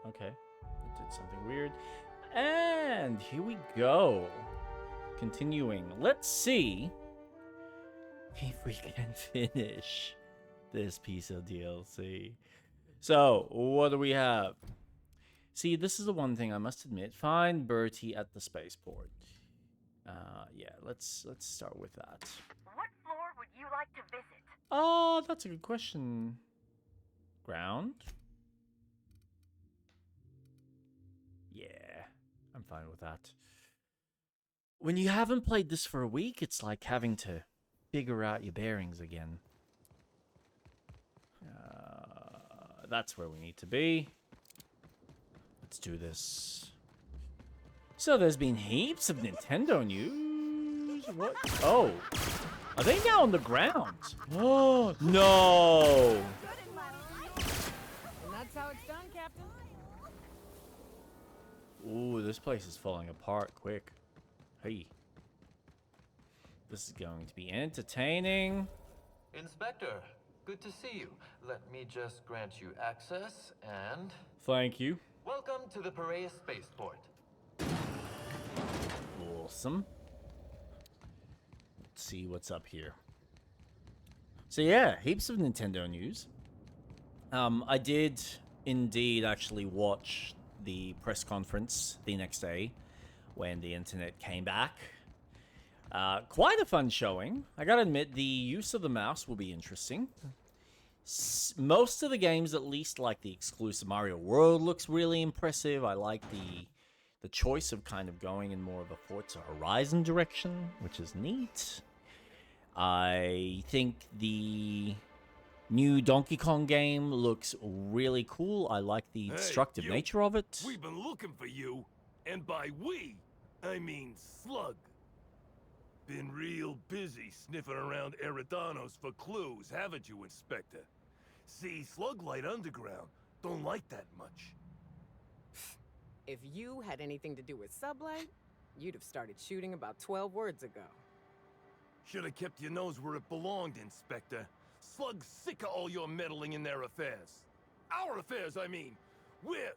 Okay. It did something weird. And here we go. Continuing. Let's see if we can finish this piece of DLC. So, what do we have? See, this is the one thing I must admit. Find Bertie at the spaceport. Yeah, let's start with that. What floor would you like to visit? Oh, that's a good question. Ground? Yeah, I'm fine with that. When you haven't played this for a week, it's like having to figure out your bearings again. That's where we need to be. Let's do this. So there's been heaps of Nintendo news. What? Oh. Are they now on the ground? Oh, no. And that's how it's done, Captain. Ooh, this place is falling apart quick. Hey. This is going to be entertaining. Inspector, good to see you. Let me just grant you access and... Thank you. Welcome to the Piraeus Spaceport. Awesome. Let's see what's up here. So yeah, heaps of Nintendo news. I did indeed actually watch the press conference the next day when the internet came back. Quite a fun showing. I gotta admit, the use of the mouse will be interesting. Most of the games, at least, like the exclusive Mario World, looks really impressive. I like the choice of kind of going in more of a Forza Horizon direction, which is neat. I think the new Donkey Kong game looks really cool. I like the destructive nature of it. We've been looking for you, and by we, I mean Slug. Been real busy sniffing around Eridanos for clues, haven't you, Inspector? See, Sluglight Underground don't like that much. If you had anything to do with Sublight, you'd have started shooting about 12 words ago. Should have kept your nose where it belonged, Inspector. Slug's sick of all your meddling in their affairs. Our affairs, I mean. We're...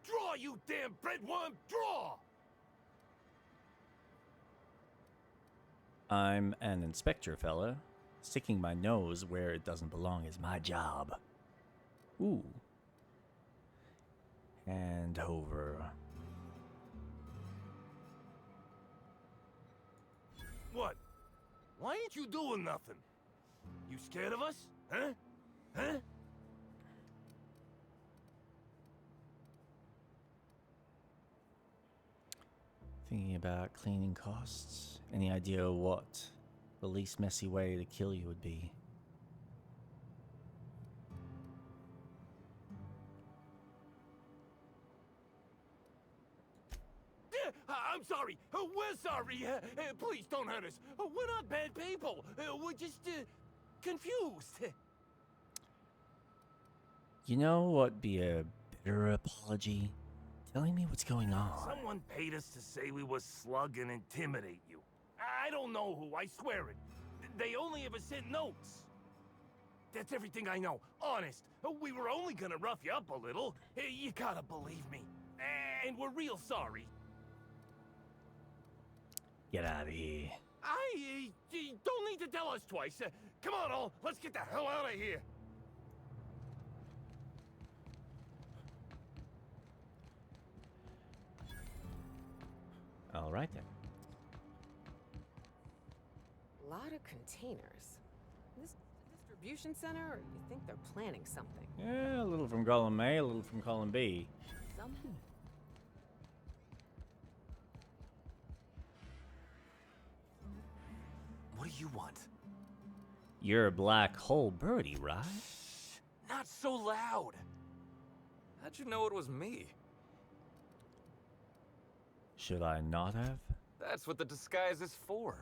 Draw, you damn breadworm, draw! I'm an inspector, fella. Sticking my nose where it doesn't belong is my job. Ooh. Hand over. What? Why ain't you doing nothing? You scared of us? Huh? Huh? Thinking about cleaning costs. Any idea what the least messy way to kill you would be? I'm sorry. We're sorry. Please don't hurt us. We're not bad people. We're just confused. You know what'd be a better apology? Telling me what's going on. Someone paid us to say we was Slug and intimidate you. I don't know who, I swear it. They only ever sent notes. That's everything I know, honest. We were only gonna rough you up a little. You gotta believe me. And we're real sorry. Get out of here. I don't need to tell us twice. Come on, all. Let's get the hell out of here. All right then. A lot of containers. This distribution center, or you think they're planning something? Yeah, a little from column A, a little from column B. Something. What do you want? You're a black hole birdie, right? Not so loud! How'd you know it was me? Should I not have? That's what the disguise is for.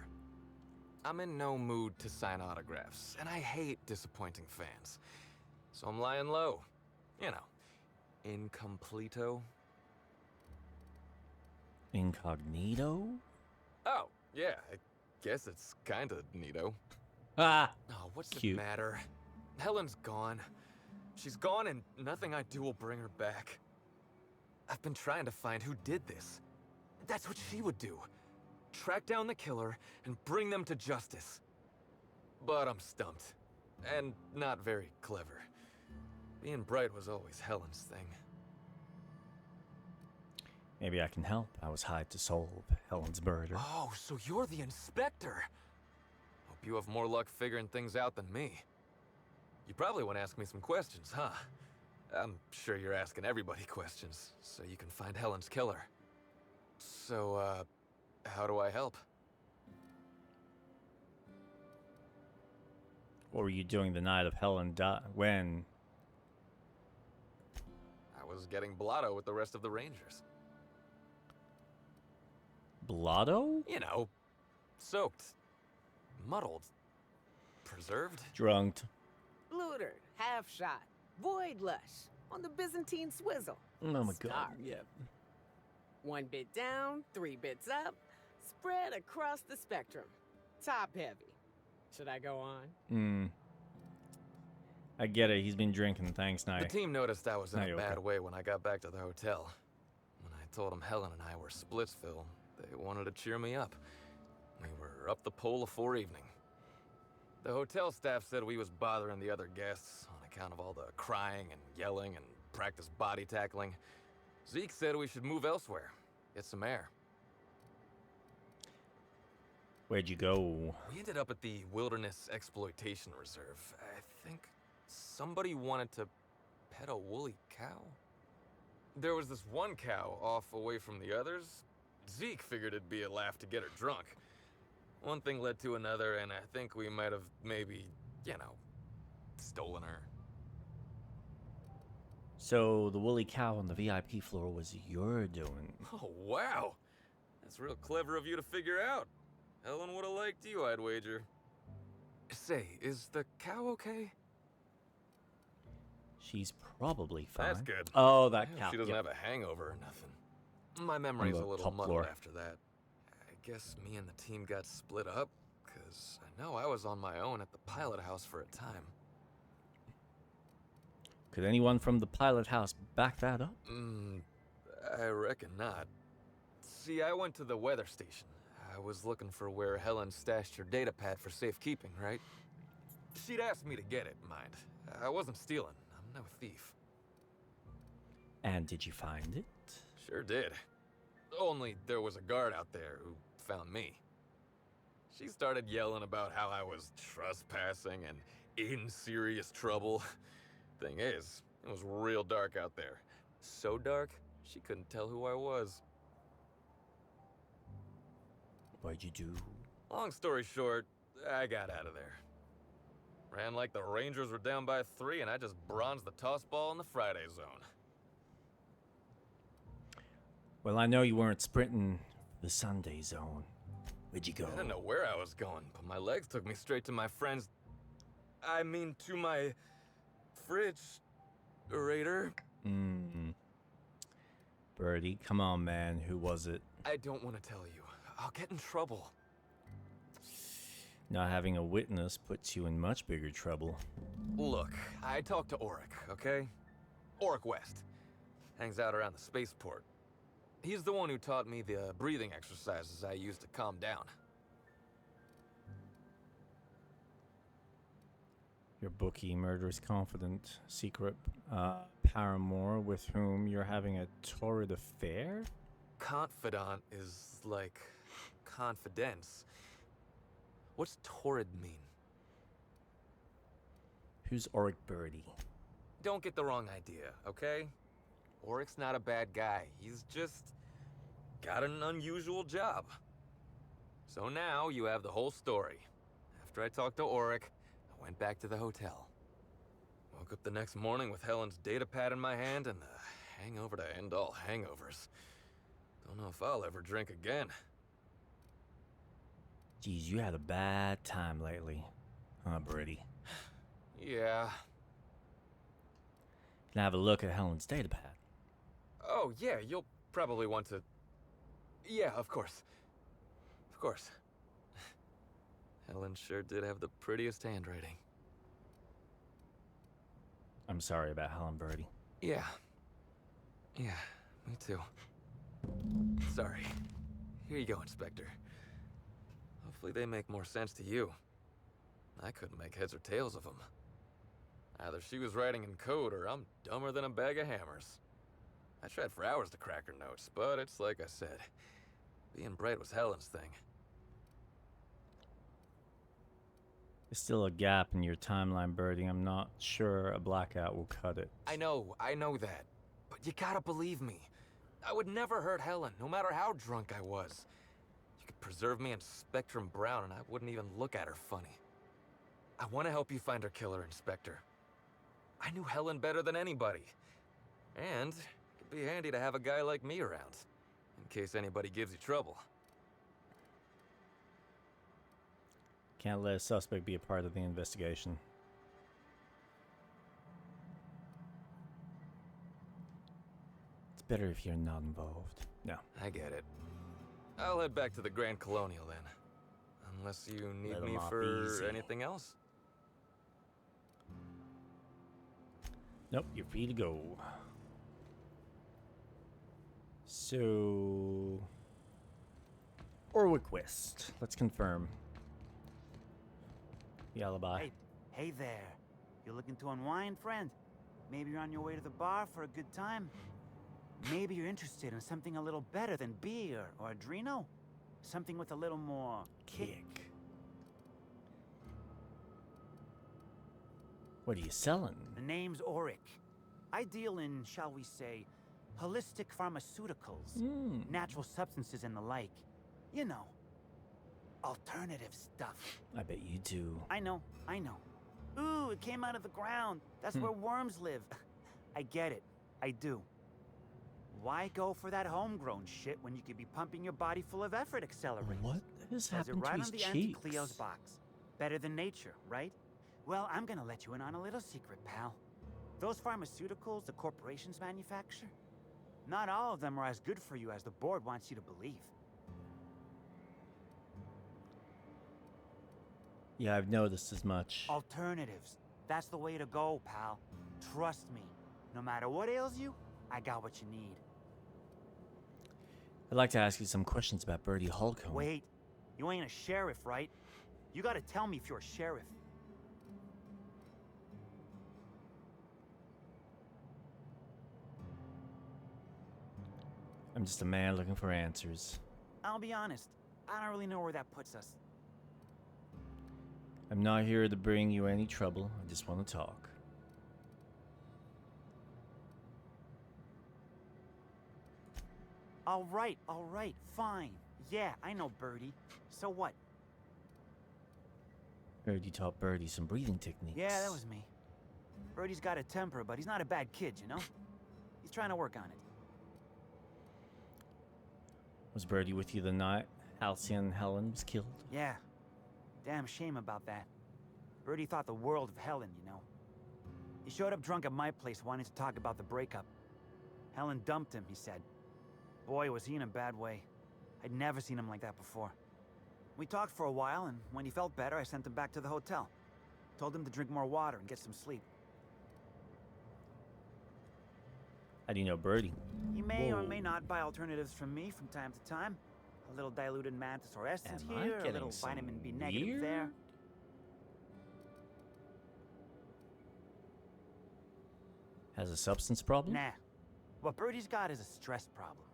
I'm in no mood to sign autographs, and I hate disappointing fans. So I'm lying low. You know, incompleto. Incognito? Oh, yeah, I guess it's kinda neato. Ah! Oh, what's Cute. the matter? Helen's gone. She's gone and nothing I do will bring her back. I've been trying to find who did this. That's what she would do. Track down the killer and bring them to justice. But I'm stumped. And not very clever. Being bright was always Helen's thing. Maybe I can help. I was hired to solve Helen's murder. Oh, so you're the inspector. Hope you have more luck figuring things out than me. You probably want to ask me some questions, huh? I'm sure you're asking everybody questions, so you can find Helen's killer. So, how do I help? What were you doing the night of Helen when? I was getting blotto with the rest of the Rangers. Blotto? You know, soaked, muddled, preserved. Drunked. Looter, half shot, void lush, on the Byzantine swizzle. Oh my god. Starved. Yeah. 1 bit down, 3 bits up, spread across the spectrum. Top heavy. Should I go on? I get it. He's been drinking. Thanks, The Night. team noticed I was in No, a you're bad okay. way when I got back to the hotel. When I told them Helen and I were Splitsville, they wanted to cheer me up. We were up the pole afore evening. The hotel staff said we was bothering the other guests on account of all the crying and yelling and practice body tackling. Zeke said we should move elsewhere, get some air. Where'd you go? We ended up at the Wilderness Exploitation Reserve. I think somebody wanted to pet a woolly cow. There was this one cow off away from the others. Zeke figured it'd be a laugh to get her drunk. One thing led to another, and I think we might have maybe, you know, stolen her. So the woolly cow on the VIP floor was your doing. Oh, wow! That's real clever of you to figure out. Helen would have liked you, I'd wager. Say, is the cow okay? She's probably fine. That's good. Oh, that I hope cow. She doesn't Yep. have a hangover or nothing. My memory's the a little top muddled floor. after that. I guess me and the team got split up, because I know I was on my own at the pilot house for a time. Could anyone from the pilot house back that up? I reckon not. See, I went to the weather station. I was looking for where Helen stashed her data pad for safekeeping, right? She'd asked me to get it, mind. I wasn't stealing. I'm no thief. And did you find it? Sure did. Only there was a guard out there who found me. She started yelling about how I was trespassing and in serious trouble. Thing is, it was real dark out there. So dark, she couldn't tell who I was. What'd you do? Long story short, I got out of there. Ran like the Rangers were down by 3, and I just bronzed the toss ball in the Friday zone. Well, I know you weren't sprinting the Sunday zone. Where'd you go? I didn't know where I was going, but my legs took me straight to my friend's... I mean, to my... fridge-rator. Birdie, come on, man. Who was it? I don't want to tell you. I'll get in trouble. Not having a witness puts you in much bigger trouble. Look, I talked to Auric, okay? Auric West. Hangs out around the spaceport. He's the one who taught me the breathing exercises I use to calm down. Your bookie, murderous confidant, secret paramour with whom you're having a torrid affair? Confidant is like confidence. What's torrid mean? Who's Auric Birdie? Don't get the wrong idea, okay? Auric's not a bad guy. He's just got an unusual job. So now you have the whole story. After I talked to Auric, I went back to the hotel. Woke up the next morning with Helen's data pad in my hand and the hangover to end all hangovers. Don't know if I'll ever drink again. Geez, you had a bad time lately, huh, Birdie? Yeah. Can I have a look at Helen's datapad? Oh, yeah, you'll probably want to... Yeah, of course. Of course. Helen sure did have the prettiest handwriting. I'm sorry about Helen, Birdie. Yeah. Yeah, Me too. Sorry. Here you go, Inspector. Hopefully they make more sense to you. I couldn't make heads or tails of them. Either she was writing in code or I'm dumber than a bag of hammers. I tried for hours to crack her notes, but it's like I said. Being bright was Helen's thing. There's still a gap in your timeline, Birdie. I'm not sure a blackout will cut it. I know that. But you gotta believe me. I would never hurt Helen, no matter how drunk I was. You could preserve me in Spectrum Brown and I wouldn't even look at her funny. I want to help you find her killer, Inspector. I knew Helen better than anybody. And it'd be handy to have a guy like me around, in case anybody gives you trouble. Can't let a suspect be a part of the investigation. It's better if you're not involved. No. I get it. I'll head back to the Grand Colonial then. Unless you need Let 'em me off for easy. anything else. Nope, you're free to go. So... Orwick West. Let's confirm. The alibi. Hey there. You looking to unwind, friend? Maybe you're on your way to the bar for a good time? Maybe you're interested in something a little better than beer or Adreno? Something with a little more kick. What are you selling? The name's Auric. I deal in, shall we say, holistic pharmaceuticals, natural substances and the like. You know, alternative stuff. I bet you do. I know. Ooh, it came out of the ground. That's where worms live. I get it. I do. Why go for that homegrown shit when you could be pumping your body full of effort accelerants? What has Says it happened right to on his the Auntie cheeks? Cleo's box. Better than nature, right? Well, I'm gonna let you in on a little secret, pal. Those pharmaceuticals the corporations manufacture, not all of them are as good for you as the board wants you to believe. Yeah, I've noticed as much. Alternatives. That's the way to go, pal. Trust me. No matter what ails you, I got what you need. I'd like to ask you some questions about Birdie Holcomb. Wait. You ain't a sheriff, right? You gotta tell me if you're a sheriff. I'm just a man looking for answers. I'll be honest. I don't really know where that puts us. I'm not here to bring you any trouble. I just want to talk. All right, fine. Yeah, I know Birdie. So what? Heard you taught Birdie some breathing techniques. Yeah, that was me. Birdie's got a temper, but he's not a bad kid, you know? He's trying to work on it. Was Birdie with you the night Halcyon Helen was killed? Yeah. Damn shame about that. Birdie thought the world of Helen, you know. He showed up drunk at my place wanting to talk about the breakup. Helen dumped him, he said. Boy, was he in a bad way. I'd never seen him like that before. We talked for a while, and when he felt better, I sent him back to the hotel. Told him to drink more water and get some sleep. How do you know Birdie? He may or Whoa. may not buy alternatives from me from time to time. A little diluted mantis or essence Am I here, a getting little some vitamin B negative there. weird? Has a substance problem? Nah. What Birdie's got is a stress problem.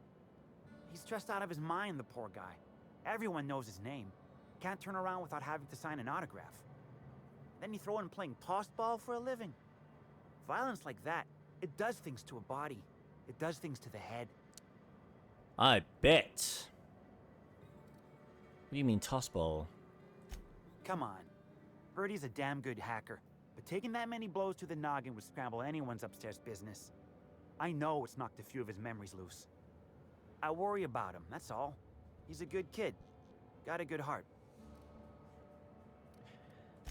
He's stressed out of his mind, the poor guy. Everyone knows his name. Can't turn around without having to sign an autograph. Then you throw in playing tossball for a living. Violence like that, it does things to a body. It does things to the head. I bet. What do you mean tossball? Come on. Birdie's a damn good hacker, but taking that many blows to the noggin would scramble anyone's upstairs business. I know it's knocked a few of his memories loose. I worry about him, that's all. He's a good kid. Got a good heart.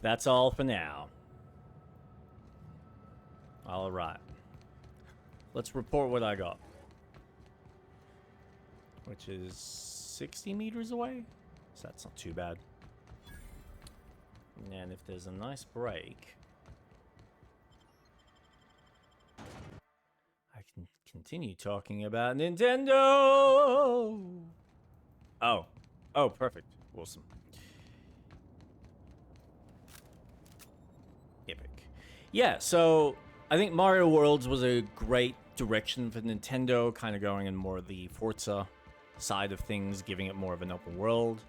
That's all for now. All right. Let's report what I got. Which is 60 meters away? So that's not too bad. And if there's a nice break, I can continue talking about Nintendo. Oh. Oh, perfect. Awesome. Epic. Yeah, so I think Mario Worlds was a great direction for Nintendo, kind of going in more of the Forza side of things, giving it more of an open world.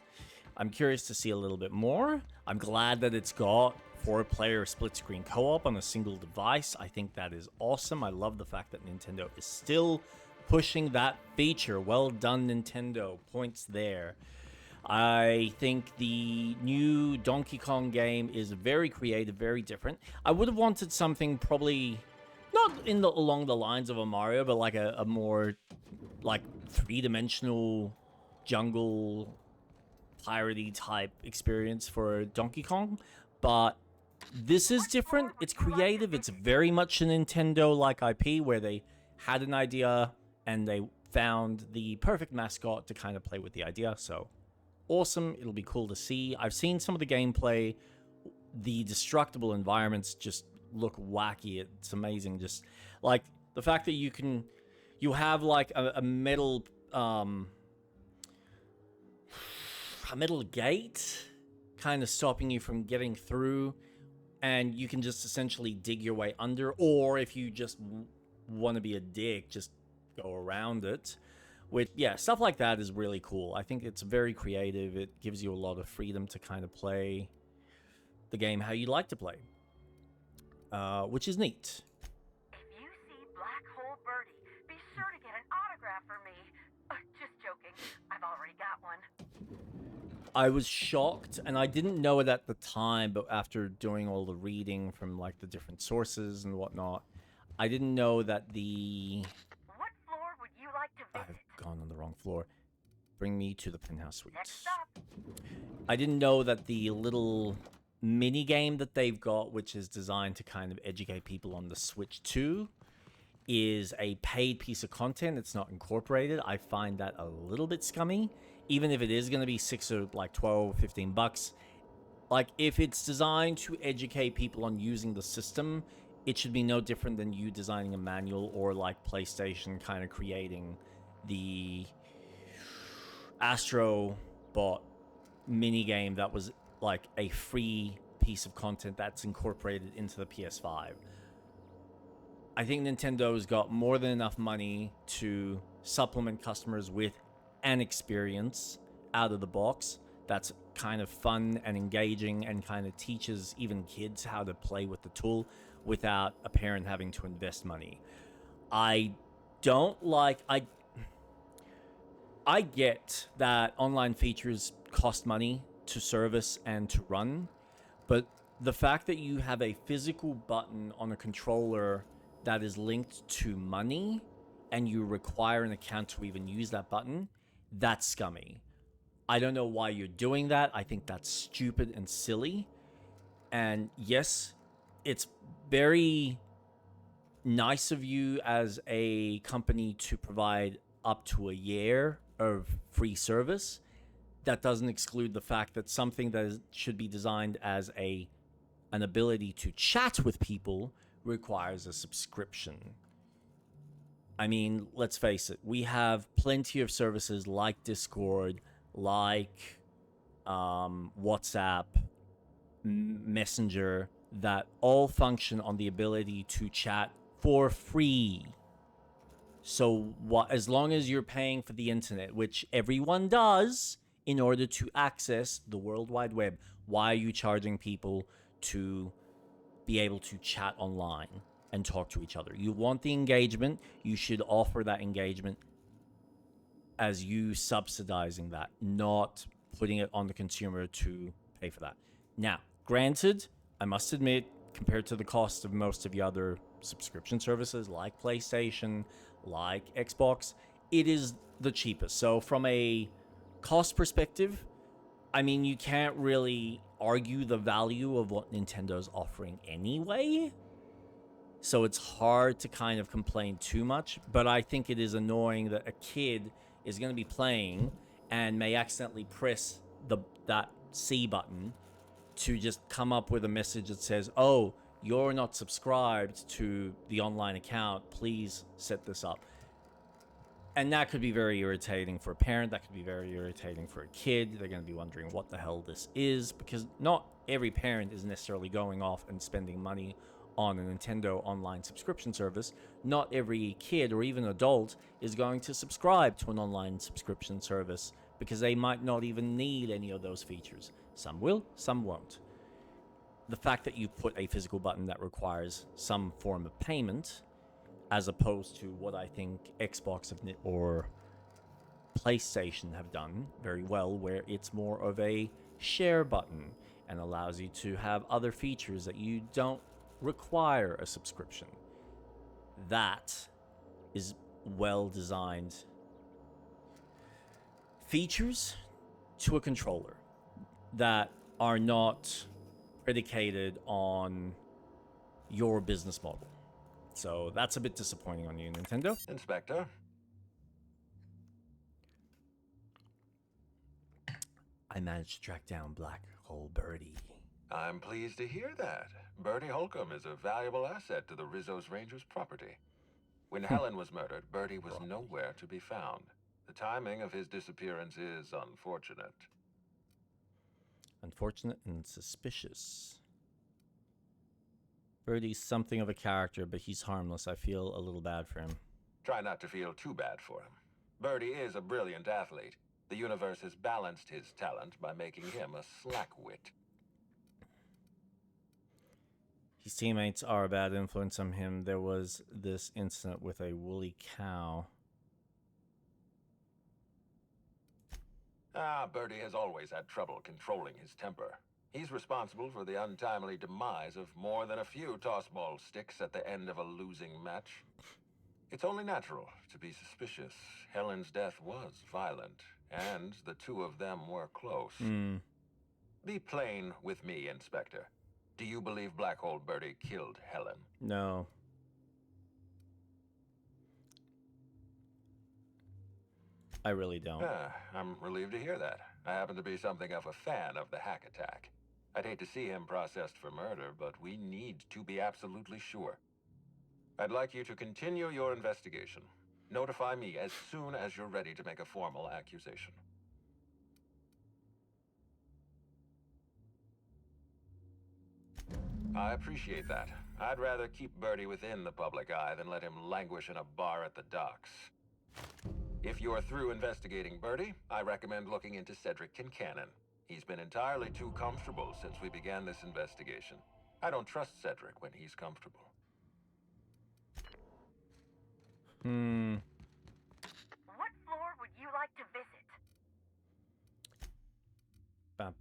I'm curious to see a little bit more. I'm glad that it's got 4-player split-screen co-op on a single device. I think that is awesome. I love the fact that Nintendo is still pushing that feature. Well done, Nintendo. Points there. I think the new Donkey Kong game is very creative, very different. I would have wanted something probably not along the lines of a Mario, but like a more like 3-dimensional jungle piratey type experience for Donkey Kong. But this is different. It's creative. It's very much a Nintendo-like IP where they had an idea and they found the perfect mascot to kind of play with the idea. So awesome. It'll be cool to see. I've seen some of the gameplay. The destructible environments just look wacky. It's amazing. Just like the fact that you have like a metal gate kind of stopping you from getting through, and you can just essentially dig your way under, or if you just want to be a dick, just go around it. Which, yeah, stuff like that is really cool. I think it's very creative. It gives you a lot of freedom to kind of play the game how you like to play, which is neat. If you see Black Hole Birdie, be sure to get an autograph for me. Just joking. I've already got one. I was shocked, and I didn't know it at the time, but after doing all the reading from like the different sources and whatnot, I didn't know that the... What floor would you like to visit? I've gone on the wrong floor. Bring me to the penthouse suite. Next stop. I didn't know that the little mini game that they've got, which is designed to kind of educate people on the Switch 2, is a paid piece of content. It's not incorporated. I find that a little bit scummy. Even if it is going to be $6 or like 12, 15 bucks, like if it's designed to educate people on using the system, it should be no different than you designing a manual or like PlayStation kind of creating the Astro Bot mini game that was like a free piece of content that's incorporated into the PS5. I think Nintendo's got more than enough money to supplement customers with an experience out of the box that's kind of fun and engaging and kind of teaches even kids how to play with the tool without a parent having to invest money. I get that online features cost money to service and to run, but the fact that you have a physical button on a controller that is linked to money and you require an account to even use that button, that's scummy. I don't know why you're doing that. I think that's stupid and silly. And yes, it's very nice of you as a company to provide up to a year of free service. That doesn't exclude the fact that something that should be designed as an ability to chat with people requires a subscription. I mean, let's face it, we have plenty of services like Discord, like WhatsApp, Messenger, that all function on the ability to chat for free. So as long as you're paying for the internet, which everyone does in order to access the World Wide Web, why are you charging people to be able to chat online and talk to each other? You want the engagement, you should offer that engagement as you subsidizing that, not putting it on the consumer to pay for that. Now, granted, I must admit, compared to the cost of most of the other subscription services like PlayStation, like Xbox, it is the cheapest. So from a cost perspective, I mean, you can't really argue the value of what Nintendo's offering anyway. So it's hard to kind of complain too much, but I think it is annoying that a kid is going to be playing and may accidentally press that C button to just come up with a message that says, oh, you're not subscribed to the online account, please set this up. And that could be very irritating for a parent. That could be very irritating for a kid. They're going to be wondering what the hell this is, because not every parent is necessarily going off and spending money on a Nintendo online subscription service. Not every kid or even adult is going to subscribe to an online subscription service because they might not even need any of those features. Some will, some won't. The fact that you put a physical button that requires some form of payment, as opposed to what I think Xbox or PlayStation have done very well, where it's more of a share button and allows you to have other features that you don't require a subscription. That is well designed features to a controller that are not predicated on your business model. So that's a bit disappointing on you, Nintendo. Inspector? I managed to track down Black Hole Birdie. I'm pleased to hear that. Bertie Holcomb is a valuable asset to the Rizzo's Rangers property. When Helen was murdered, Bertie was nowhere to be found. The timing of his disappearance is unfortunate. Unfortunate and suspicious. Birdie's something of a character, but he's harmless. I feel a little bad for him. Try not to feel too bad for him. Bertie is a brilliant athlete. The universe has balanced his talent by making him a slackwit. His teammates are a bad influence on him. There was this incident with a woolly cow. Bertie has always had trouble controlling his temper. He's responsible for the untimely demise of more than a few toss-ball sticks at the end of a losing match. It's only natural to be suspicious. Helen's death was violent, and the two of them were close. Be plain with me, Inspector. Do you believe Black Hole Birdie killed Helen? No. I really don't. I'm relieved to hear that. I happen to be something of a fan of the hack attack. I'd hate to see him processed for murder, but we need to be absolutely sure. I'd like you to continue your investigation. Notify me as soon as you're ready to make a formal accusation. I appreciate that. I'd rather keep Bertie within the public eye than let him languish in a bar at the docks. If you're through investigating Bertie, I recommend looking into Cedric Kincannon. He's been entirely too comfortable since we began this investigation. I don't trust Cedric when he's comfortable. What floor would you like to visit?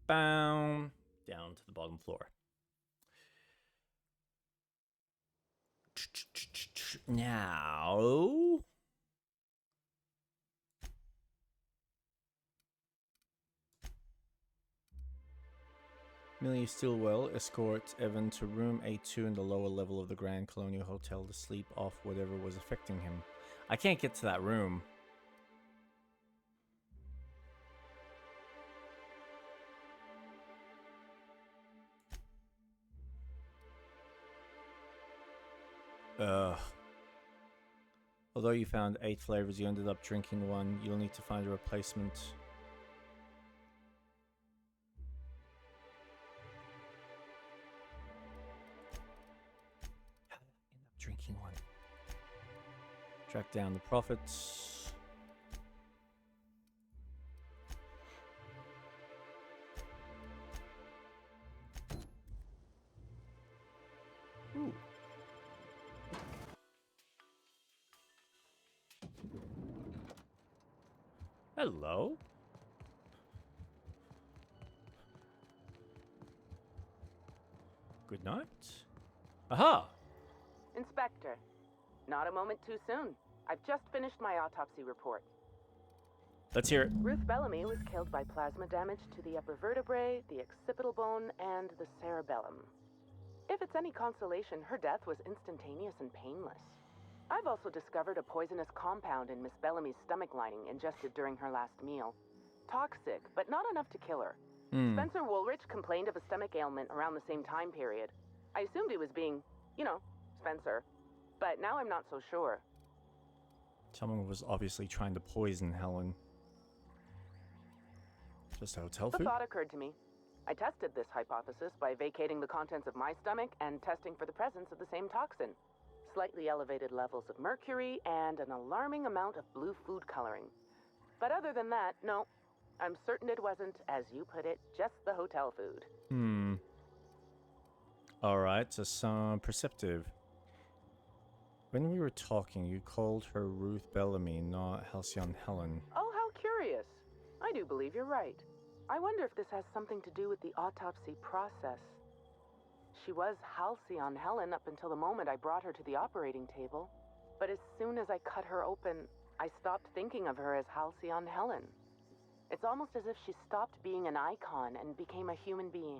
Bow. Down to the bottom floor. Now... Millie Stillwell escorts Evan to room A2 in the lower level of the Grand Colonial Hotel to sleep off whatever was affecting him. I can't get to that room. Although you found 8 flavors, you ended up drinking one. You'll need to find a replacement. Drinking one. Track down the profits. Ooh. Hello. Good night. Aha! Inspector, not a moment too soon. I've just finished my autopsy report. Let's hear it. Ruth Bellamy was killed by plasma damage to the upper vertebrae, the occipital bone, and the cerebellum. If it's any consolation, her death was instantaneous and painless. I've also discovered a poisonous compound in Miss Bellamy's stomach lining ingested during her last meal. Toxic, but not enough to kill her. Spencer Woolrich complained of a stomach ailment around the same time period. I assumed he was being, Spencer. But now I'm not so sure. Someone was obviously trying to poison Helen. Just hotel The food? thought occurred to me. I tested this hypothesis by vacating the contents of my stomach and testing for the presence of the same toxin. Slightly elevated levels of mercury and an alarming amount of blue food coloring. But other than that, no. I'm certain it wasn't, as you put it, just the hotel food. Alright, so some perceptive. When we were talking, you called her Ruth Bellamy, not Halcyon Helen. Oh, how curious. I do believe you're right. I wonder if this has something to do with the autopsy process. She was Halcyon Helen up until the moment I brought her to the operating table. But as soon as I cut her open, I stopped thinking of her as Halcyon Helen. It's almost as if she stopped being an icon and became a human being.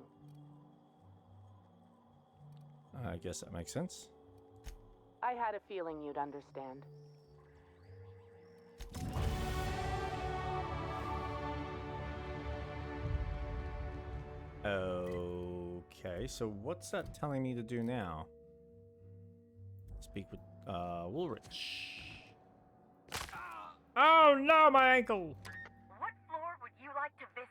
I guess that makes sense. I had a feeling you'd understand. Okay, so what's that telling me to do now? Speak with Woolrich. Oh no, my ankle! What floor would you like to visit?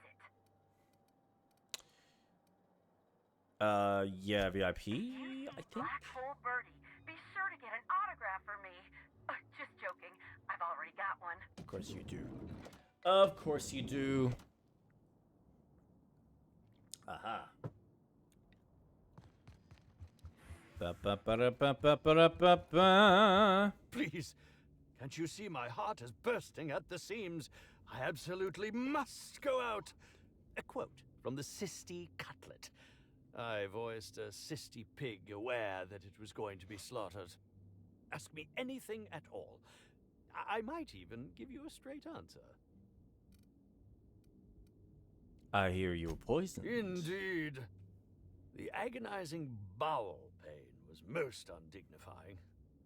Yeah, VIP, If you see I think? Black Hole Birdie, be sure to get an autograph for me. Just joking. I've already got one. Of course you do. Of course you do. Aha. Ba-ba-ba-da-ba-ba-ba-da-ba-ba. Please, can't you see my heart is bursting at the seams? I absolutely must go out. A quote from the Sisty Cutlet. I voiced a Sisty pig, aware that it was going to be slaughtered. Ask me anything at all. I might even give you a straight answer. I hear you were poisoned. Indeed. The agonizing bowel pain was most undignifying.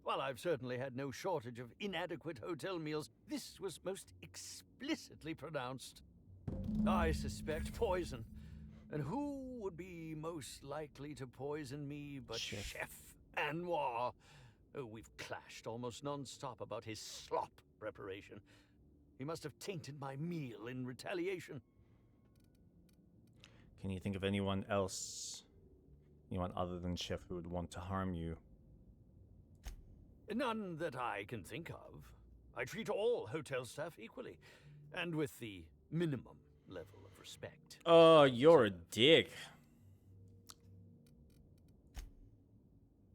While I've certainly had no shortage of inadequate hotel meals, this was most explicitly pronounced. I suspect poison. And who would be most likely to poison me but Chef Anwar? Oh, we've clashed almost non-stop about his slop preparation. He must have tainted my meal in retaliation. Can you think of anyone else, anyone other than Chef, who would want to harm you? None that I can think of. I treat all hotel staff equally, and with the minimum level of respect. Oh, you're a dick.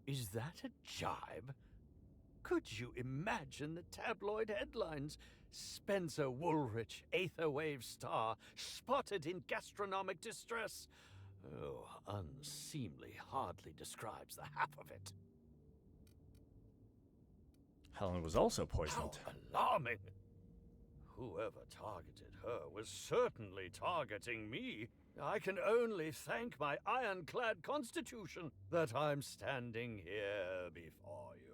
Is that a jibe? Could you imagine the tabloid headlines? Spencer Woolrich, Aetherwave star, spotted in gastronomic distress. Oh, unseemly hardly describes the half of it. Helen was also poisoned. How alarming! Whoever targeted her was certainly targeting me. I can only thank my ironclad constitution that I'm standing here before you.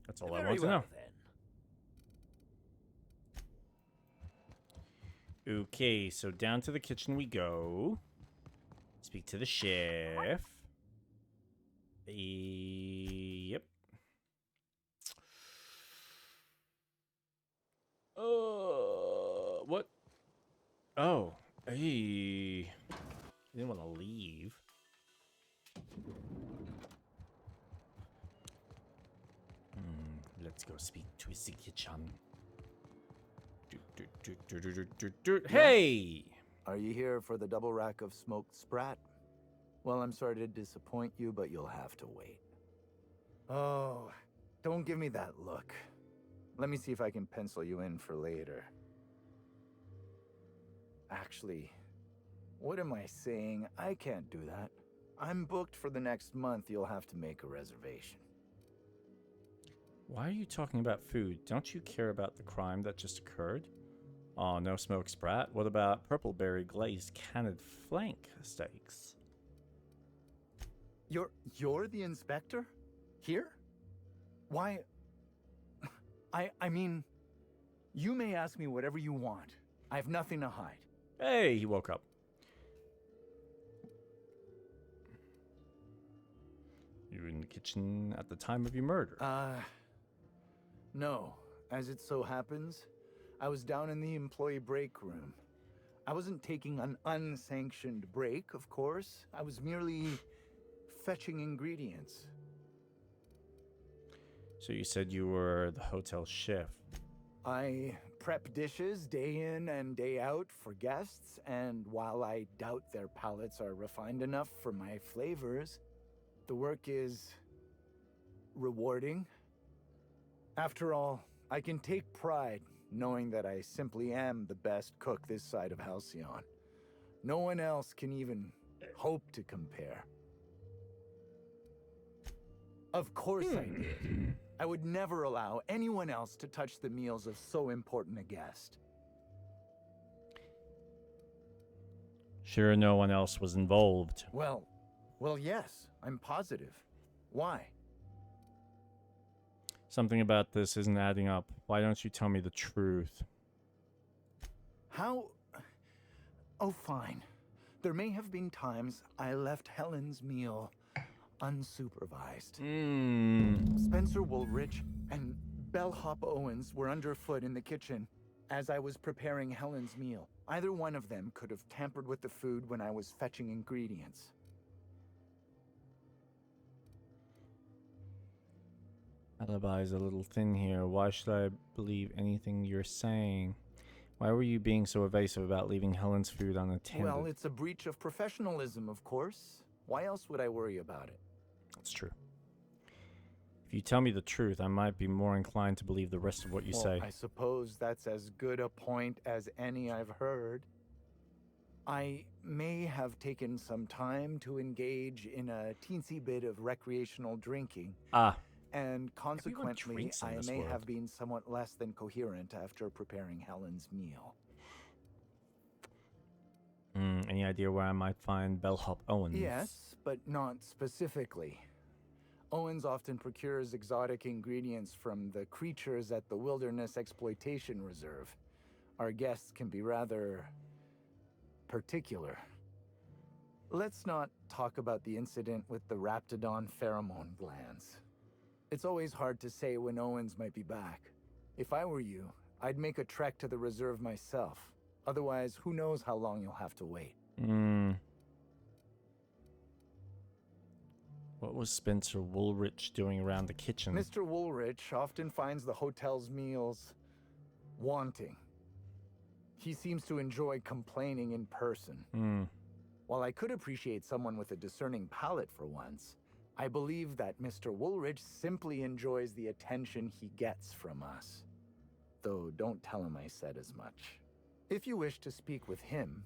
That's all I want to know. Then. Okay, so down to the kitchen we go. Speak to the chef. Yep. What? Oh, hey. I didn't want to leave. Let's go speak to the kitchen. Hey! Are you here for the double rack of smoked sprat? Well, I'm sorry to disappoint you, but you'll have to wait. Oh, don't give me that look. Let me see if I can pencil you in for later. Actually, what am I saying? I can't do that. I'm booked for the next month. You'll have to make a reservation. Why are you talking about food? Don't you care about the crime that just occurred? Oh, no smoked sprat. What about purpleberry glazed canid flank steaks? You're the inspector? Here? Why? I mean, you may ask me whatever you want. I have nothing to hide. Hey, he woke up. you in the kitchen at the time of your murder? No. As it so happens, I was down in the employee break room. I wasn't taking an unsanctioned break, of course. I was merely fetching ingredients. So you said you were the hotel chef. I prep dishes day in and day out for guests, and while I doubt their palates are refined enough for my flavors, the work is rewarding. After all, I can take pride knowing that I simply am the best cook this side of Halcyon. No one else can even hope to compare. Of course I did. I would never allow anyone else to touch the meals of so important a guest. Sure, no one else was involved. Well, yes, I'm positive. Why? Something about this isn't adding up. Why don't you tell me the truth? How? Oh, fine. There may have been times I left Helen's meal unsupervised. Spencer Woolrich and Bellhop Owens were underfoot in the kitchen as I was preparing Helen's meal. Either one of them could have tampered with the food when I was fetching ingredients. Alibi is a little thin here. Why should I believe anything you're saying? Why were you being so evasive about leaving Helen's food unattended? Well, it's a breach of professionalism, of course. Why else would I worry about it? That's true. If you tell me the truth, I might be more inclined to believe the rest of what you say. I suppose that's as good a point as any I've heard. I may have taken some time to engage in a teensy bit of recreational drinking. And consequently, I may have been somewhat less than coherent after preparing Helen's meal. Any idea where I might find Bellhop Owens? Yes, but not specifically. Owens often procures exotic ingredients from the creatures at the Wilderness Exploitation Reserve. Our guests can be rather particular. Let's not talk about the incident with the Raptidon pheromone glands. It's always hard to say when Owens might be back. If I were you, I'd make a trek to the reserve myself. Otherwise, who knows how long you'll have to wait. What was Spencer Woolrich doing around the kitchen? Mr. Woolrich often finds the hotel's meals wanting. He seems to enjoy complaining in person. While I could appreciate someone with a discerning palate for once, I believe that Mr. Woolrich simply enjoys the attention he gets from us. Though don't tell him I said as much. If you wish to speak with him,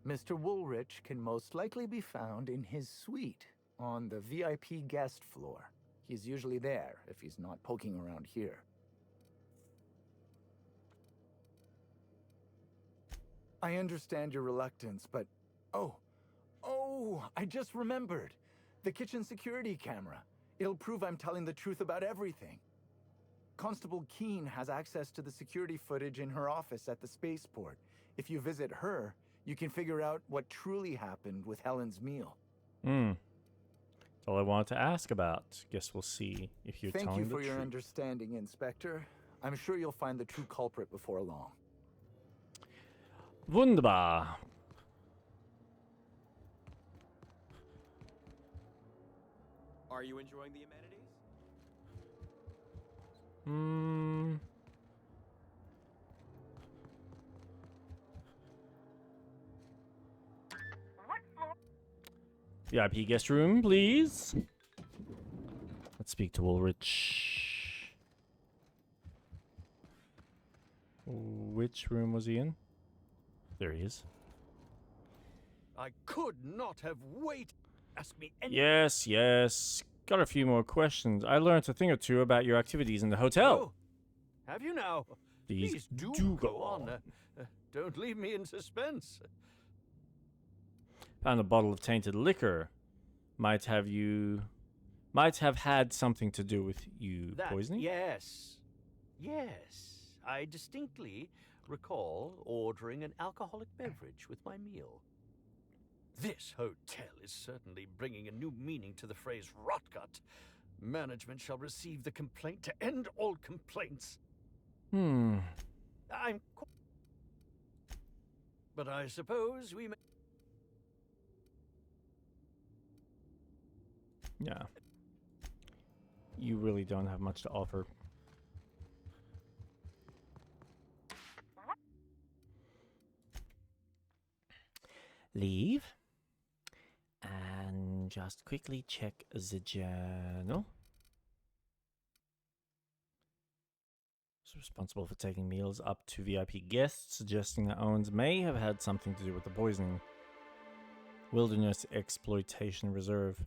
Mr. Woolrich can most likely be found in his suite on the VIP guest floor. He's usually there if he's not poking around here. I understand your reluctance, but... Oh, I just remembered. The kitchen security camera. It'll prove I'm telling the truth about everything. Constable Keene has access to the security footage in her office at the spaceport. If you visit her, you can figure out what truly happened with Helen's meal. That's all I wanted to ask about. Guess we'll see if you're telling the truth. Thank you for your understanding, Inspector. I'm sure you'll find the true culprit before long. Wunderbar. Are you enjoying the amenities? What floor? VIP guest room, please. Let's speak to Woolrich. Which room was he in? There he is. I could not have waited. Ask me any. Yes. Got a few more questions. I learned a thing or two about your activities in the hotel. Oh, have you now? Please do go on. Don't leave me in suspense. Found a bottle of tainted liquor. Might have had something to do with you poisoning? Yes. I distinctly recall ordering an alcoholic beverage with my meal. This hotel is certainly bringing a new meaning to the phrase rotgut. Management shall receive the complaint to end all complaints. Hmm. But I suppose we may... Yeah. You really don't have much to offer. Leave. And just quickly check the journal. Is responsible for taking meals up to VIP guests, suggesting that Owens may have had something to do with the poisoning. Wilderness Exploitation Reserve.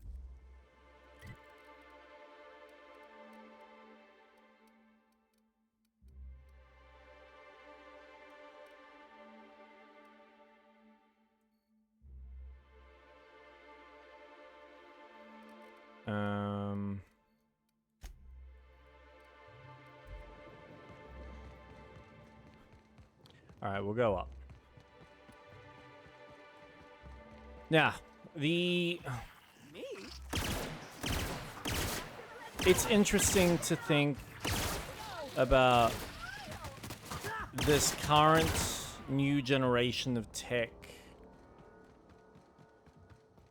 All right, we'll go up. Now, it's interesting to think about this current new generation of tech,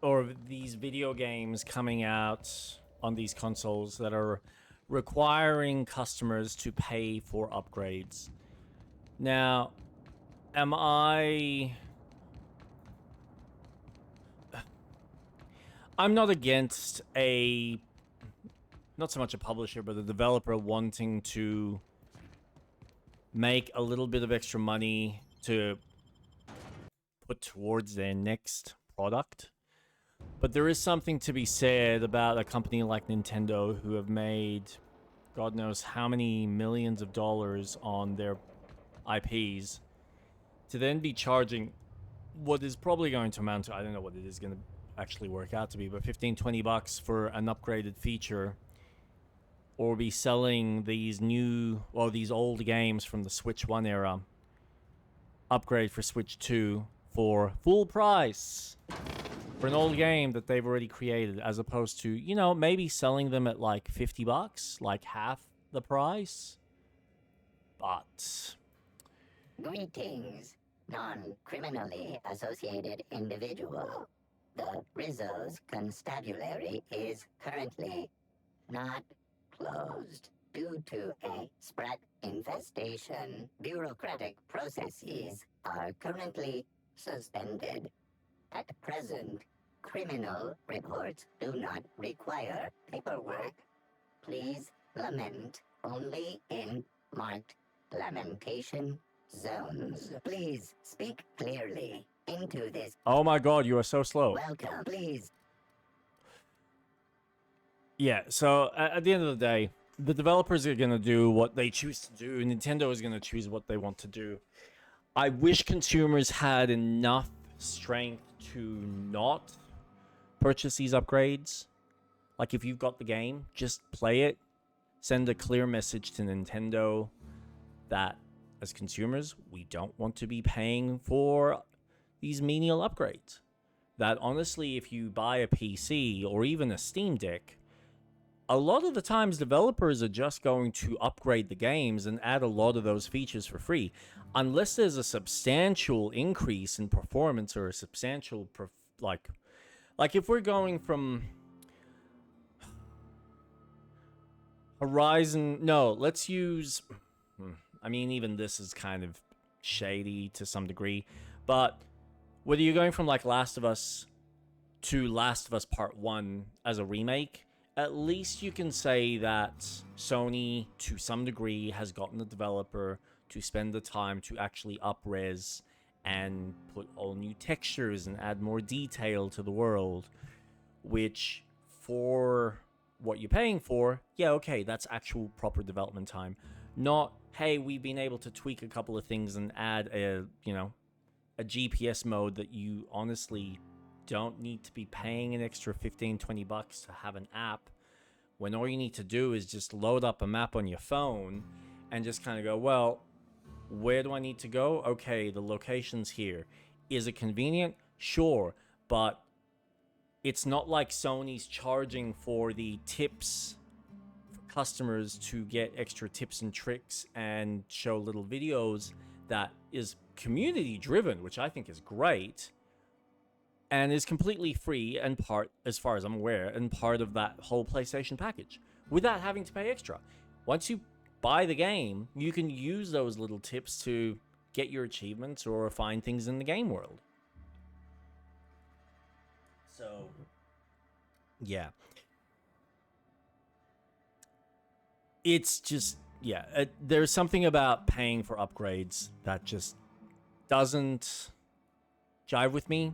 or these video games coming out on these consoles that are requiring customers to pay for upgrades. Now, I'm not against not so much a publisher, but a developer wanting to make a little bit of extra money to put towards their next product. But there is something to be said about a company like Nintendo, who have made God knows how many millions of dollars on their IPs, to then be charging what is probably going to amount to, I don't know what it is going to actually work out to be, but $15-20 for an upgraded feature, or be selling these these old games from the Switch 1 era, upgrade for Switch 2 for full price for an old game that they've already created, as opposed to, you know, maybe selling them at like $50, like half the price. But greetings, non-criminally associated individual. The Rizzo's constabulary is currently not closed due to a Sprat infestation. Bureaucratic processes are currently suspended. At present, criminal reports do not require paperwork. Please lament only in marked lamentation zones. Please speak clearly into this. oh my god, you are so slow. Welcome, please. Yeah, so at the end of the day, the developers are going to do what they choose to do. Nintendo is going to choose what they want to do. I wish consumers had enough strength to not purchase these upgrades. Like, if you've got the game, just play it. Send a clear message to Nintendo that, as consumers, we don't want to be paying for these menial upgrades. That, honestly, if you buy a PC or even a Steam Deck, a lot of the times developers are just going to upgrade the games and add a lot of those features for free, unless there's a substantial increase in performance or a substantial like if we're going from Horizon, no, let's use, I mean, even this is kind of shady to some degree, but whether you're going from like Last of Us to Last of Us Part 1 as a remake, at least you can say that Sony, to some degree, has gotten the developer to spend the time to actually up-res and put all new textures and add more detail to the world, which, for what you're paying for, yeah, okay, that's actual proper development time. Not, hey, we've been able to tweak a couple of things and add a GPS mode that you honestly don't need to be paying an extra $15-20 to have an app, when all you need to do is just load up a map on your phone and just kind of go, well, where do I need to go? Okay, the location's here. Is it convenient? Sure, but it's not like Sony's charging for the tips customers to get extra tips and tricks and show little videos that is community driven, which I think is great, and is completely free and part, as far as I'm aware, and part of that whole PlayStation package without having to pay extra. Once you buy the game, you can use those little tips to get your achievements or find things in the game world. So, yeah. It's just, yeah, there's something about paying for upgrades that just doesn't jive with me.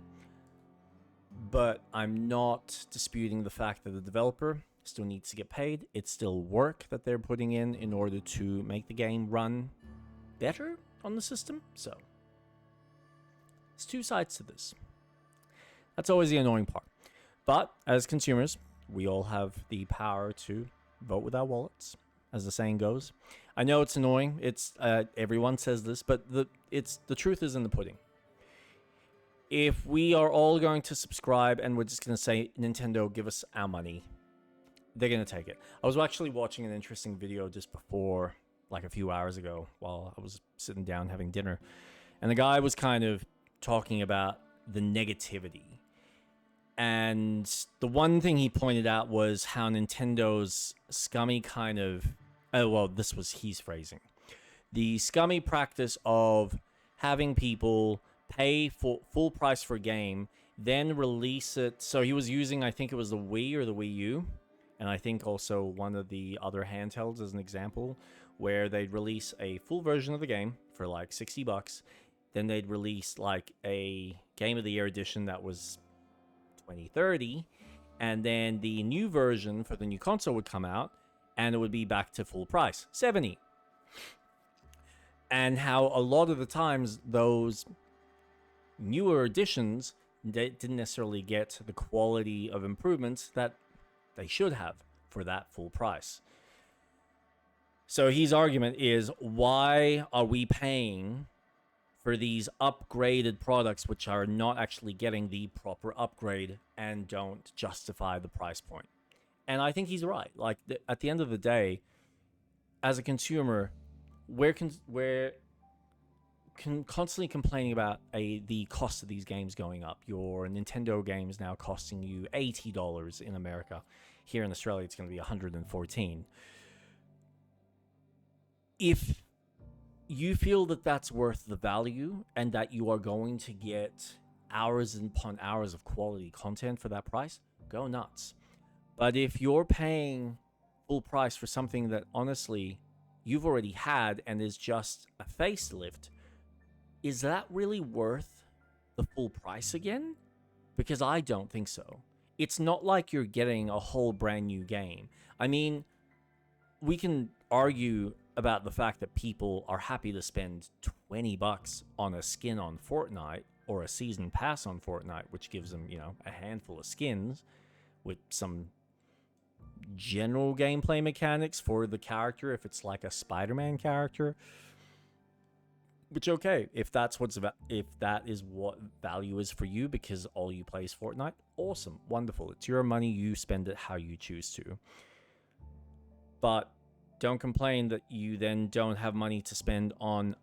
But I'm not disputing the fact that the developer still needs to get paid. It's still work that they're putting in order to make the game run better on the system. So, there's two sides to this. That's always the annoying part. But as consumers, we all have the power to vote with our wallets, as the saying goes. I know it's annoying. It's everyone says this, but the truth is in the pudding. If we are all going to subscribe and we're just going to say, Nintendo, give us our money, they're going to take it. I was actually watching an interesting video just before, like a few hours ago, while I was sitting down having dinner. And the guy was kind of talking about the negativity. And the one thing he pointed out was how Nintendo's scummy kind of... Oh, well, this was his phrasing. The scummy practice of having people pay for full price for a game, then release it. So he was using, I think it was the Wii or the Wii U, and I think also one of the other handhelds as an example, where they'd release a full version of the game for like $60. Then they'd release like a Game of the Year edition that was $20-$30, and then the new version for the new console would come out, and it would be back to full price, $70. And how a lot of the times those newer editions didn't necessarily get the quality of improvements that they should have for that full price. So his argument is, why are we paying for these upgraded products which are not actually getting the proper upgrade and don't justify the price point? And I think he's right. Like, at the end of the day, as a consumer, we're constantly complaining about the cost of these games going up. Your Nintendo game is now costing you $80 in America. Here in Australia, it's going to be $114. If you feel that that's worth the value and that you are going to get hours upon hours of quality content for that price, go nuts. But if you're paying full price for something that honestly you've already had and is just a facelift, is that really worth the full price again? Because I don't think so. It's not like you're getting a whole brand new game. I mean, we can argue about the fact that people are happy to spend $20 on a skin on Fortnite or a season pass on Fortnite, which gives them, a handful of skins with some general gameplay mechanics for the character, if it's like a Spider-Man character. Which, okay, if that is what value is for you because all you play is Fortnite, awesome, wonderful. It's your money, you spend it how you choose to. But don't complain that you then don't have money to spend on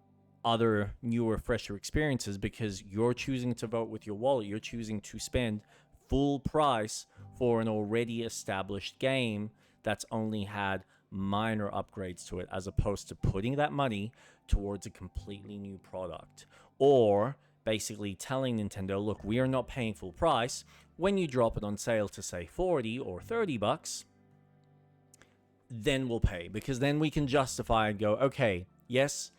other newer, fresher experiences because you're choosing to vote with your wallet. You're choosing to spend full price for an already established game that's only had minor upgrades to it, as opposed to putting that money towards a completely new product. Or basically telling Nintendo, look, we are not paying full price. When you drop it on sale to say $40 or $30, then we'll pay, because then we can justify and go, okay, yes,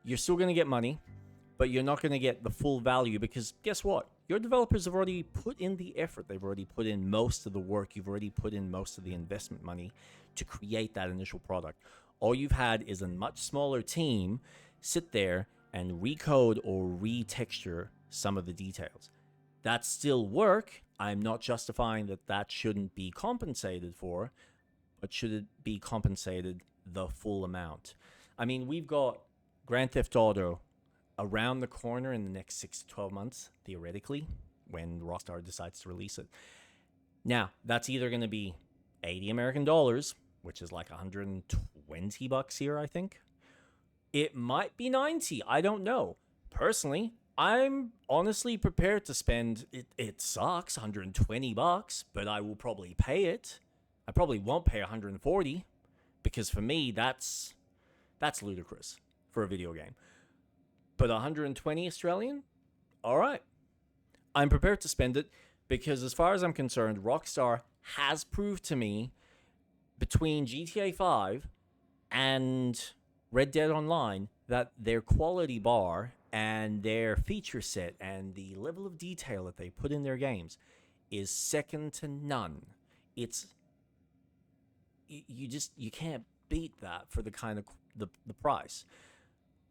you're still going to get money, but you're not going to get the full value, because guess what? Your developers have already put in the effort. They've already put in most of the work. You've already put in most of the investment money to create that initial product. All you've had is a much smaller team sit there and recode or retexture some of the details. That's still work. I'm not justifying that shouldn't be compensated for, but should it be compensated the full amount? I mean, we've got Grand Theft Auto around the corner in the next 6 to 12 months, theoretically, when Rockstar decides to release it. Now, that's either going to be $80 American, which is like 120 bucks here, I think. It might be 90. I don't know. Personally, I'm honestly prepared to spend it sucks 120 bucks, but I will probably pay it. I probably won't pay 140 because for me that's ludicrous for a video game. But 120 Australian? All right. I'm prepared to spend it because as far as I'm concerned, Rockstar has proved to me between GTA 5 and Red Dead Online that their quality bar and their feature set and the level of detail that they put in their games is second to none. It's you can't beat that for the kind of the price.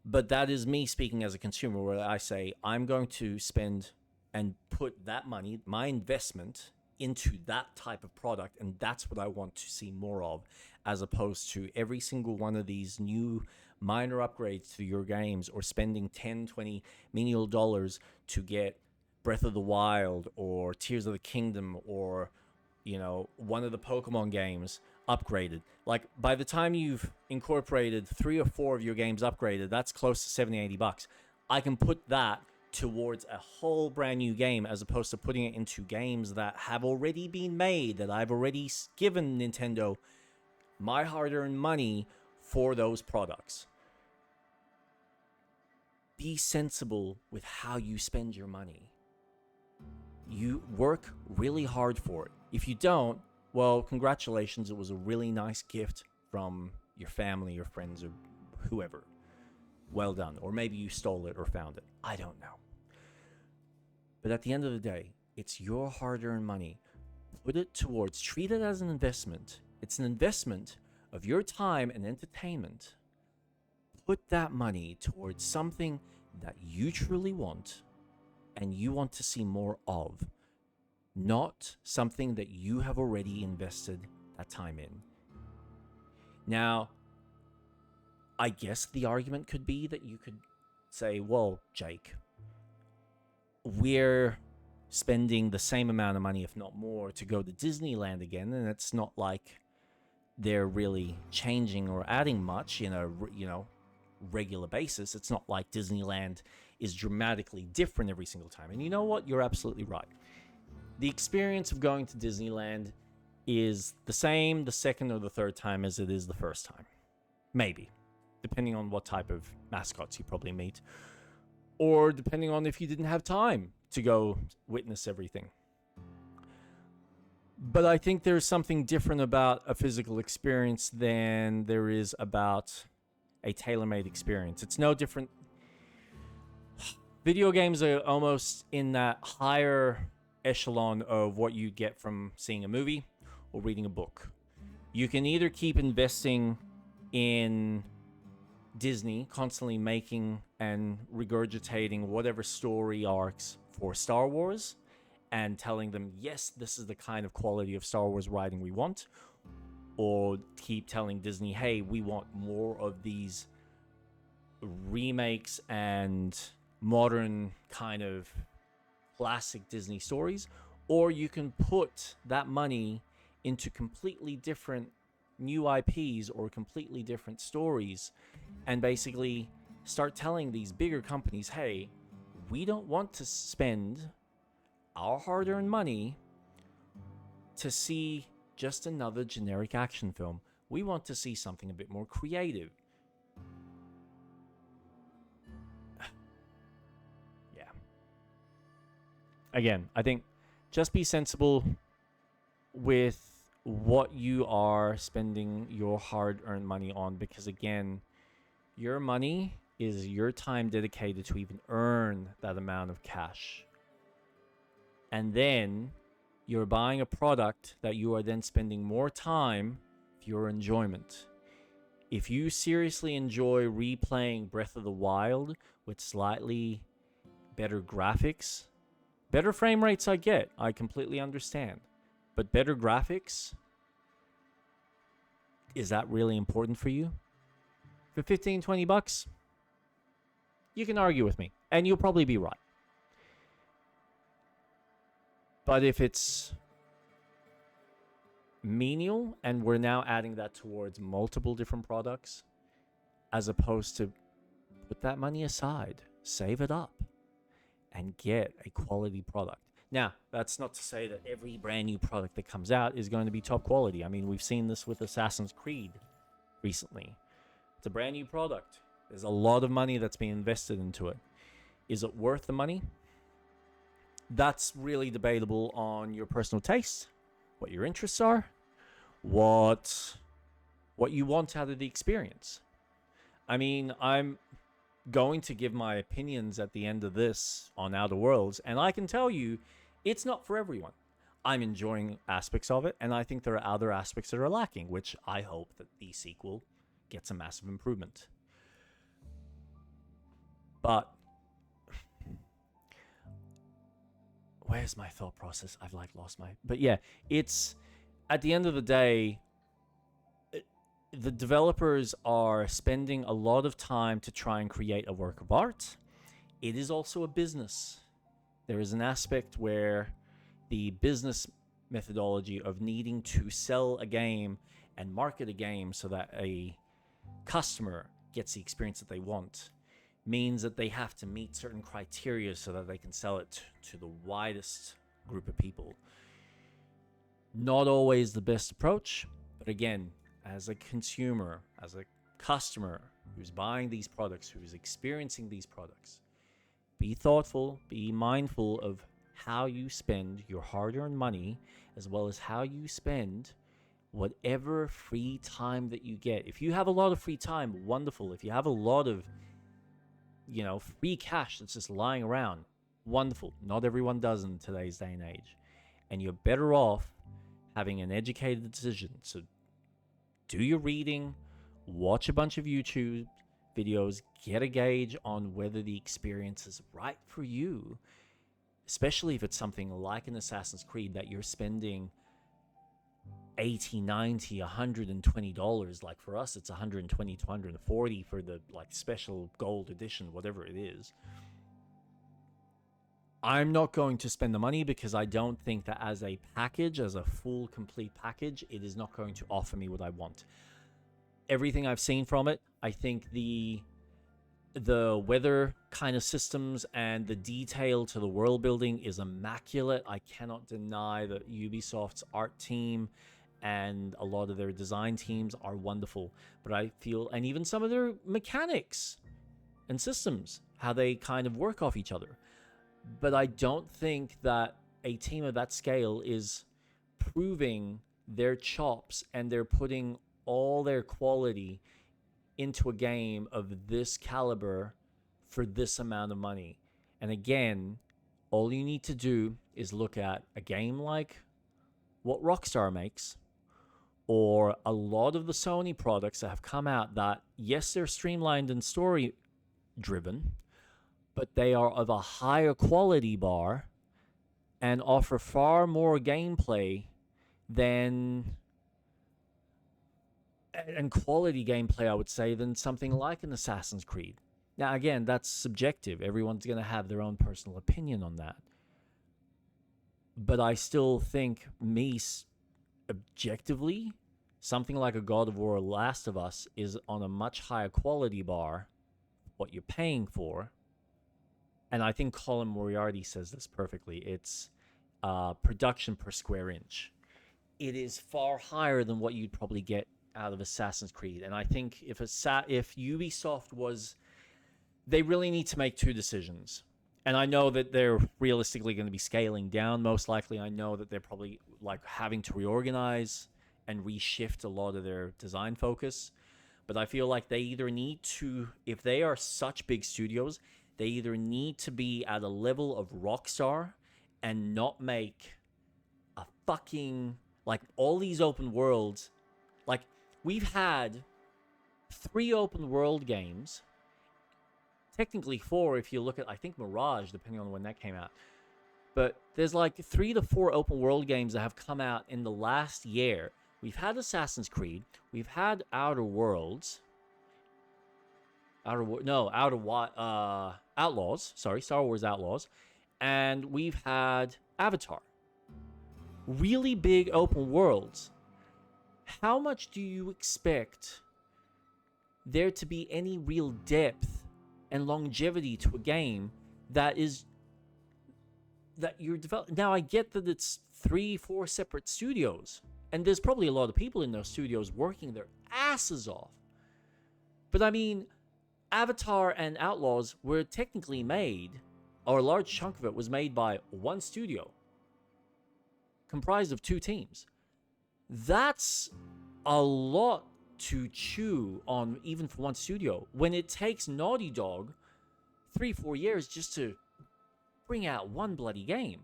But that is me speaking as a consumer, where I say I'm going to spend and put that money, my investment, into that type of product, and that's what I want to see more of, as opposed to every single one of these new minor upgrades to your games, or spending 10, 20 menial dollars to get Breath of the Wild or Tears of the Kingdom or, you know, one of the Pokemon games upgraded. Like, by the time you've incorporated 3 or 4 of your games upgraded, that's close to 70, 80 bucks. I can put that towards a whole brand new game, as opposed to putting it into games that have already been made, that I've already given Nintendo my hard-earned money for those products. Be sensible with how you spend your money. You work really hard for it. If you don't, well, congratulations, it was a really nice gift from your family, your friends, or whoever. Well done. Or maybe you stole it or found it. I don't know. But at the end of the day, it's your hard-earned money. Put it towards, treat it as an investment. It's an investment of your time and entertainment. Put that money towards something that you truly want and you want to see more of. Not something that you have already invested that time in. Now, I guess the argument could be that you could say, well, Jake, we're spending the same amount of money, if not more, to go to Disneyland again, and it's not like they're really changing or adding much in a, regular basis. It's not like Disneyland is dramatically different every single time. And you know what? You're absolutely right. The experience of going to Disneyland is the same the second or the third time as it is the first time. Maybe. Depending on what type of mascots you probably meet. Or depending on if you didn't have time to go witness everything. But I think there's something different about a physical experience than there is about a tailor-made experience. It's no different. Video games are almost in that higher echelon of what you get from seeing a movie or reading a book. You can either keep investing in Disney, constantly making and regurgitating whatever story arcs for Star Wars and telling them, yes, this is the kind of quality of Star Wars writing we want, or keep telling Disney, hey, we want more of these remakes and modern kind of classic Disney stories, or you can put that money into completely different new IPs or completely different stories and basically start telling these bigger companies, hey, we don't want to spend our hard-earned money to see just another generic action film. We want to see something a bit more creative. Yeah. Again, I think just be sensible with what you are spending your hard-earned money on, because again, your money is your time dedicated to even earn that amount of cash. And then you're buying a product that you are then spending more time for your enjoyment. If you seriously enjoy replaying Breath of the Wild with slightly better graphics, better frame rates I get, I completely understand. But better graphics, is that really important for you? For 15, 20 bucks, you can argue with me, and you'll probably be right. But if it's menial, and we're now adding that towards multiple different products, as opposed to put that money aside, save it up, and get a quality product. Now, that's not to say that every brand new product that comes out is going to be top quality. I mean, we've seen this with Assassin's Creed recently. It's a brand new product. There's a lot of money that's been invested into it. Is it worth the money? That's really debatable on your personal taste, what your interests are, what you want out of the experience. I mean, I'm going to give my opinions at the end of this on Outer Worlds, and I can tell you it's not for everyone. I'm enjoying aspects of it, and I think there are other aspects that are lacking, which I hope that the sequel gets a massive improvement. But where's my thought process? I've lost my... But yeah, it's... At the end of the day, the developers are spending a lot of time to try and create a work of art. It is also a business. There is an aspect where the business methodology of needing to sell a game and market a game so that a customer gets the experience that they want means that they have to meet certain criteria so that they can sell it to the widest group of people. Not always the best approach, but again, as a consumer, as a customer who's buying these products, who's experiencing these products, be thoughtful, be mindful of how you spend your hard-earned money, as well as how you spend whatever free time that you get. If you have a lot of free time, wonderful. If you have a lot of, free cash that's just lying around, wonderful. Not everyone does in today's day and age. And you're better off having an educated decision. So do your reading, watch a bunch of YouTube videos, get a gauge on whether the experience is right for you, especially if it's something like an Assassin's Creed that you're spending $80, $90, $120. Like for us, it's $120 to $140 for the special gold edition, whatever it is. I'm not going to spend the money because I don't think that as a package, as a full, complete package, it is not going to offer me what I want. Everything I've seen from it, I think the weather kind of systems and the detail to the world building is immaculate. I cannot deny that Ubisoft's art team and a lot of their design teams are wonderful. But I feel, and even some of their mechanics and systems, how they kind of work off each other. But I don't think that a team of that scale is proving their chops and they're putting all their quality into a game of this caliber for this amount of money. And again, all you need to do is look at a game like what Rockstar makes, or a lot of the Sony products that have come out that, yes, they're streamlined and story driven, but they are of a higher quality bar and offer far more gameplay than, and quality gameplay, I would say, than something like an Assassin's Creed. Now, again, that's subjective. Everyone's going to have their own personal opinion on that. But I still think, objectively, something like a God of War or Last of Us is on a much higher quality bar, what you're paying for. And I think Colin Moriarty says this perfectly. It's production per square inch. It is far higher than what you'd probably get out of Assassin's Creed. And I think if Ubisoft was... They really need to make two decisions. And I know that they're realistically going to be scaling down, most likely. I know that they're probably having to reorganize and reshift a lot of their design focus. But I feel like they either need to... If they are such big studios... They either need to be at a level of Rockstar and not make a fucking... all these open worlds... we've had 3 open world games. Technically 4 if you look at, I think, Mirage, depending on when that came out. But there's 3 to 4 open world games that have come out in the last year. We've had Assassin's Creed. We've had Outer Worlds. Outlaws. Sorry, Star Wars Outlaws. And we've had Avatar. Really big open worlds. how much do you expect there to be any real depth and longevity to a game that you're developing? Now, I get that it's 3-4 separate studios, and there's probably a lot of people in those studios working their asses off. But I mean, Avatar and Outlaws were technically made, or a large chunk of it was made by one studio, comprised of 2 teams. That's a lot to chew on, even for one studio, when it takes Naughty Dog 3-4 years just to bring out one bloody game.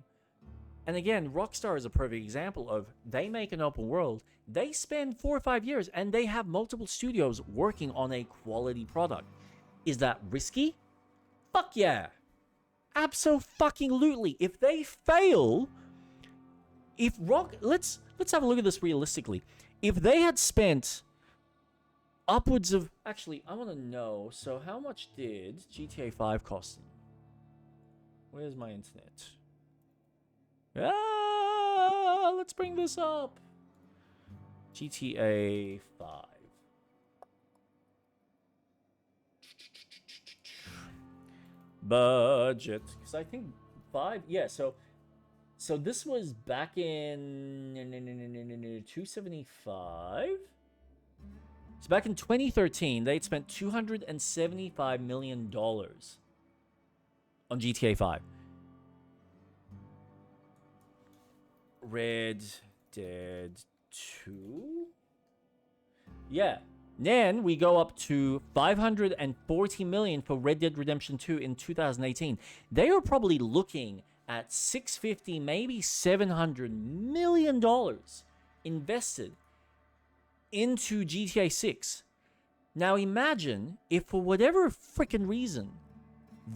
And again, Rockstar is a perfect example of, they make an open world, they spend 4 or 5 years, and they have multiple studios working on a quality product. Is that risky? Fuck yeah. Abso-fucking-lutely. If they fail, let's have a look at this realistically. If they had spent upwards of, actually, I want to know, so how much did GTA 5 cost them? Where's my internet? Let's bring this up. GTA 5. Budget. Because I think 5, yeah, so this was back in 275. So back in 2013, they'd spent $275 million on GTA 5. Red Dead 2? Yeah. Then we go up to $540 million for Red Dead Redemption 2 in 2018. They were probably looking at $650, maybe $700 million invested into GTA 6. Now imagine if for whatever freaking reason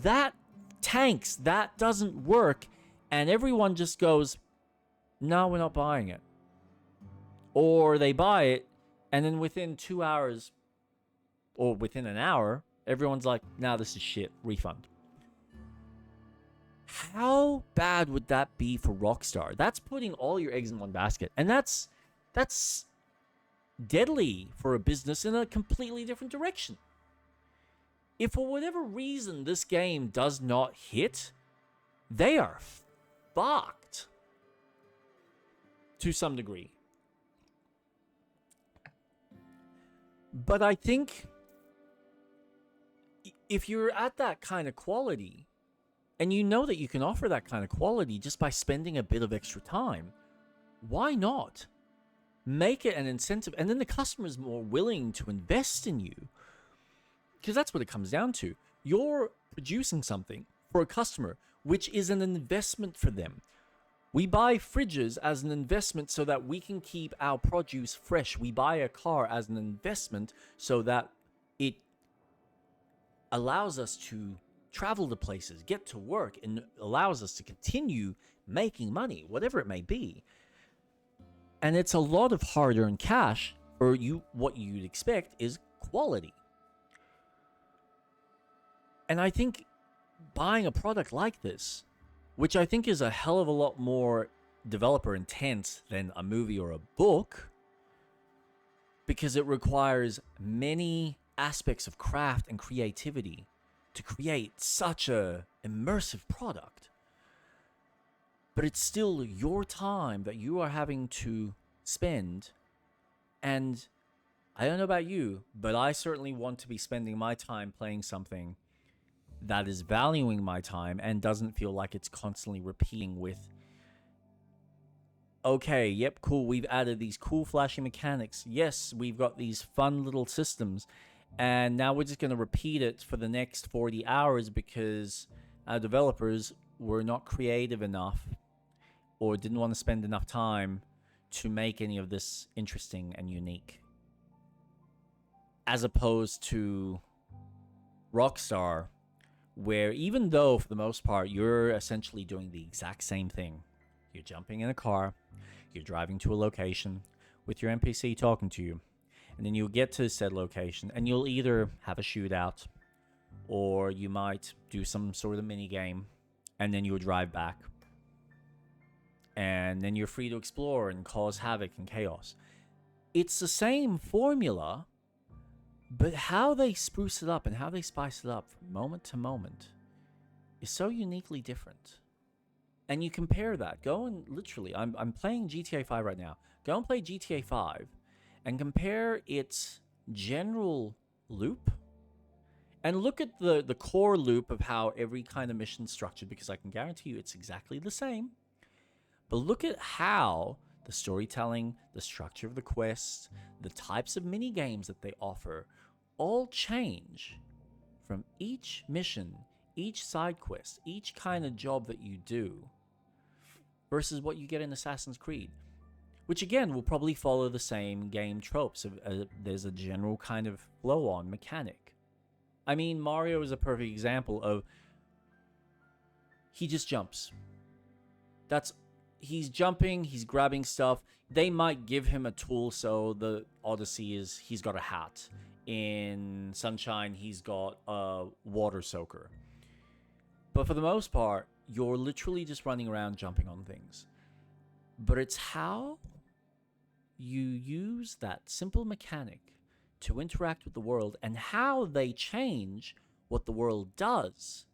that tanks, that doesn't work, and everyone just goes, no, we're not buying it. Or they buy it, and then within 2 hours, or within an hour, everyone's like, nah, this is shit, refund. How bad would that be for Rockstar? That's putting all your eggs in one basket. And that's deadly for a business in a completely different direction. If for whatever reason this game does not hit, they are fucked. To some degree. But I think if you're at that kind of quality, and you know that you can offer that kind of quality just by spending a bit of extra time, why not? Make it an incentive, and then the customer's more willing to invest in you. Because that's what it comes down to. You're producing something for a customer, which is an investment for them. We buy fridges as an investment so that we can keep our produce fresh. We buy a car as an investment so that it allows us to travel to places, get to work, and allows us to continue making money, whatever it may be. And it's a lot of hard-earned cash, or what you'd expect is quality. And I think buying a product like this, which I think is a hell of a lot more developer intense than a movie or a book, because it requires many aspects of craft and creativity to create such a immersive product. But it's still your time that you are having to spend, and I don't know about you, but I certainly want to be spending my time playing something that is valuing my time and doesn't feel like it's constantly repeating with, okay, yep, cool, we've added these cool flashy mechanics. Yes, we've got these fun little systems, and now we're just going to repeat it for the next 40 hours because our developers were not creative enough or didn't want to spend enough time to make any of this interesting and unique. As opposed to Rockstar, where even though, for the most part, you're essentially doing the exact same thing. You're jumping in a car, you're driving to a location with your NPC talking to you, and then you'll get to said location, and you'll either have a shootout, or you might do some sort of mini game, and then you'll drive back. And then you're free to explore and cause havoc and chaos. It's the same formula, but how they spruce it up and how they spice it up from moment to moment is so uniquely different. And you compare that. Go and literally, I'm playing GTA 5 right now. Go and play GTA 5 and compare its general loop and look at the core loop of how every kind of mission's structured, because I can guarantee you it's exactly the same. But look at how the storytelling, the structure of the quests, the types of mini games that they offer all change from each mission, each side quest, each kind of job that you do versus what you get in Assassin's Creed, which again will probably follow the same game tropes. There's a general kind of flow-on mechanic. I mean, Mario is a perfect example of he just jumps. He's jumping, he's grabbing stuff. They might give him a tool, so the Odyssey is he's got a hat. In Sunshine, he's got a water soaker. But for the most part, you're literally just running around jumping on things. But it's how you use that simple mechanic to interact with the world and how they change what the world does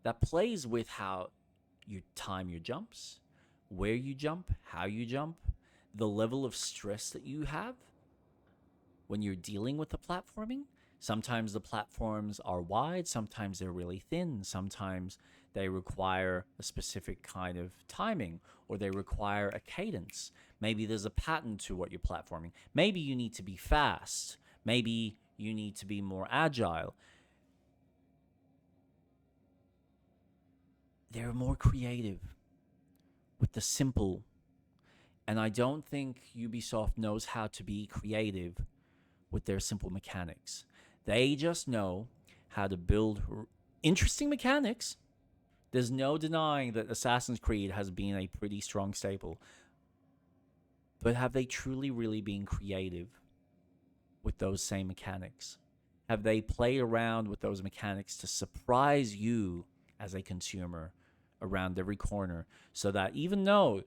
that plays with how you time your jumps, where you jump, how you jump, the level of stress that you have when you're dealing with the platforming. Sometimes the platforms are wide, sometimes they're really thin, sometimes they require a specific kind of timing, or they require a cadence. Maybe there's a pattern to what you're platforming. Maybe you need to be fast. Maybe you need to be more agile. They're more creative with the simple. And I don't think Ubisoft knows how to be creative with their simple mechanics. They just know how to build interesting mechanics. There's no denying that Assassin's Creed has been a pretty strong staple. But have they truly really been creative with those same mechanics? Have they played around with those mechanics to surprise you as a consumer around every corner, so that even though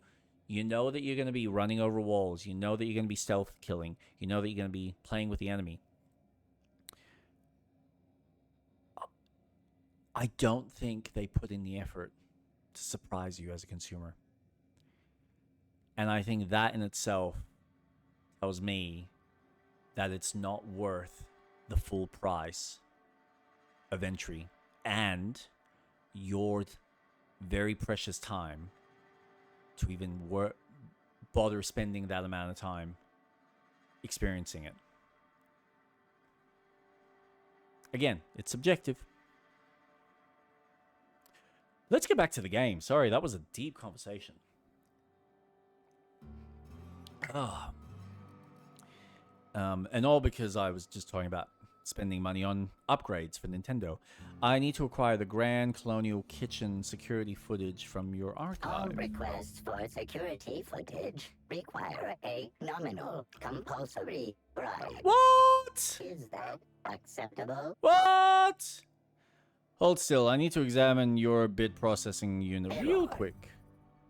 you know that you're going to be running over walls, you know that you're going to be stealth killing, you know that you're going to be playing with the enemy, I don't think they put in the effort to surprise you as a consumer. And I think that in itself tells me that it's not worth the full price of entry and your very precious time to even bother spending that amount of time experiencing it. Again, it's subjective. Let's get back to the game. Sorry, that was a deep conversation. And all because I was just talking about spending money on upgrades for Nintendo. I need to acquire the Grand Colonial Kitchen security footage from your archive. All requests for security footage require a nominal compulsory bribe. What? Is that acceptable? What? Hold still. I need to examine your bit processing unit real quick.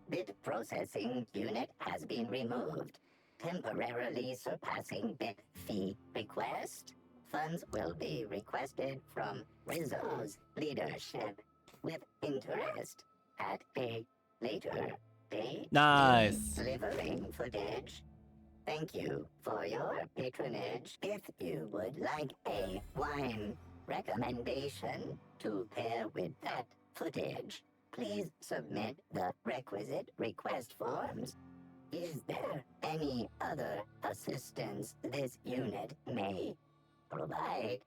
Bit processing unit has been removed, temporarily surpassing bit fee request. Funds will be requested from Rizzo's leadership with interest at a later date. Nice. Delivering footage. Thank you for your patronage. If you would like a wine recommendation to pair with that footage, please submit the requisite request forms. Is there any other assistance this unit may provide?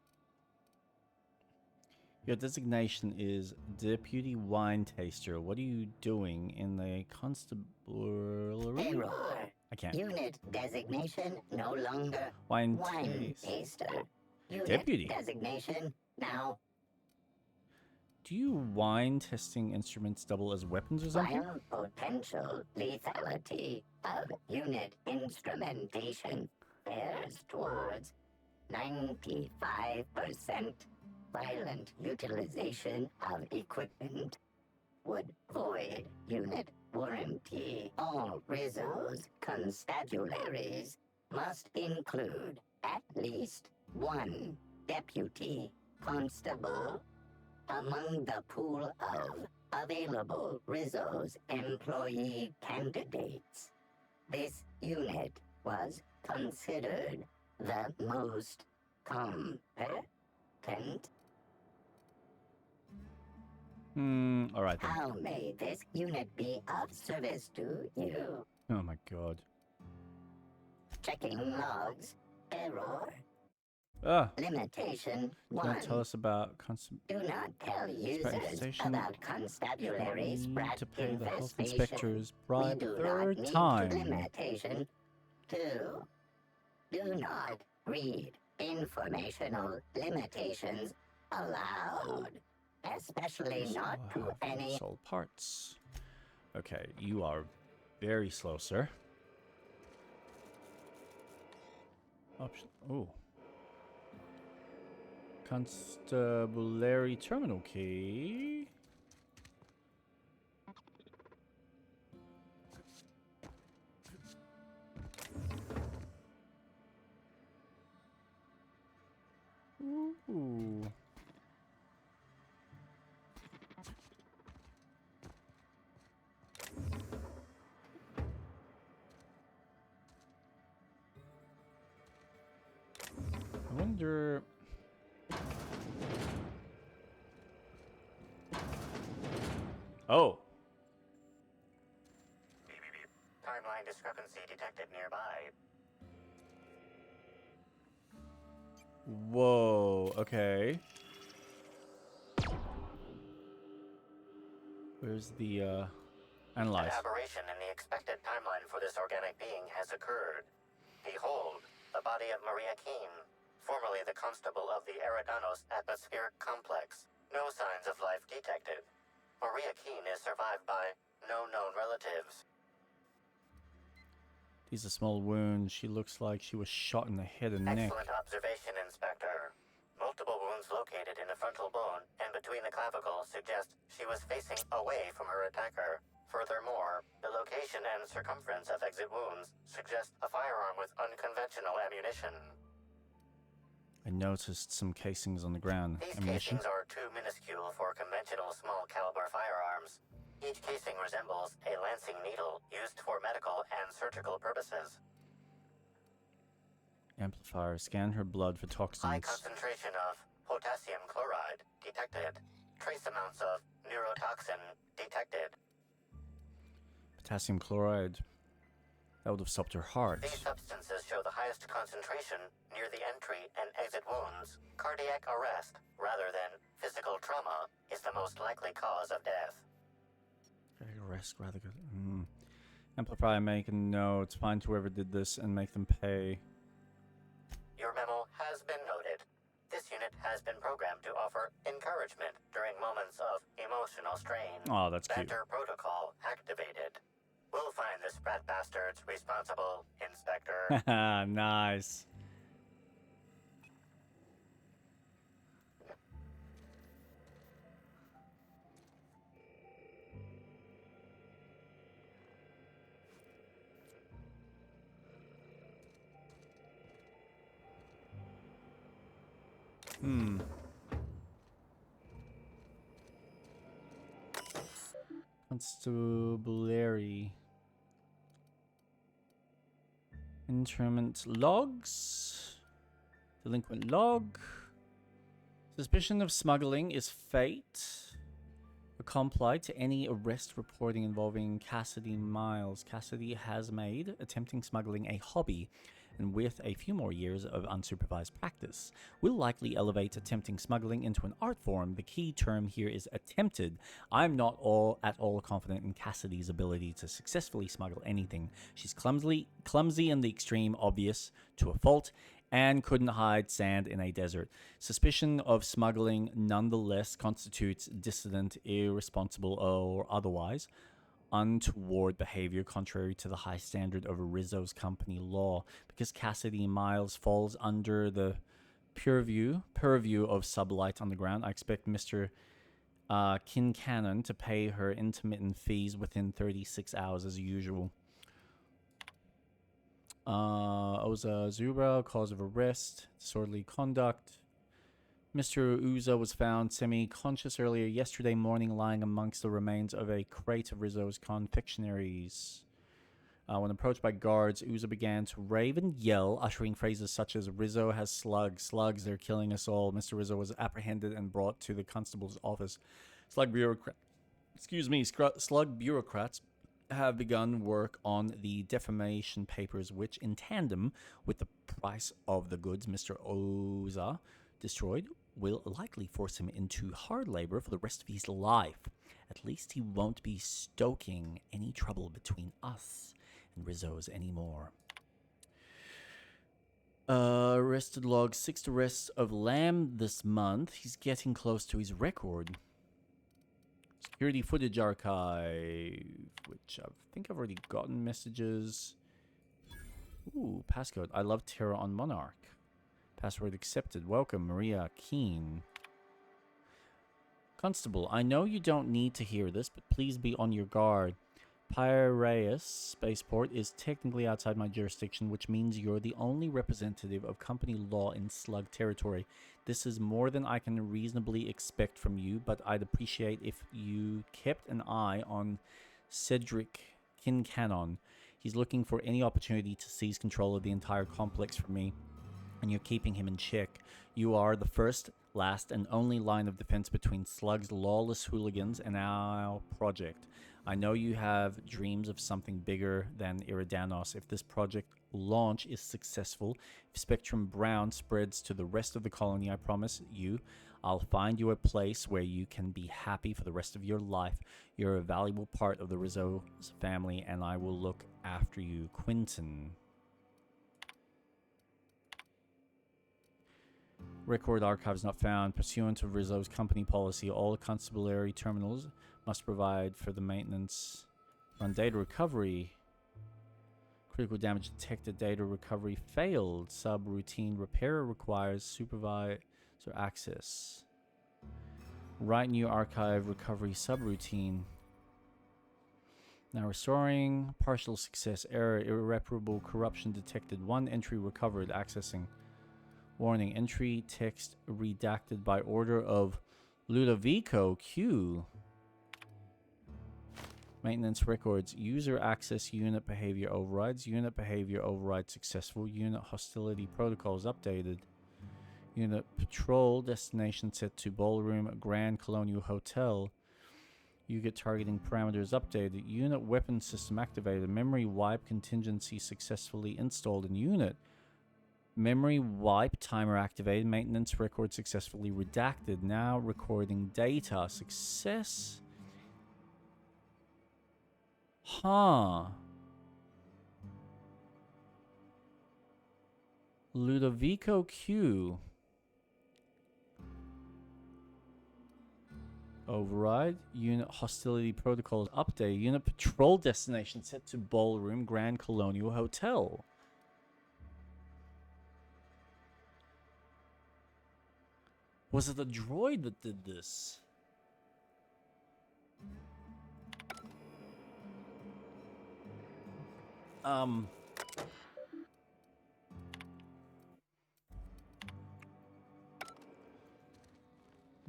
Your designation is Deputy Wine Taster. What are you doing in the constabulary? Error. I can't. Unit designation no longer Wine taster. Unit Deputy. designation now Do you wine testing instruments double as weapons or something? while potential lethality of unit instrumentation bears towards 95% violent utilization of equipment would void unit warranty. All Rizzo's constabularies must include at least one deputy constable among the pool of available Rizzo's employee candidates. This unit was considered the most competent. All right then. How may this unit be of service to you? Oh my god. Checking logs. Error. Ah. Limitation Don't 1. tell us about Do not tell users infestation. about constabulary Need sprat to pay the health infestation. inspector's bribe We do third not need time. Limitation 2. Do not read informational limitations aloud, especially not to any. Sold parts. Okay, you are very slow, sir. Option. Oh. Constabulary terminal key. Ooh. I wonder. Oh. Timeline discrepancy detected nearby. Whoa. Okay. Where's the analyze? An aberration in the expected timeline for this organic being has occurred. Behold, the body of Maria Keene, formerly the constable of the Eridanos Atmospheric Complex. No signs of life detected. Maria Keene is survived by no known relatives. These are small wounds. She looks like she was shot in the head and neck. Excellent observation, Inspector. Multiple wounds located in the frontal bone and between the clavicles suggest she was facing away from her attacker. Furthermore, the location and circumference of exit wounds suggest a firearm with unconventional ammunition. I noticed some casings on the ground. These Ammunition. casings are too minuscule for conventional small caliber firearms. Each casing resembles a lancing needle used for medical and surgical purposes. Amplifier. Scan her blood for toxins. High concentration of potassium chloride detected. Trace amounts of neurotoxin detected. Potassium chloride. That would have stopped her heart. These substances show the highest concentration near the entry and exit wounds. Cardiac arrest, rather than physical trauma, is the most likely cause of death. Arrest rather good. Amplifier. Make a note. Find whoever did this and make them pay. Your memo has been noted. This unit has been programmed to offer encouragement during moments of emotional strain. Oh, that's cute. Banter protocol activated. We'll find the sprat bastards responsible, Inspector. Nice. Constabulary. Interment logs. Delinquent log. Suspicion of smuggling is fate. Comply to any arrest reporting involving Cassidy Miles. Cassidy has made attempting smuggling a hobby, and with a few more years of unsupervised practice, will likely elevate attempting smuggling into an art form. The key term here is attempted. I'm not at all confident in Cassidy's ability to successfully smuggle anything. She's clumsy in the extreme, obvious to a fault, and couldn't hide sand in a desert. Suspicion of smuggling nonetheless constitutes dissident, irresponsible, or otherwise untoward behavior contrary to the high standard of Rizzo's company law. Because Cassidy Miles falls under the purview of Sublight Underground, I expect Mr. Kincannon to pay her intermittent fees within 36 hours as usual. Oza Zubra, cause of arrest, disorderly conduct. Mr. Uza was found semi-conscious earlier yesterday morning, lying amongst the remains of a crate of Rizzo's confectionaries. When approached by guards, Uza began to rave and yell, uttering phrases such as, "Rizzo has slugs, slugs, they're killing us all." Mr. Rizzo was apprehended and brought to the constable's office. Slug bureaucrats have begun work on the defamation papers, which, in tandem with the price of the goods Mr. Oza destroyed, will likely force him into hard labor for the rest of his life. At least he won't be stoking any trouble between us and Rizzo's anymore. Arrested log 6 arrests of Lamb this month. He's getting close to his record. Security footage archive, which I think I've already gotten messages. Ooh, passcode. I love Terror on Monarch. Password accepted. Welcome, Maria Keene. Constable, I know you don't need to hear this, but please be on your guard. Piraeus Spaceport is technically outside my jurisdiction, which means you're the only representative of company law in Slug territory. This is more than I can reasonably expect from you, but I'd appreciate if you kept an eye on Cedric Kincannon. He's looking for any opportunity to seize control of the entire complex from me, and you're keeping him in check. You are the first, last, and only line of defense between Slug's lawless hooligans and our project. I know you have dreams of something bigger than Iridanos. If this project launch is successful, if Spectrum Brown spreads to the rest of the colony, I promise you, I'll find you a place where you can be happy for the rest of your life. You're a valuable part of the Rizzo's family, and I will look after you. Quinton. Record archives not found. Pursuant to Rizzo's company policy, all constabulary terminals must provide for the maintenance. Run data recovery. Critical damage detected. Data recovery failed. Subroutine repair requires supervisor access. Write new archive recovery subroutine. Now restoring. Partial success. Error. Irreparable corruption detected. One entry recovered. Accessing. Warning. Entry text redacted by order of Ludovico Q. Maintenance records. User access unit behavior overrides. Unit behavior override successful. Unit hostility protocols updated. Unit patrol destination set to Ballroom Grand Colonial Hotel. Unit targeting parameters updated. Unit weapon system activated. Memory wipe contingency successfully installed in unit. Memory wipe timer activated. Maintenance record successfully redacted. Now recording data. Success. Huh. Ludovico Q. Override. Unit hostility protocols update. Unit patrol destination set to Ballroom Grand Colonial Hotel. Was it the droid that did this?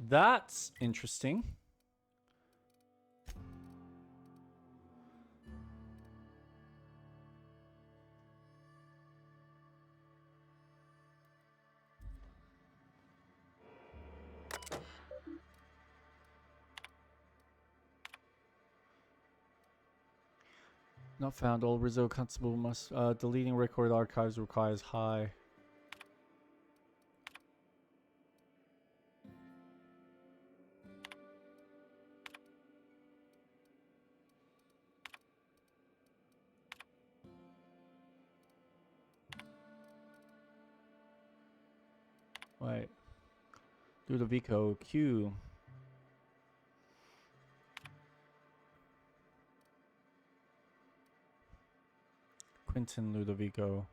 That's interesting. Not found. All Rizzo constable must deleting record archives requires high. Wait. Ludovico Q. Quinton Ludovico.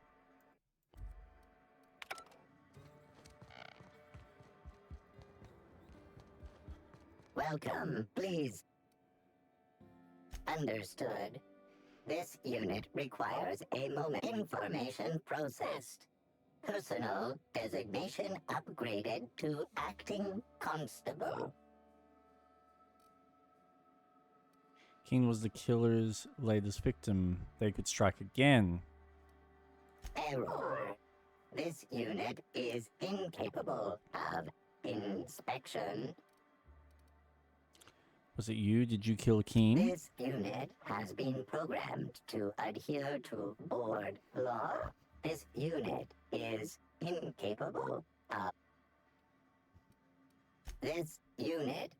Welcome, please. Understood. This unit requires a moment. Information processed. Personal designation upgraded to acting constable. King was the killer's latest victim. They could strike again. Error. This unit is incapable of inspection. Was it you? Did you kill Keen? This unit has been programmed to adhere to board law. This unit is incapable of... This unit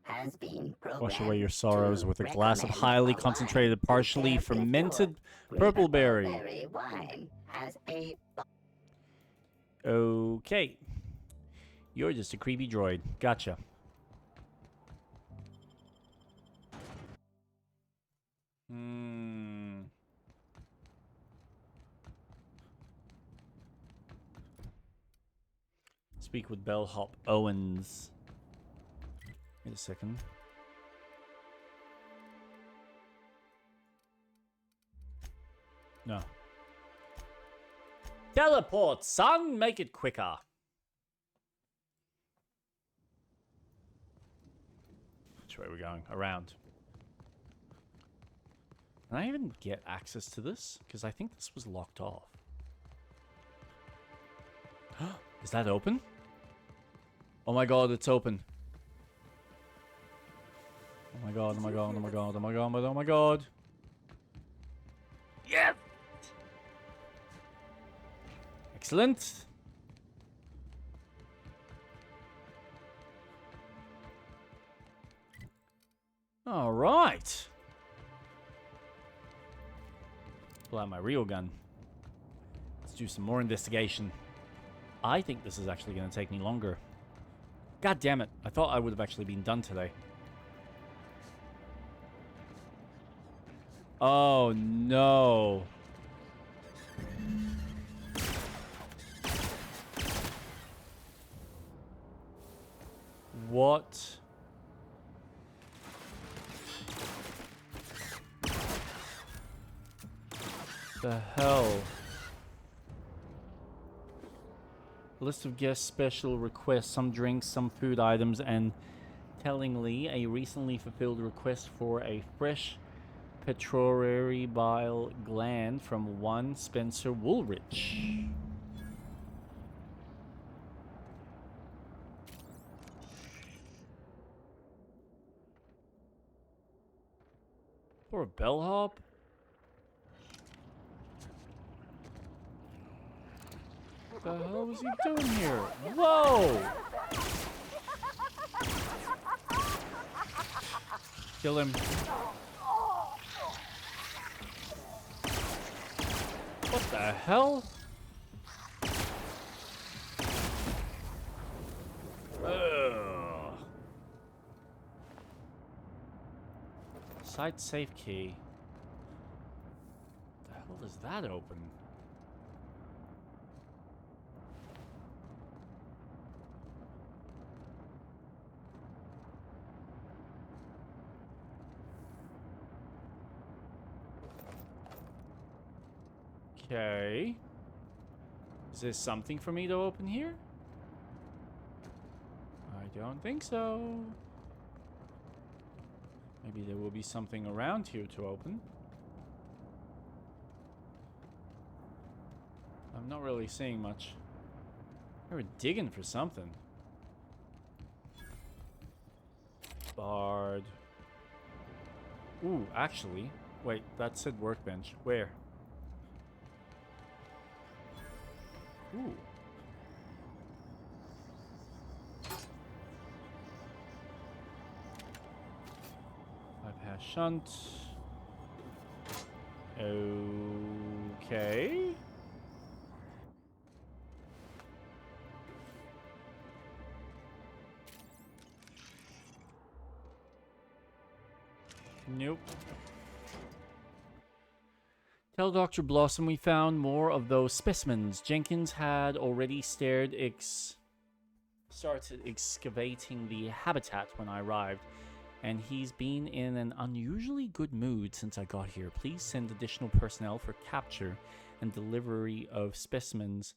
has been programmed. Wash away your sorrows to with a glass of recommend highly a concentrated, wine partially prepared fermented before. purple berry. Berry wine has a... Okay. You're just a creepy droid. Gotcha. Speak with Bellhop Owens. Wait a second. No. Teleport, son! Make it quicker. Which way are we going? Around. Can I even get access to this? Because I think this was locked off. Is that open? Oh my god, it's open. Oh my god, oh my god, oh my god, oh my god, oh my god. Yes! Excellent. All right. Pull out my real gun. Let's do some more investigation. I think this is actually going to take me longer. God damn it. I thought I would have actually been done today. Oh, no. What? The hell? List of guest special requests, some drinks, some food items, and tellingly, a recently fulfilled request for a fresh petrorary bile gland from one Spencer Woolrich. For a bellhop? What the hell was he doing here? Whoa! Kill him. What the hell? Ugh. Site safe key. The hell does that open? Okay. Is there something for me to open here? I don't think so. Maybe there will be something around here to open. I'm not really seeing much. They were digging for something. Bard. Ooh, actually. Wait, that said workbench. Where? Ooh. Bypass shunt. Okay. Nope. Tell Dr. Blossom we found more of those specimens. Jenkins had already started excavating the habitat when I arrived, and he's been in an unusually good mood since I got here. Please send additional personnel for capture and delivery of specimens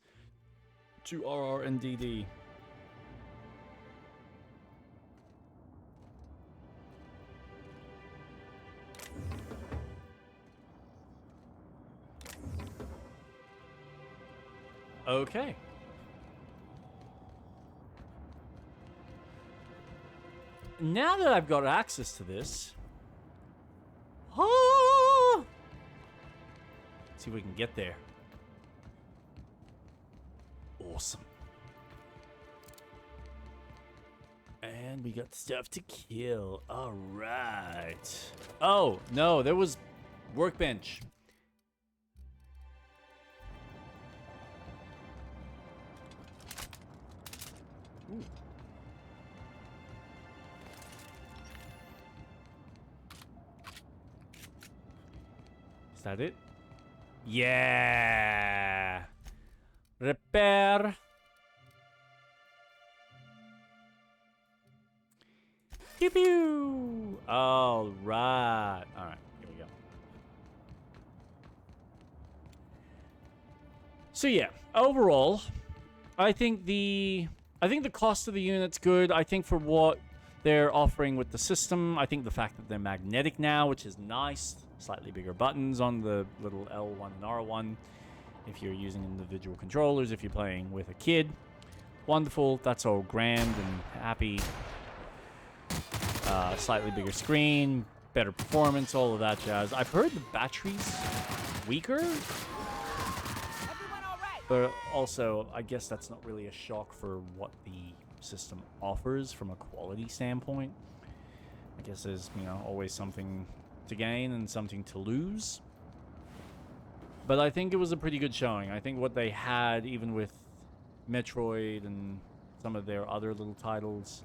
to RR and DD. Okay. Now that I've got access to this, let's see if we can get there. Awesome. And we got stuff to kill. All right. Oh, no, there was workbench. Ooh. Is that it? Yeah. Repair. Pew pew. All right. All right. Here we go. So yeah, overall, I think the cost of the unit's good. I think for what they're offering with the system, I think the fact that they're magnetic now, which is nice. Slightly bigger buttons on the little L1 and R1 if you're using individual controllers, if you're playing with a kid. Wonderful. That's all grand and happy. Slightly bigger screen, better performance, all of that jazz. I've heard the battery's weaker. But also, I guess that's not really a shock for what the system offers from a quality standpoint. I guess there's, always something to gain and something to lose. But I think it was a pretty good showing. I think what they had, even with Metroid and some of their other little titles,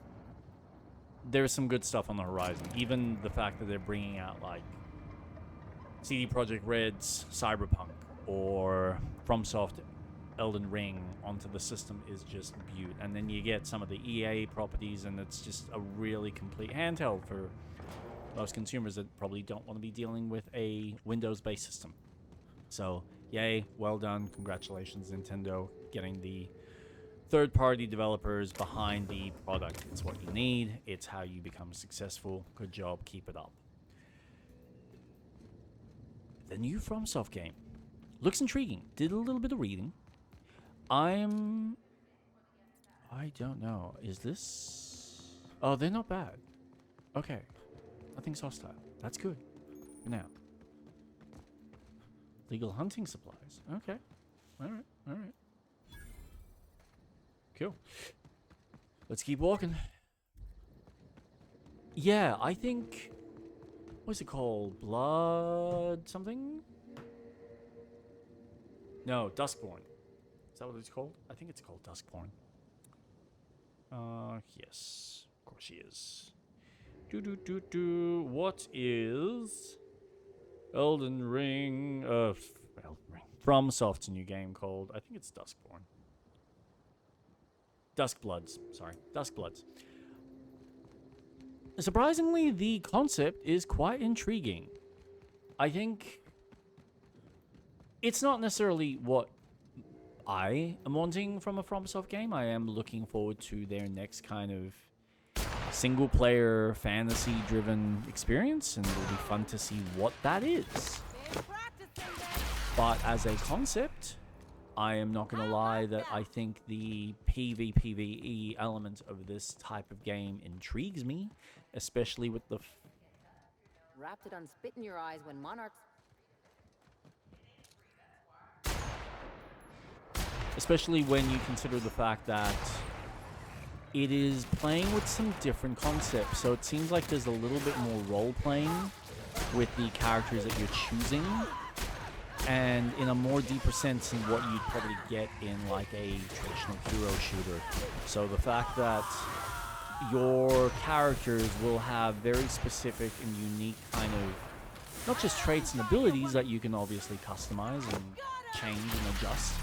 there's some good stuff on the horizon. Even the fact that they're bringing out, like, CD Projekt Red's Cyberpunk or FromSoft Elden Ring onto the system is just beaut. And then you get some of the EA properties, and it's just a really complete handheld for most consumers that probably don't want to be dealing with a Windows-based system. So, yay, well done. Congratulations, Nintendo, getting the third-party developers behind the product. It's what you need. It's how you become successful. Good job. Keep it up. The new FromSoft game looks intriguing. Did a little bit of reading. I don't know. Is this... Oh, they're not bad. Okay. Nothing's hostile. That's good. For now. Legal hunting supplies. Okay. Alright. Alright. Cool. Let's keep walking. Yeah, I think... What's it called? Blood something? No, Duskborn. Is that what it's called? I think it's called Duskborn. Yes. Of course she is. What is Elden Ring? Elden Ring. FromSoft's new game called, I think it's Duskborn. Duskbloods. Sorry. Duskbloods. Surprisingly, the concept is quite intriguing. I think it's not necessarily what I am wanting from a FromSoft game. I am looking forward to their next kind of single-player, fantasy-driven experience, and it'll be fun to see what that is. But as a concept, I am not going to lie that I think the PvPvE element of this type of game intrigues me, especially with the... Wrapped it on spit in your eyes when monarchs... Especially when you consider the fact that it is playing with some different concepts. So it seems like there's a little bit more role-playing with the characters that you're choosing, and in a more deeper sense than what you'd probably get in like a traditional hero shooter. So the fact that your characters will have very specific and unique kind of, not just traits and abilities that you can obviously customize and change and adjust,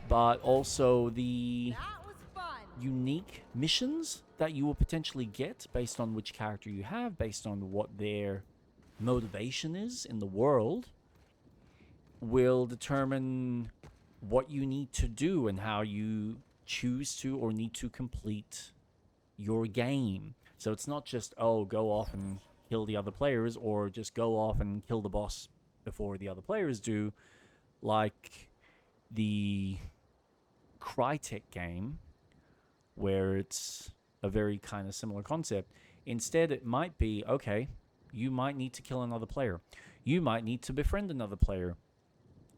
but also the unique missions that you will potentially get based on which character you have, based on what their motivation is in the world, will determine what you need to do and how you choose to or need to complete your game. So it's not just, oh, go off and kill the other players, or just go off and kill the boss before the other players do, like the Crytek game, where it's a very kind of similar concept. Instead, it might be, okay, you might need to kill another player. You might need to befriend another player.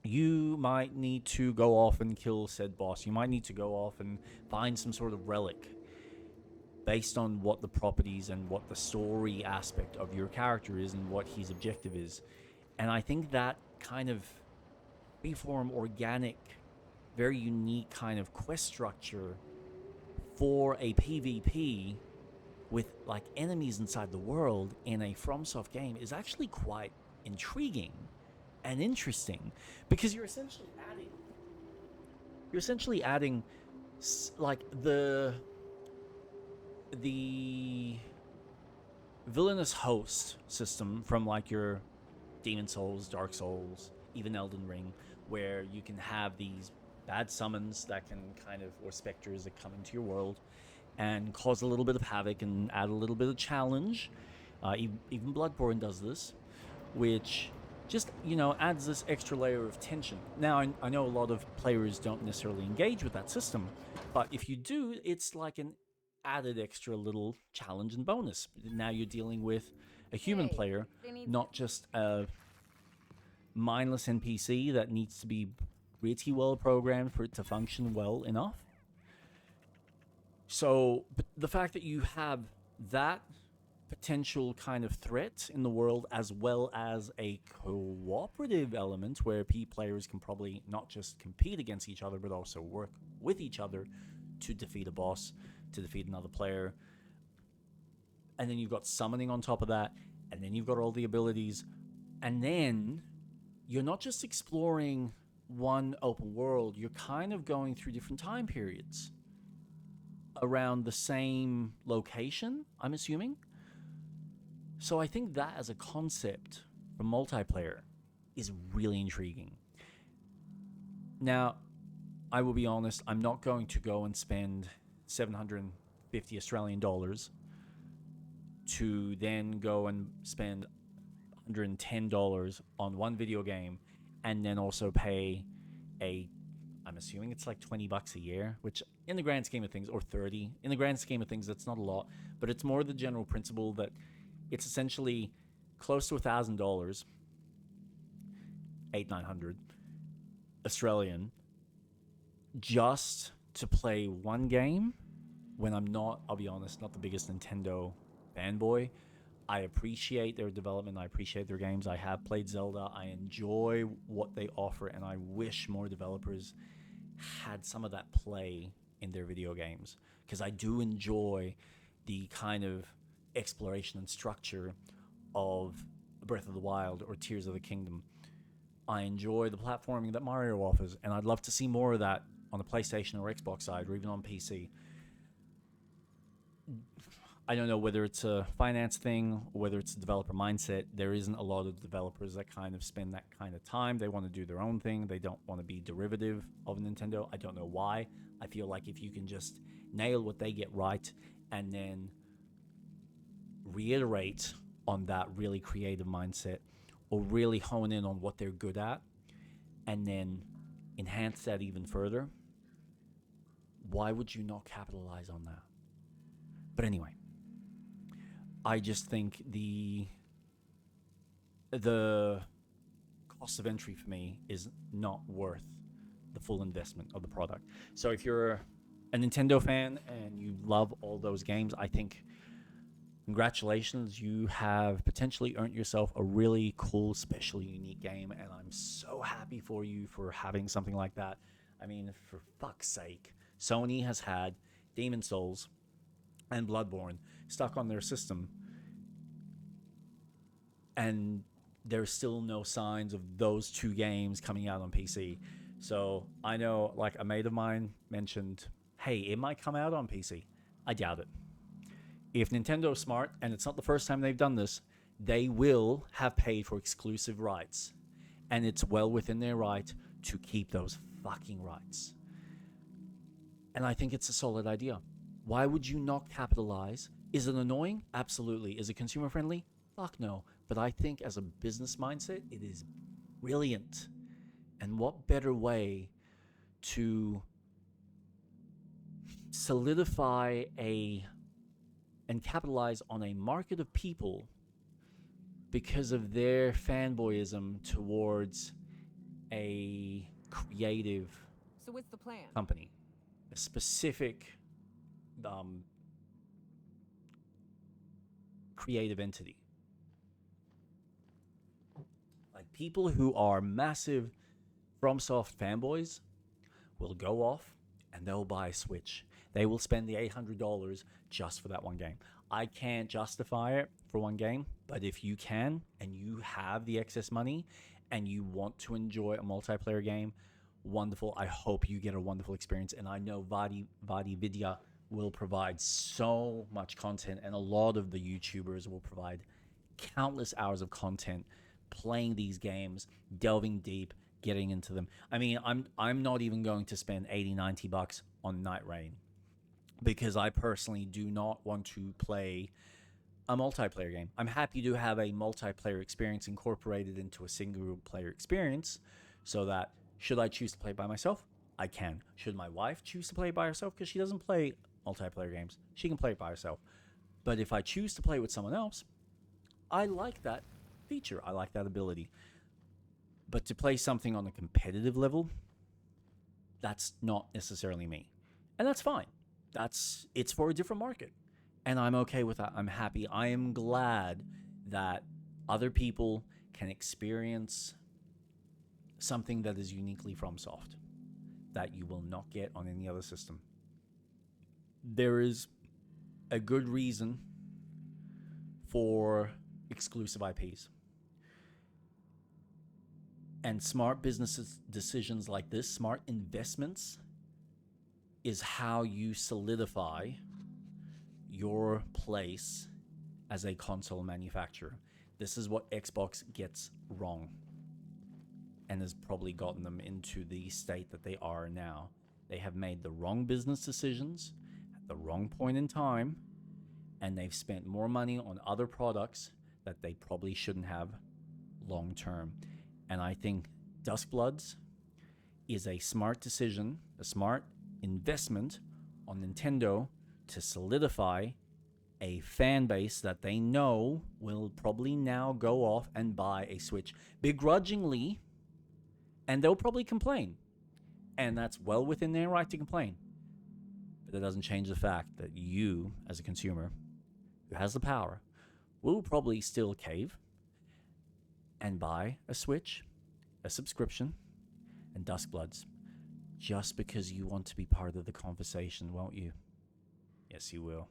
You might need to go off and kill said boss. You might need to go off and find some sort of relic based on what the properties and what the story aspect of your character is and what his objective is. And I think that kind of freeform, organic, very unique kind of quest structure for a PvP with like enemies inside the world in a FromSoft game is actually quite intriguing and interesting, because you're essentially adding like the villainous host system from like your Demon Souls, Dark Souls, even Elden Ring, where you can have these bad summons that can kind of, or specters that come into your world and cause a little bit of havoc and add a little bit of challenge. Even Bloodborne does this, which just, adds this extra layer of tension. Now, I know a lot of players don't necessarily engage with that system, but if you do, it's like an added extra little challenge and bonus. Now you're dealing with a human player, not just a mindless NPC that needs to be pretty well programmed for it to function well enough. So, but the fact that you have that potential kind of threat in the world, as well as a cooperative element where players can probably not just compete against each other, but also work with each other to defeat a boss, to defeat another player. And then you've got summoning on top of that, and then you've got all the abilities, and then you're not just exploring one open world, you're kind of going through different time periods around the same location, I'm assuming. So I think that as a concept for multiplayer is really intriguing. Now, I will be honest, I'm not going to go and spend 750 Australian dollars to then go and spend $110 on one video game and then also pay I'm assuming it's like $20 a year, which in the grand scheme of things, or 30, in the grand scheme of things, that's not a lot, but it's more the general principle that it's essentially close to $1,000, 800-900 Australian, just to play one game, when I'm not, I'll be honest, not the biggest Nintendo fanboy. I appreciate their development, I appreciate their games, I have played Zelda, I enjoy what they offer, and I wish more developers had some of that play in their video games, because I do enjoy the kind of exploration and structure of Breath of the Wild or Tears of the Kingdom. I enjoy the platforming that Mario offers, and I'd love to see more of that on the PlayStation or Xbox side, or even on PC. I don't know whether it's a finance thing or whether it's a developer mindset. There isn't a lot of developers that kind of spend that kind of time. They want to do their own thing. They don't want to be derivative of Nintendo. I don't know why. I feel like if you can just nail what they get right and then reiterate on that really creative mindset, or really hone in on what they're good at and then enhance that even further, why would you not capitalize on that? But anyway, I just think the cost of entry for me is not worth the full investment of the product. So if you're a Nintendo fan and you love all those games, I think congratulations, you have potentially earned yourself a really cool, special, unique game, and I'm so happy for you for having something like that. I mean, for fuck's sake, Sony has had Demon Souls and Bloodborne stuck on their system, and there's still no signs of those two games coming out on PC. So I know, like, a mate of mine mentioned hey, it might come out on PC. I doubt it. If Nintendo's smart, and it's not the first time they've done this, they will have paid for exclusive rights. And it's well within their right to keep those fucking rights. And I think it's a solid idea. Why would you not capitalize? Is it annoying? Absolutely. Is it consumer friendly? Fuck no. But I think as a business mindset, it is brilliant. And what better way to solidify and capitalize on a market of people because of their fanboyism towards a creative So what's the plan? company, a specific creative entity. Like people who are massive FromSoft fanboys will go off and they'll buy a Switch. They will spend the $800 just for that one game. I can't justify it for one game, but if you can and you have the excess money and you want to enjoy a multiplayer game, wonderful. I hope you get a wonderful experience. And I know Vadi Vidya will provide so much content, and a lot of the YouTubers will provide countless hours of content playing these games, delving deep, getting into them. I mean, I'm not even going to spend $80-$90 on Night Rain because I personally do not want to play a multiplayer game. I'm happy to have a multiplayer experience incorporated into a single player experience so that should I choose to play by myself, I can. Should my wife choose to play by herself because she doesn't play multiplayer games, she can play it by herself. But if I choose to play with someone else, I like that feature. I like that ability. But to play something on a competitive level, that's not necessarily me. And that's fine. It's for a different market. And I'm okay with that. I'm happy. I am glad that other people can experience something that is uniquely FromSoft that you will not get on any other system. There is a good reason for exclusive IPs. And smart business decisions like this, smart investments, is how you solidify your place as a console manufacturer. This is what Xbox gets wrong and has probably gotten them into the state that they are now. They have made the wrong business decisions at the wrong point in time, and they've spent more money on other products that they probably shouldn't have long term. And I think Duskbloods is a smart decision, a smart investment on Nintendo to solidify a fan base that they know will probably now go off and buy a Switch begrudgingly, and they'll probably complain. And that's well within their right to complain. But that doesn't change the fact that you, as a consumer who has the power, will probably still cave and buy a Switch, a subscription, and Duskbloods just because you want to be part of the conversation, won't you? Yes, you will.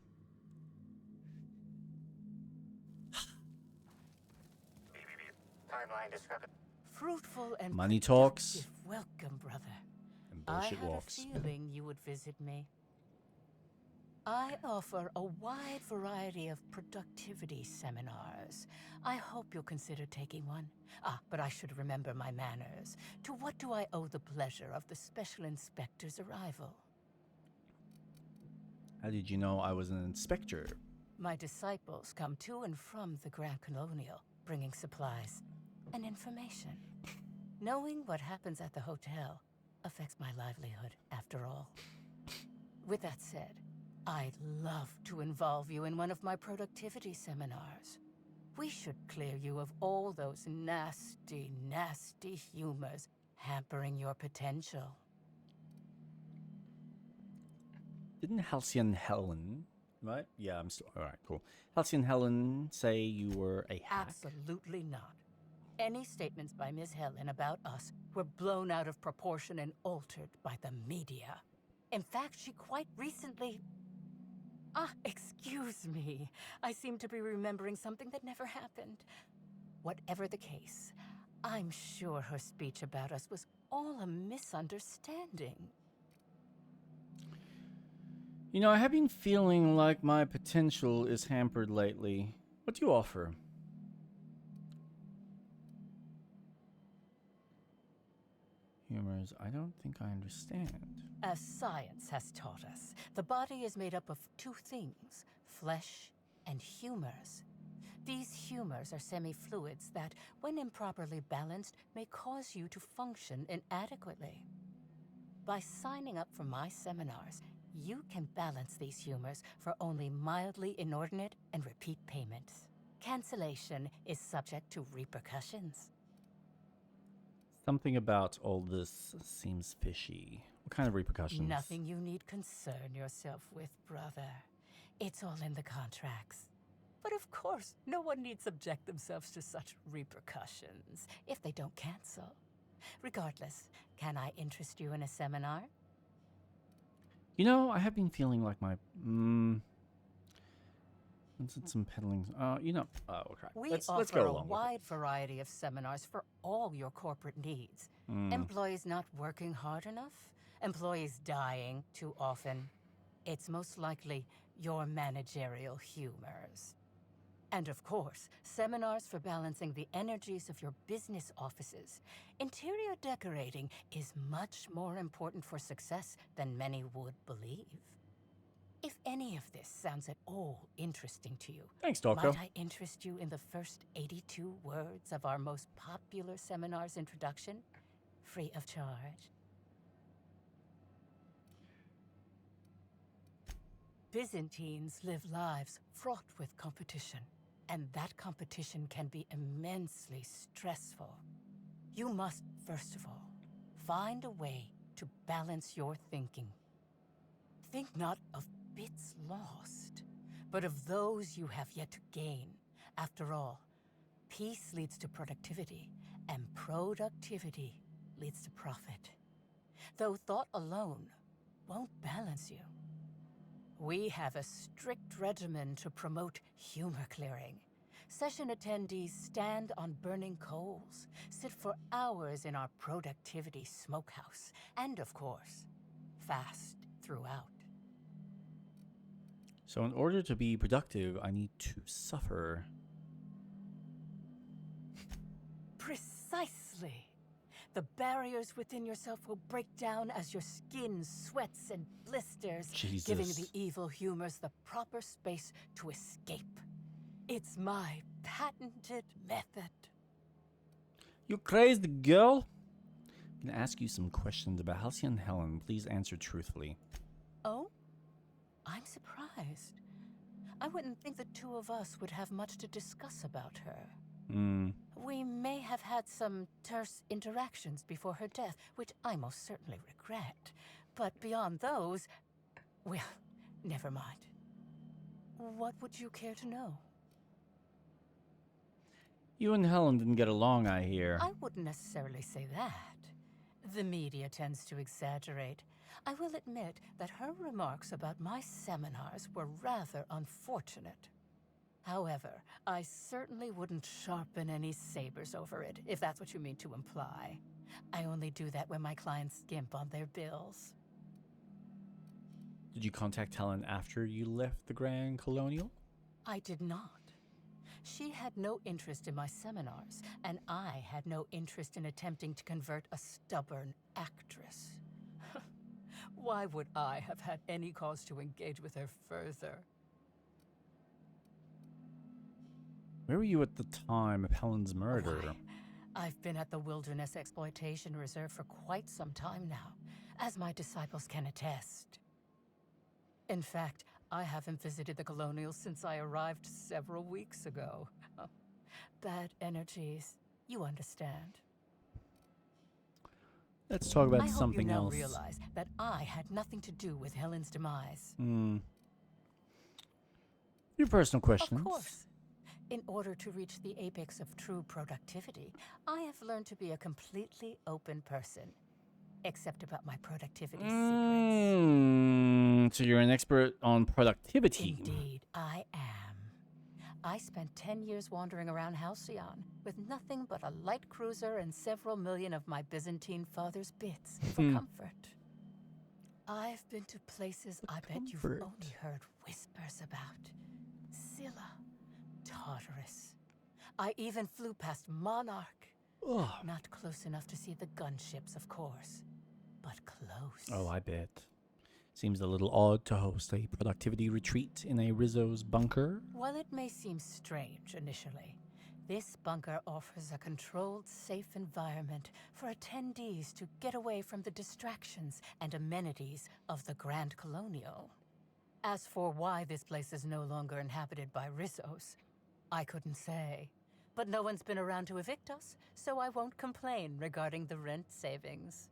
Timeline discrepancy. Fruitful and Money talks. productive welcome, brother. And I bullshit had walks. a feeling you would visit me. I offer a wide variety of productivity seminars. I hope you'll consider taking one. But I should remember my manners. To what do I owe the pleasure of the Special Inspector's arrival? How did you know I was an inspector? My disciples come to and from the Grand Colonial, bringing supplies and information. Knowing what happens at the hotel affects my livelihood, after all. With that said, I'd love to involve you in one of my productivity seminars. We should clear you of all those nasty, nasty humors hampering your potential. Didn't Halcyon Helen, right? Yeah, all right, cool. Halcyon Helen say you were a hack? Absolutely not. Any statements by Ms. Helen about us were blown out of proportion and altered by the media. In fact, she quite recently... excuse me. I seem to be remembering something that never happened. Whatever the case, I'm sure her speech about us was all a misunderstanding. You know, I have been feeling like my potential is hampered lately. What do you offer? Humors, I don't think I understand. As science has taught us, the body is made up of two things, flesh and humors. These humors are semi-fluids that, when improperly balanced, may cause you to function inadequately. By signing up for my seminars, you can balance these humors for only mildly inordinate and repeat payments. Cancellation is subject to repercussions. Something about all this seems fishy. What kind of repercussions? Nothing you need concern yourself with, brother. It's all in the contracts. But of course, no one need subject themselves to such repercussions if they don't cancel. Regardless, can I interest you in a seminar? You know, I have been feeling like my some peddling. You know. Oh, okay. Let's offer go a along wide variety of seminars for all your corporate needs. Employees not working hard enough? Employees dying too often? It's most likely your managerial humors. And of course, seminars for balancing the energies of your business offices. Interior decorating is much more important for success than many would believe. If any of this sounds at all interesting to you, Thanks, Doctor. might I interest you in the first 82 words of our most popular seminar's introduction? Free of charge. Byzantines live lives fraught with competition, and that competition can be immensely stressful. You must, first of all, find a way to balance your thinking. Think not of bits lost, but of those you have yet to gain. After all, peace leads to productivity, and productivity leads to profit. Though thought alone won't balance you. We have a strict regimen to promote humor clearing. Session attendees stand on burning coals, sit for hours in our productivity smokehouse, and of course, fast throughout. So in order to be productive, I need to suffer. Precisely. The barriers within yourself will break down as your skin sweats and blisters, giving the evil humors the proper space to escape. It's my patented method. You crazy girl? I'm gonna ask you some questions about Halcyon Helen. Please answer truthfully. Oh? I'm surprised. I wouldn't think the two of us would have much to discuss about her. We may have had some terse interactions before her death, which I most certainly regret. But beyond those, well, never mind. What would you care to know? You and Helen didn't get along, I hear. I wouldn't necessarily say that. The media tends to exaggerate. I will admit that her remarks about my seminars were rather unfortunate. However, I certainly wouldn't sharpen any sabers over it, if that's what you mean to imply. I only do that when my clients skimp on their bills. Did you contact Helen after you left the Grand Colonial? I did not. She had no interest in my seminars, and I had no interest in attempting to convert a stubborn actress. Why would I have had any cause to engage with her further? Where were you at the time of Helen's murder? Why, I've been at the Wilderness Exploitation Reserve for quite some time now, as my disciples can attest. In fact, I haven't visited the Colonials since I arrived several weeks ago. Bad energies, you understand. Let's talk about I hope something you now else. realize that I had nothing to do with Helen's demise. Your personal questions. Of course. In order to reach the apex of true productivity, I have learned to be a completely open person. Except about my productivity secrets. So you're an expert on productivity. Indeed, I am. I spent 10 years wandering around Halcyon with nothing but a light cruiser and several million of my Byzantine father's bits for comfort. I've been to places I bet you've comfort. only heard whispers about. Scylla, Tartarus. I even flew past Monarch. Ugh. Not close enough to see the gunships, of course, but close. Oh, I bet. Seems a little odd to host a productivity retreat in a Rizzo's bunker. While it may seem strange initially, this bunker offers a controlled, safe environment for attendees to get away from the distractions and amenities of the Grand Colonial. As for why this place is no longer inhabited by Rizzo's, I couldn't say. But no one's been around to evict us, so I won't complain regarding the rent savings.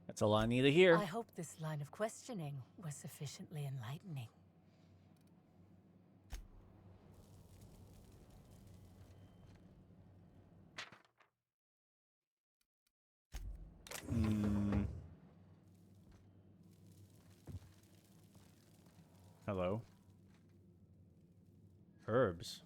That's all I need to hear. I hope this line of questioning was sufficiently enlightening. Hello. Herbs.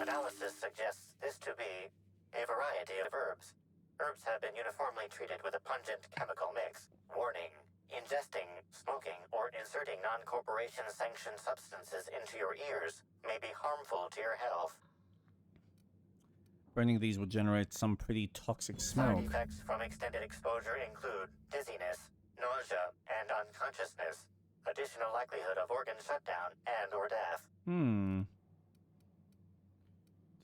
Analysis suggests this to be a variety of herbs. Herbs have been uniformly treated with a pungent chemical mix. Warning: ingesting, smoking, or inserting non-corporation sanctioned substances into your ears may be harmful to your health. Burning these will generate some pretty toxic Side smoke. effects from extended exposure include dizziness, nausea, and unconsciousness. Additional likelihood of organ shutdown and/or death.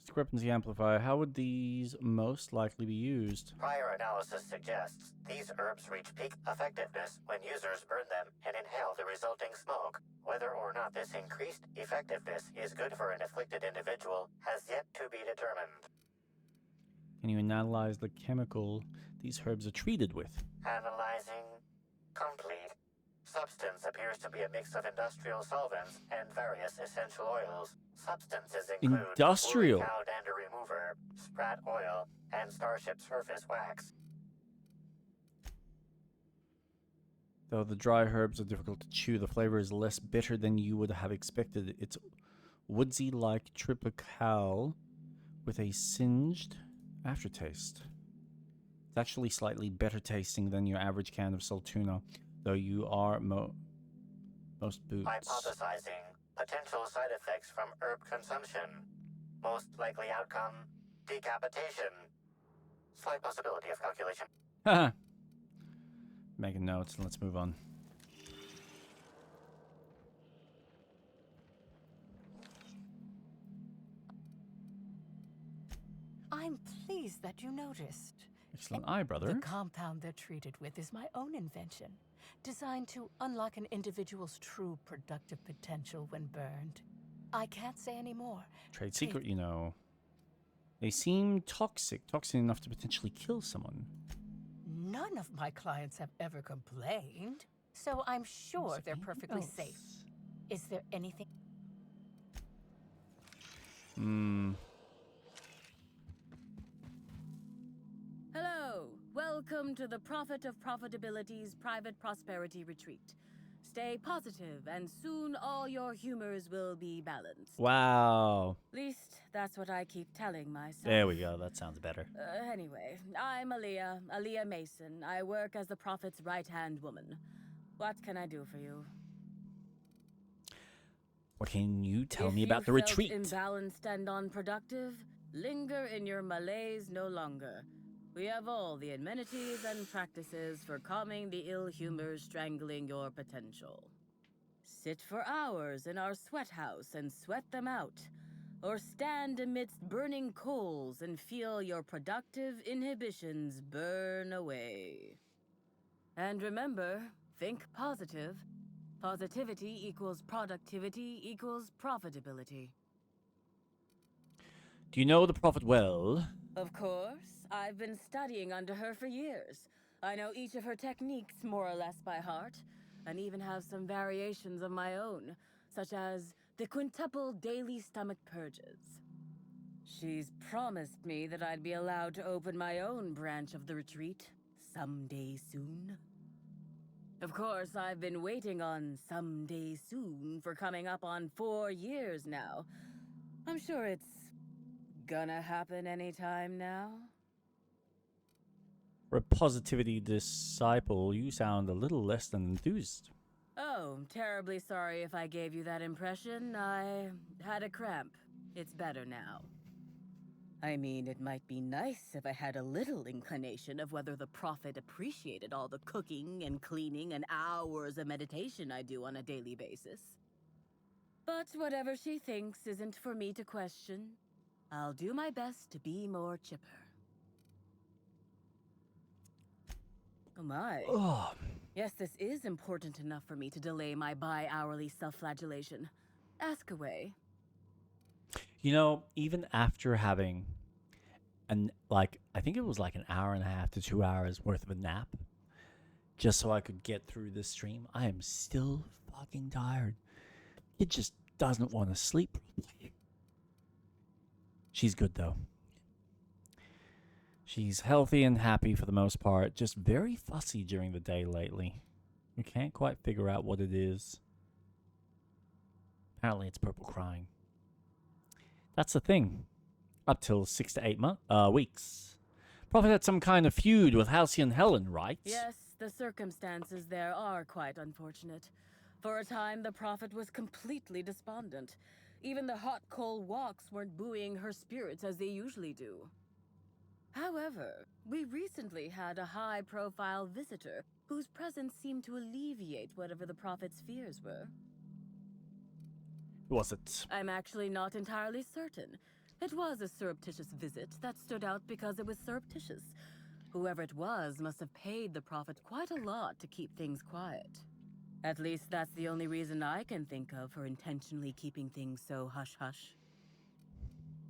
Discrepancy amplifier. How would these most likely be used? Prior analysis suggests these herbs reach peak effectiveness when users burn them and inhale the resulting smoke. Whether or not this increased effectiveness is good for an afflicted individual has yet to be determined. Can you analyze the chemical these herbs are treated with? Analyzing complete. Substance appears to be a mix of industrial solvents and various essential oils. Substances include Industrial. cow dander remover, sprat oil, and starship surface wax. Though the dry herbs are difficult to chew, the flavor is less bitter than you would have expected. It's woodsy-like triplical with a singed aftertaste. It's actually slightly better tasting than your average can of Saltuna, though you are most boots. Hypothesizing potential side effects from herb consumption. Most likely outcome, decapitation. Slight possibility of calculation. Haha. Making notes, and let's move on. I'm pleased that you noticed. Excellent eye, brother. The compound they're treated with is my own invention, designed to unlock an individual's true productive potential when burned. I can't say any more. Trade secret, you know. They seem toxic enough to potentially kill someone. None of my clients have ever complained, so I'm sure they're perfectly safe. Is there anything? Hello, welcome to the Prophet of Profitability's Private Prosperity Retreat. Stay positive, and soon all your humors will be balanced. Wow. At least that's what I keep telling myself. There we go. That sounds better. Anyway, I'm Aaliyah Mason. I work as the Prophet's right-hand woman. What can I do for you? What can you tell If me about the you felt retreat? imbalanced and unproductive, linger in your malaise no longer. We have all the amenities and practices for calming the ill humors strangling your potential. Sit for hours in our sweat house and sweat them out, or stand amidst burning coals and feel your productive inhibitions burn away. And remember, think positive. Positivity equals productivity equals profitability. Do you know the Prophet well? Of course. I've been studying under her for years. I know each of her techniques more or less by heart, and even have some variations of my own, such as the quintuple daily stomach purges. She's promised me that I'd be allowed to open my own branch of the retreat someday soon. Of course, I've been waiting on someday soon for coming up on 4 years now. I'm sure it's gonna happen anytime now. For a positivity disciple, you sound a little less than enthused. Oh, terribly sorry if I gave you that impression. I had a cramp. It's better now. I mean, it might be nice if I had a little inclination of whether the Prophet appreciated all the cooking and cleaning and hours of meditation I do on a daily basis. But whatever she thinks isn't for me to question. I'll do my best to be more chipper. Oh my. Oh. Yes, this is important enough for me to delay my bi-hourly self-flagellation. Ask away. You know, even after having I think it was like an hour and a half to 2 hours worth of a nap, just so I could get through this stream, I am still fucking tired. It just doesn't want to sleep. She's good though. She's healthy and happy for the most part, just very fussy during the day lately. We can't quite figure out what it is. Apparently it's purple crying. That's the thing. Up till 6 to 8 weeks. Prophet had some kind of feud with Halcyon Helen, right? Yes, the circumstances there are quite unfortunate. For a time, the Prophet was completely despondent. Even the hot coal walks weren't buoying her spirits as they usually do. However, we recently had a high-profile visitor whose presence seemed to alleviate whatever the Prophet's fears were. Was it? I'm actually not entirely certain. It was a surreptitious visit that stood out because it was surreptitious. Whoever it was must have paid the Prophet quite a lot to keep things quiet. At least that's the only reason I can think of for intentionally keeping things so hush-hush.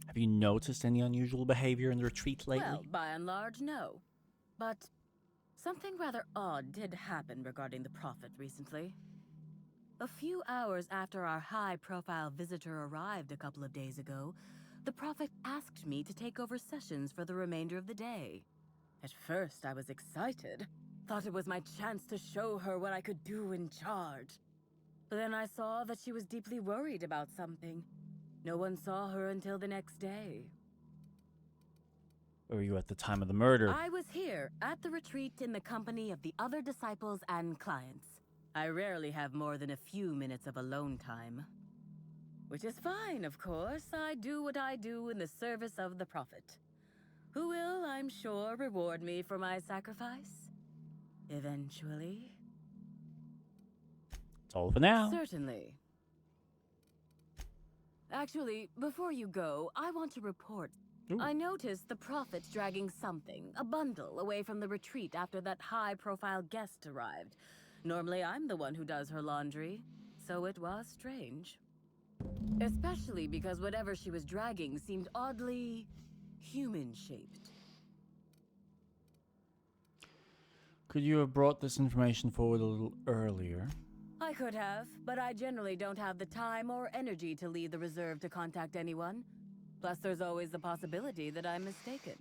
Have you noticed any unusual behavior in the retreat lately? Well, by and large, no. But something rather odd did happen regarding the Prophet recently. A few hours after our high-profile visitor arrived a couple of days ago, the Prophet asked me to take over sessions for the remainder of the day. At first, I was excited. Thought it was my chance to show her what I could do in charge. But then I saw that she was deeply worried about something. No one saw her until the next day. Where were you at the time of the murder? I was here, at the retreat in the company of the other disciples and clients. I rarely have more than a few minutes of alone time. Which is fine, of course. I do what I do in the service of the Prophet, who will, I'm sure, reward me for my sacrifice. Eventually. It's all for now. Certainly. Actually, before you go, I want to report. Ooh. I noticed the Prophet dragging something, a bundle, away from the retreat after that high-profile guest arrived. Normally, I'm the one who does her laundry, so it was strange. Especially because whatever she was dragging seemed oddly human-shaped. Could you have brought this information forward a little earlier? I could have, but I generally don't have the time or energy to leave the reserve to contact anyone. Plus, there's always the possibility that I'm mistaken.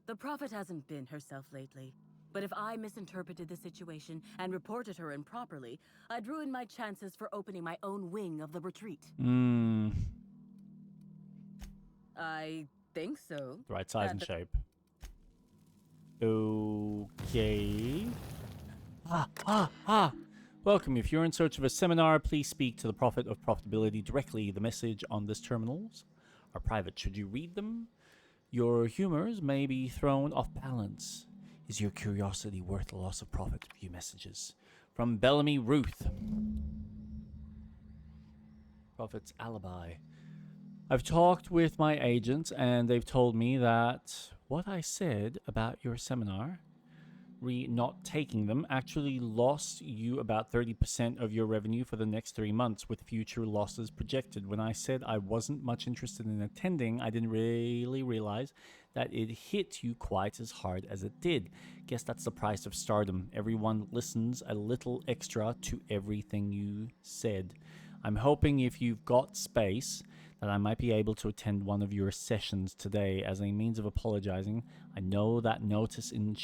The Prophet hasn't been herself lately, but if I misinterpreted the situation and reported her improperly, I'd ruin my chances for opening my own wing of the retreat. I think so. The right size and shape. Okay. Welcome. If you're in search of a seminar, please speak to the Prophet of Profitability directly. The message on this terminals are private. Should you read them, your humors may be thrown off balance. Is your curiosity worth the loss of profit? View messages. From Bellamy Ruth. Prophet's alibi. I've talked with my agents and they've told me that what I said about your seminar, not taking them, actually lost you about 30% of your revenue for the next 3 months with future losses projected. When I said I wasn't much interested in attending, I didn't really realize that it hit you quite as hard as it did. Guess that's the price of stardom. Everyone listens a little extra to everything you said. I'm hoping if you've got space that I might be able to attend one of your sessions today as a means of apologizing. I know that notice is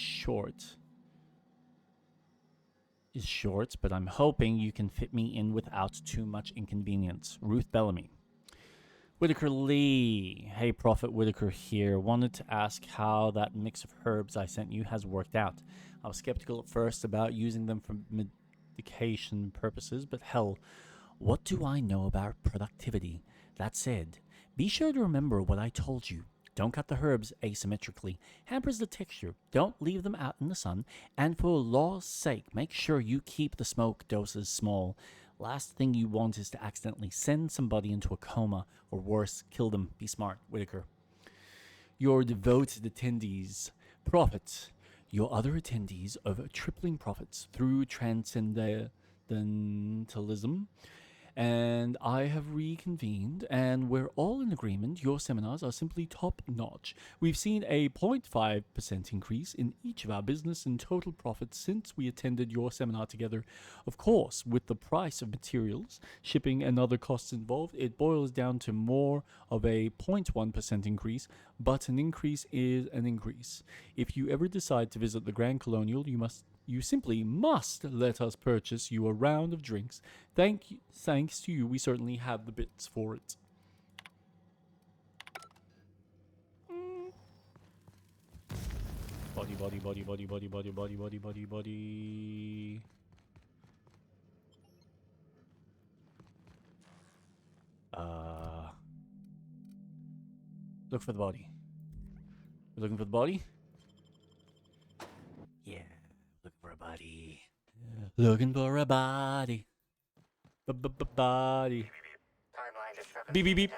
short, but I'm hoping you can fit me in without too much inconvenience. Ruth Bellamy. Whitaker Lee. Hey, Prophet Whitaker here. Wanted to ask how that mix of herbs I sent you has worked out. I was skeptical at first about using them for medication purposes, but hell, what do I know about productivity? That said, be sure to remember what I told you. Don't cut the herbs asymmetrically. Hampers the texture. Don't leave them out in the sun. And for law's sake, make sure you keep the smoke doses small. Last thing you want is to accidentally send somebody into a coma, or worse, kill them. Be smart, Whitaker. Your devoted attendees. Prophet. Your other attendees of tripling profits through transcendentalism. And I have reconvened, and we're all in agreement your seminars are simply top-notch. We've seen a 0.5% increase in each of our business and total profits since we attended your seminar together. Of course, with the price of materials, shipping, and other costs involved, it boils down to more of a 0.1% increase, but an increase is an increase. If you ever decide to visit the Grand Colonial, you simply must let us purchase you a round of drinks. Thanks to you, we certainly have the bits for it. Body. Look for the body. We're looking for the body? Yeah. Looking for a body. Looking for a body. Body. Beep, beep, beep.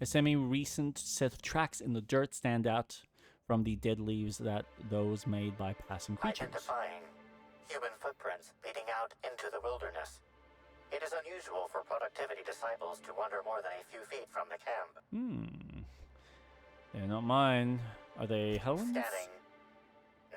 A semi-recent set of tracks in the dirt stand out from the dead leaves that those made by passing creatures. Identifying human footprints leading out into the wilderness. It is unusual for productivity disciples to wander more than a few feet from the camp. They're not mine. Are they Helen's? Scanning.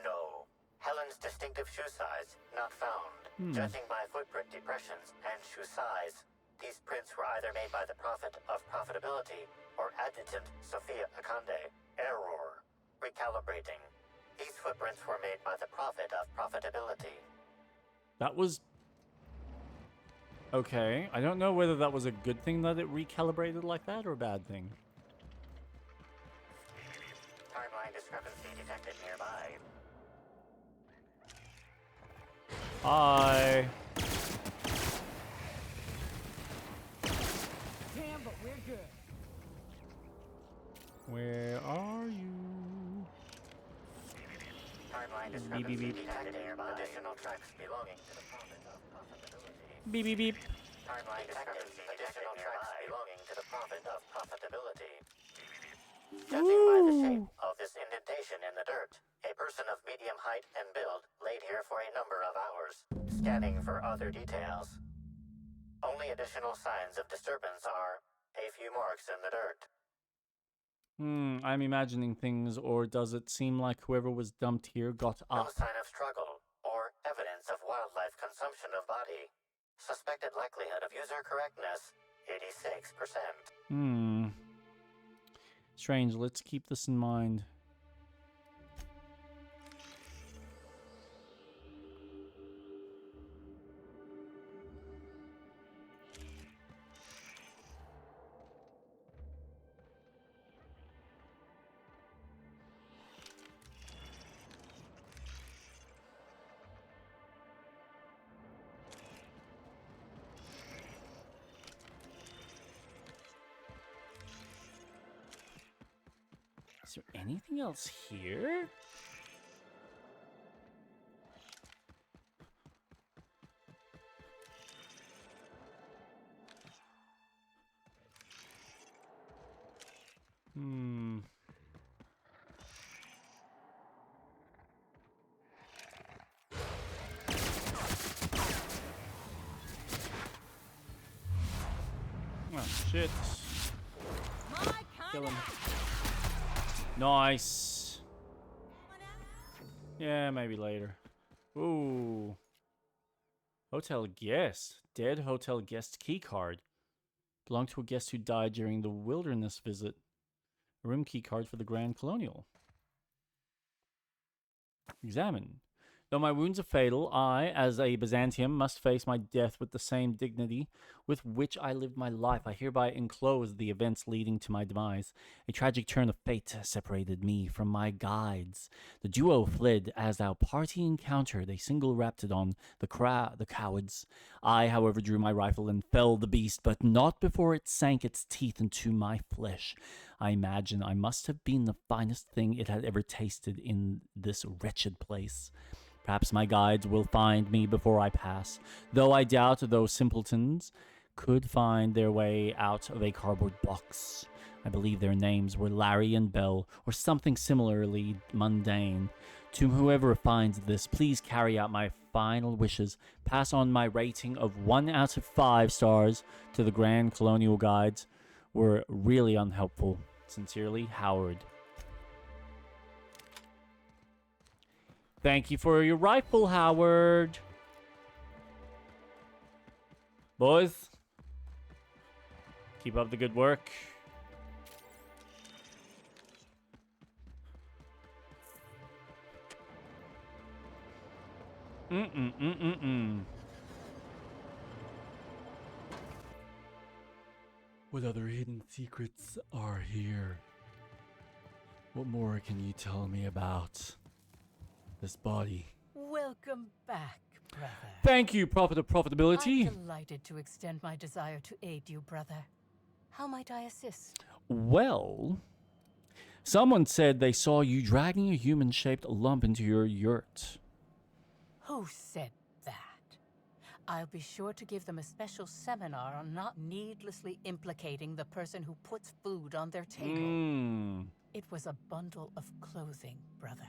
No. Helen's distinctive shoe size not found. Judging by footprint depressions and shoe size, these prints were either made by the Prophet of Profitability or Adjutant Sophia Akande. Error. Recalibrating. These footprints were made by the Prophet of Profitability. That was... okay. I don't know whether that was a good thing that it recalibrated like that or a bad thing. Timeline discrepancy detected nearby. Hi. Damn, but we're good. Where are you? Timeline discrepancy detected nearby. Additional tracks belonging to the Prophet of Profitability. Beep, beep, beep. Timeline discrepancy additional tracks belonging to the Prophet of Profitability. Judging by the shape of this indentation in the dirt, a person of medium height and build laid here for a number of hours, scanning for other details. Only additional signs of disturbance are a few marks in the dirt. I'm imagining things, or does it seem like whoever was dumped here got up? No sign of struggle or evidence of wildlife consumption of body. Suspected likelihood of user correctness, 86%. Strange, let's keep this in mind. Is there anything else here? Oh, shit. Kill him. Nice. Yeah, maybe later. Ooh. Hotel guest. Dead hotel guest key card. Belonged to a guest who died during the wilderness visit. A room key card for the Grand Colonial. Examine. Though my wounds are fatal, I, as a Byzantium, must face my death with the same dignity with which I lived my life. I hereby enclose the events leading to my demise. A tragic turn of fate separated me from my guides. The duo fled as our party encountered a single raptidon, the cowards. I, however, drew my rifle and felled the beast, but not before it sank its teeth into my flesh. I imagine I must have been the finest thing it had ever tasted in this wretched place. Perhaps my guides will find me before I pass, though I doubt those simpletons could find their way out of a cardboard box. I believe their names were Larry and Bell, or something similarly mundane. To whoever finds this, please carry out my final wishes. Pass on my rating of 1 out of 5 stars to the Grand Colonial Guides. Were really unhelpful. Sincerely, Howard. Thank you for your rifle, Howard. Boys, keep up the good work. What other hidden secrets are here? What more can you tell me about this body? Welcome back, brother. Thank you, Prophet of Profitability. I'm delighted to extend my desire to aid you, brother. How might I assist? Well, someone said they saw you dragging a human-shaped lump into your yurt. Who said that? I'll be sure to give them a special seminar on not needlessly implicating the person who puts food on their table. It was a bundle of clothing, brother.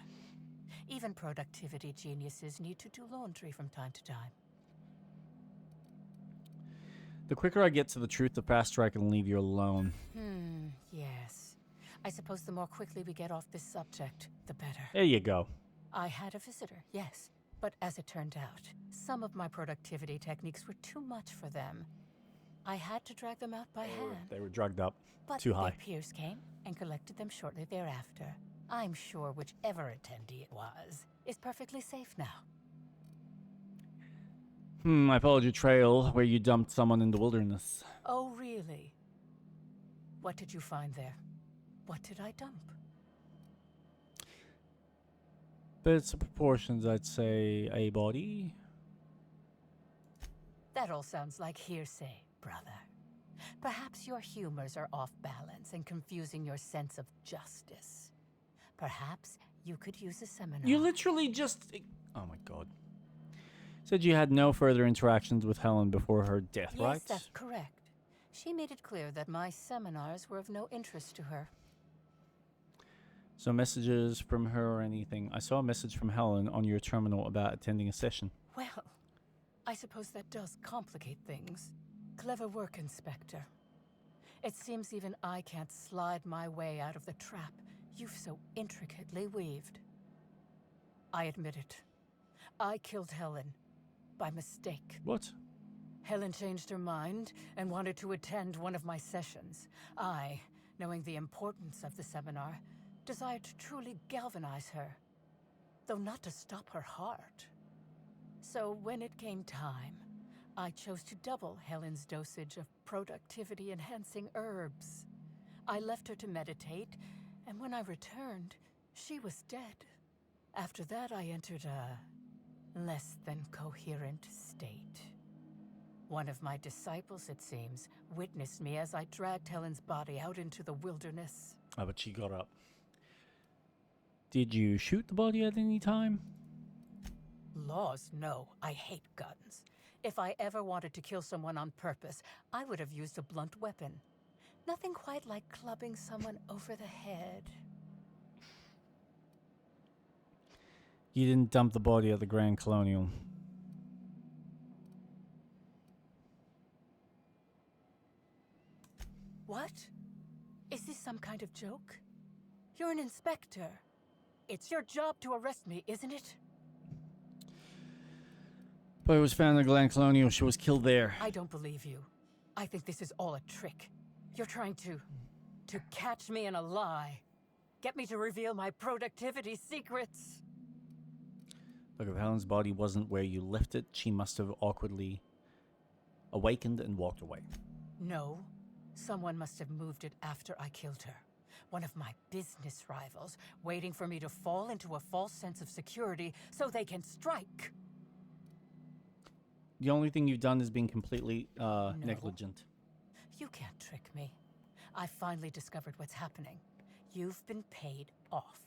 Even productivity geniuses need to do laundry from time to time. The quicker I get to the truth, the faster I can leave you alone. Yes. I suppose the more quickly we get off this subject, the better. There you go. I had a visitor, yes. But as it turned out, some of my productivity techniques were too much for them. I had to drag them out by hand. They were drugged up. But Too high. their peers came and collected them shortly thereafter. I'm sure whichever attendee it was is perfectly safe now. I followed your trail where you dumped someone in the wilderness. Oh, really? What did you find there? What did I dump? Bits of proportions, I'd say a body. That all sounds like hearsay, brother. Perhaps your humors are off balance and confusing your sense of justice. Perhaps you could use a seminar. You literally just... Oh my god. Said you had no further interactions with Helen before her death, right? Yes, that's correct. She made it clear that my seminars were of no interest to her. So messages from her or anything? I saw a message from Helen on your terminal about attending a session. Well, I suppose that does complicate things. Clever work, Inspector. It seems even I can't slide my way out of the trap you've so intricately weaved. I admit it. I killed Helen. By mistake. What? Helen changed her mind and wanted to attend one of my sessions. I, knowing the importance of the seminar, desired to truly galvanize her, though not to stop her heart. So when it came time, I chose to double Helen's dosage of productivity-enhancing herbs. I left her to meditate, and when I returned, she was dead. After that, I entered a less than coherent state. One of my disciples, it seems, witnessed me as I dragged Helen's body out into the wilderness. Oh, but she got up. Did you shoot the body at any time? Laws, no. I hate guns. If I ever wanted to kill someone on purpose, I would have used a blunt weapon. Nothing quite like clubbing someone over the head. You didn't dump the body at the Grand Colonial. What? Is this some kind of joke? You're an inspector. It's your job to arrest me, isn't it? But it was found in the Grand Colonial. She was killed there. I don't believe you. I think this is all a trick. You're trying to catch me in a lie. Get me to reveal my productivity secrets. Look, if Helen's body wasn't where you left it, she must have awkwardly awakened and walked away. No. Someone must have moved it after I killed her. One of my business rivals, waiting for me to fall into a false sense of security so they can strike. The only thing you've done is being completely negligent. You can't trick me. I finally discovered what's happening. You've been paid off.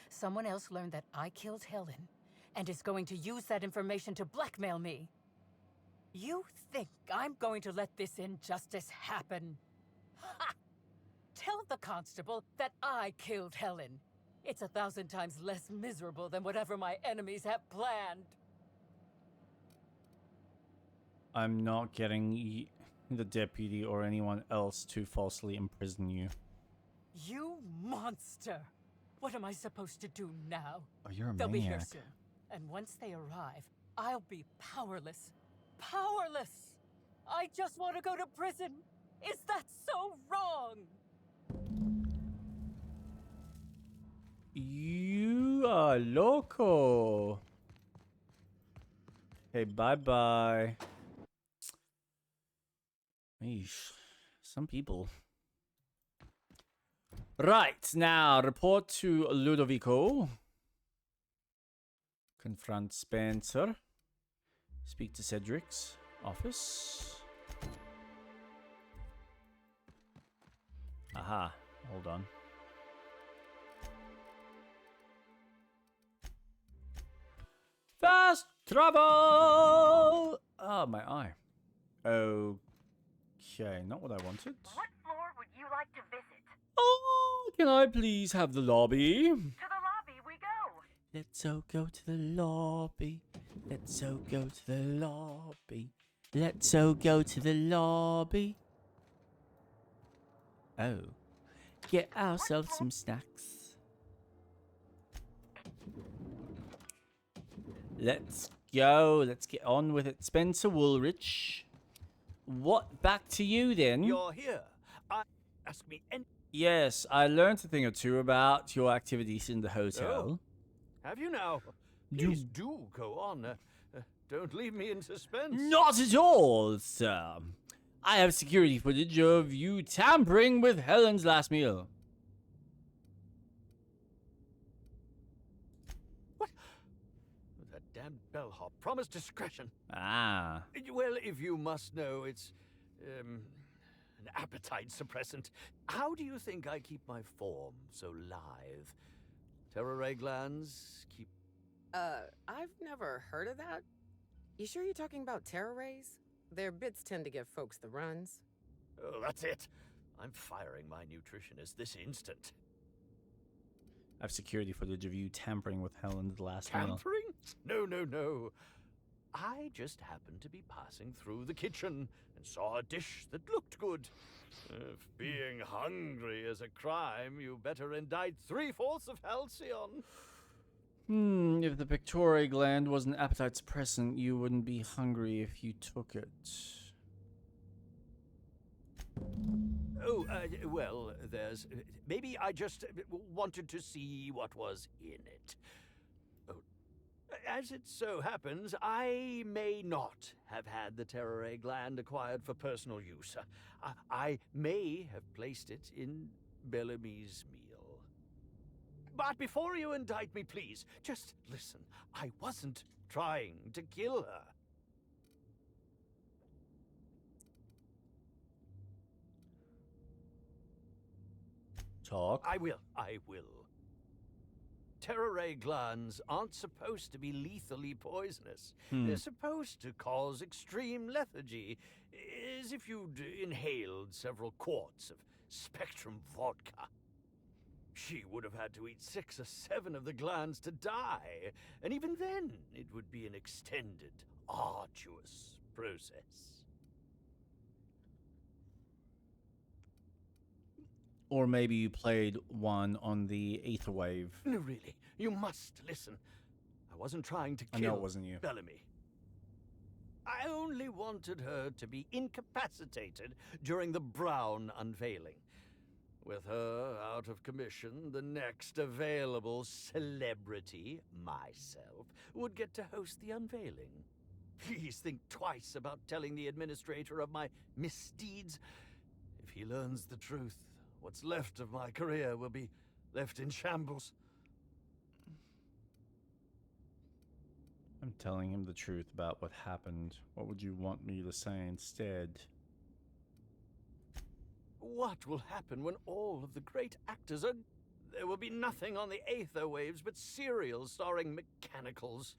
Someone else learned that I killed Helen and is going to use that information to blackmail me. You think I'm going to let this injustice happen? Ha! Tell the constable that I killed Helen. It's 1,000 times less miserable than whatever my enemies have planned. I'm not getting the deputy or anyone else to falsely imprison you. You monster! What am I supposed to do now? Oh, you're a They'll be here maniac. soon. And once they arrive, I'll be powerless. Powerless! I just want to go to prison! Is that so wrong? You are loco. Hey, bye-bye. Eesh, some people. Right, now, report to Ludovico. Confront Spencer. Speak to Cedric's office. Aha, hold on. Fast travel! Oh, my eye. Okay, not what I wanted. What floor would you like to visit? Oh, can I please have the lobby? To the lobby we go. Let's all go to the lobby. Let's all go to the lobby. Let's all go to the lobby. Oh. Get ourselves some snacks. Let's go. Let's get on with it. Spencer Woolrich. What? Back to you then. You're here. Ask me any... Yes, I learned a thing or two about your activities in the hotel. Oh, have you now? Please do go on. Don't leave me in suspense. Not at all, sir. I have security footage of you tampering with Helen's last meal. What? That damned bellhop promised discretion. Ah. Well, if you must know, it's an appetite suppressant. How do you think I keep my form so lithe? Terror ray glands keep... I've never heard of that. You sure you're talking about terror rays? Their bits tend to give folks the runs. Oh, that's it. I'm firing my nutritionist this instant. I have security footage of you tampering with Helen's last meal. Tampering? No, no, no. I just happened to be passing through the kitchen and saw a dish that looked good. If being hungry is a crime, you better indict 3/4 of Halcyon. If the pituitary gland was an appetite suppressant, you wouldn't be hungry if you took it. Oh, well, there's... maybe I just wanted to see what was in it. Oh, as it so happens, I may not have had the terror ray gland acquired for personal use. I may have placed it in Bellamy's meal. But before you indict me, please, just listen. I wasn't trying to kill her. Talk. I will. Terror ray glands aren't supposed to be lethally poisonous. They're supposed to cause extreme lethargy, as if you'd inhaled several quarts of Spectrum vodka. She would have had to eat 6 or 7 of the glands to die, and even then, it would be an extended, arduous process. Or maybe you played one on the ether wave. No, really, you must listen. I wasn't trying to I kill know it wasn't you. Bellamy. I only wanted her to be incapacitated during the Brown unveiling. With her out of commission, the next available celebrity, myself, would get to host the unveiling. Please think twice about telling the administrator of my misdeeds. If he learns the truth, what's left of my career will be left in shambles. I'm telling him the truth about what happened. What would you want me to say instead? What will happen when all of the great actors are... There will be nothing on the aether waves but serials starring mechanicals.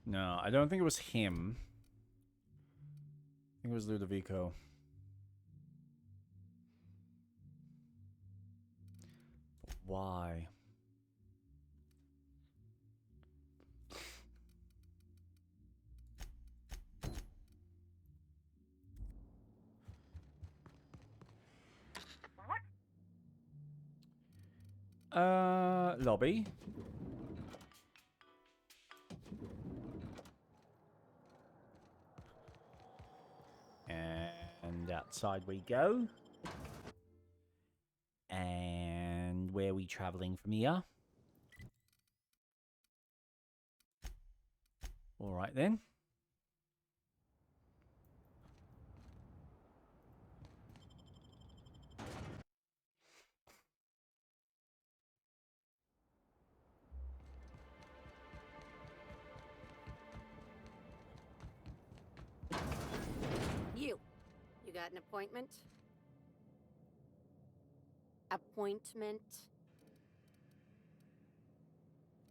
No, I don't think it was him. I think it was Ludovico. But why? Lobby. And outside we go. And where are we traveling from here? All right then. You got an appointment? Appointment?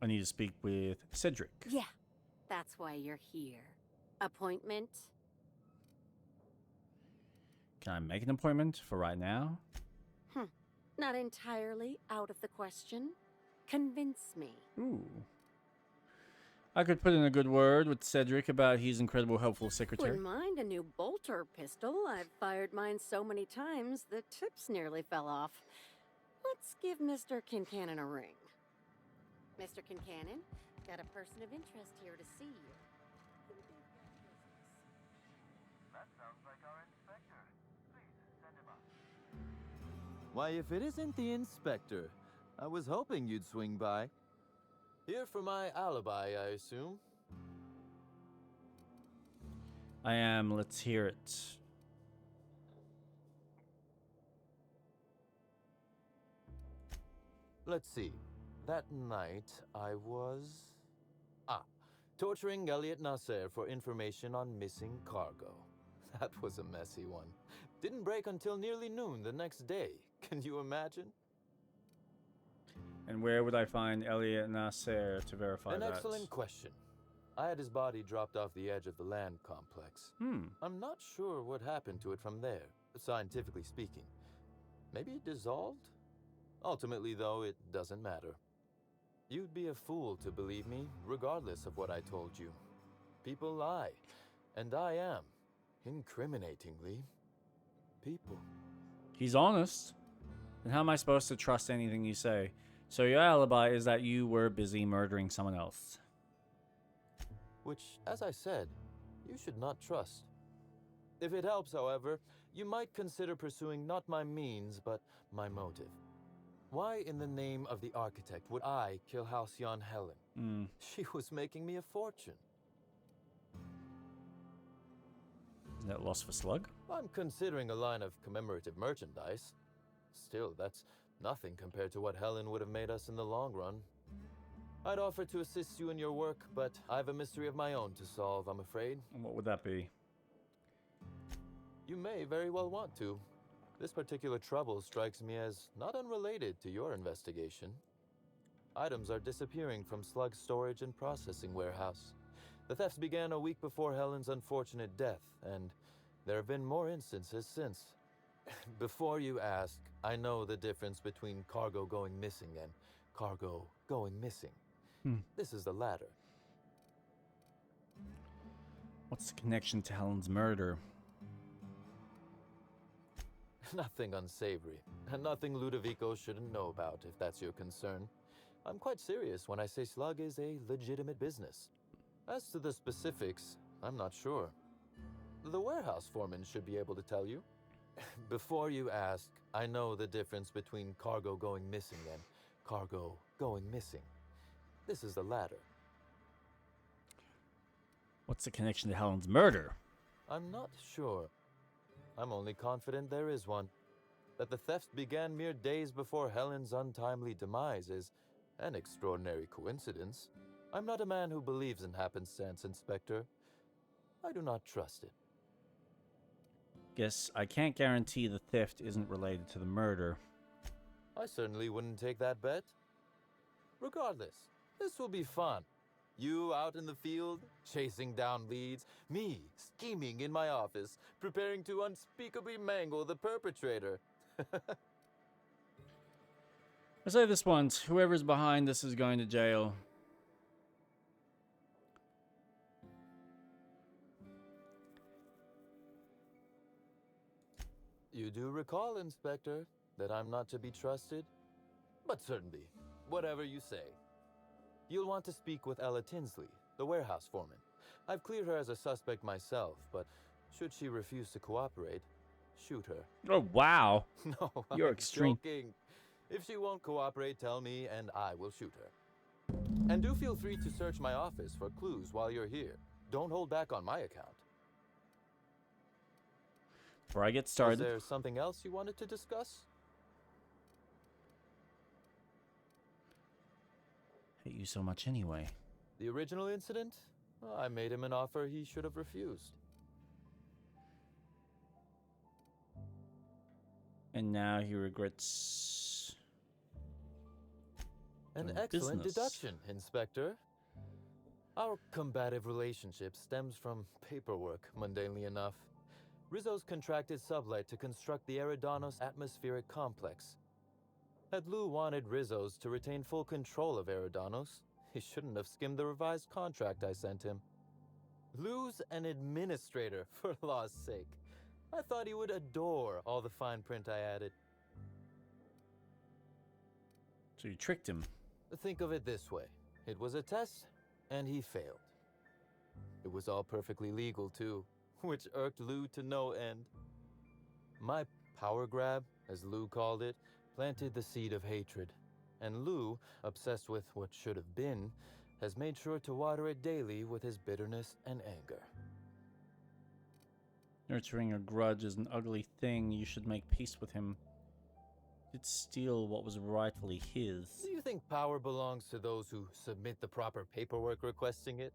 I need to speak with Cedric. Yeah, that's why you're here. Appointment? Can I make an appointment for right now? Not entirely out of the question. Convince me. Ooh. I could put in a good word with Cedric about his incredible helpful secretary. Wouldn't mind a new bolter pistol. I've fired mine so many times the tips nearly fell off. Let's give Mr. Kincannon a ring. Mr. Kincannon, got a person of interest here to see you. That sounds like our inspector. Please send him up. Why, if it isn't the inspector, I was hoping you'd swing by. Here for my alibi, I assume. I am. Let's hear it. Let's see. That night, I was... torturing Elliot Nasser for information on missing cargo. That was a messy one. Didn't break until nearly noon the next day. Can you imagine? And where would I find Elliot Nasser to verify that? An excellent question. I had his body dropped off the edge of the land complex. I'm not sure what happened to it from there, scientifically speaking. Maybe it dissolved? Ultimately, though, it doesn't matter. You'd be a fool to believe me, regardless of what I told you. People lie, and I am, incriminatingly, people. He's honest. Then how am I supposed to trust anything you say? So your alibi is that you were busy murdering someone else. Which, as I said, you should not trust. If it helps, however, you might consider pursuing not my means, but my motive. Why in the name of the architect would I kill Halcyon Helen? She was making me a fortune. Isn't that loss for Slug? I'm considering a line of commemorative merchandise. Still, that's nothing compared to what Helen would have made us in the long run. I'd offer to assist you in your work, but I have a mystery of my own to solve, I'm afraid. And what would that be? You may very well want to. This particular trouble strikes me as not unrelated to your investigation. Items are disappearing from Slug's storage and processing warehouse. The thefts began a week before Helen's unfortunate death, and there have been more instances since. Before you ask, I know the difference between cargo going missing and cargo going missing. This is the latter. What's the connection to Helen's murder? Nothing unsavory, and nothing Ludovico shouldn't know about, if that's your concern. I'm quite serious when I say Slug is a legitimate business. As to the specifics, I'm not sure. The warehouse foreman should be able to tell you. Before you ask, I know the difference between cargo going missing and cargo going missing. This is the latter. What's the connection to Helen's murder? I'm not sure. I'm only confident there is one. That the thefts began mere days before Helen's untimely demise is an extraordinary coincidence. I'm not a man who believes in happenstance, Inspector. I do not trust it. Guess I can't guarantee the theft isn't related to the murder. I certainly wouldn't take that bet. Regardless, this will be fun. You out in the field, chasing down leads. Me, scheming in my office, preparing to unspeakably mangle the perpetrator. I say this once, whoever's behind this is going to jail. You do recall, Inspector, that I'm not to be trusted? But certainly, whatever you say. You'll want to speak with Ella Tinsley, the warehouse foreman. I've cleared her as a suspect myself, but should she refuse to cooperate, shoot her. Oh, wow. No, You're I'm extreme. joking. If she won't cooperate, tell me and I will shoot her. And do feel free to search my office for clues while you're here. Don't hold back on my account. Before I get started, Is there something else you wanted to discuss? hate you so much anyway. The original incident? Well, I made him an offer he should have refused. And now he regrets. An doing excellent business. deduction, Inspector. Our combative relationship stems from paperwork, mundanely enough. Rizzo's contracted Sublight to construct the Eridanos atmospheric complex. Had Lou wanted Rizzo's to retain full control of Eridanos, he shouldn't have skimmed the revised contract I sent him. Lou's an administrator, for law's sake. I thought he would adore all the fine print I added. So you tricked him. Think of it this way. It was a test, and he failed. It was all perfectly legal, too, which irked Lou to no end. My power grab, as Lou called it, planted the seed of hatred. And Lou, obsessed with what should have been, has made sure to water it daily with his bitterness and anger. Nurturing a grudge is an ugly thing. You should make peace with him. Did steal what was rightfully his. Do you think power belongs to those who submit the proper paperwork requesting it?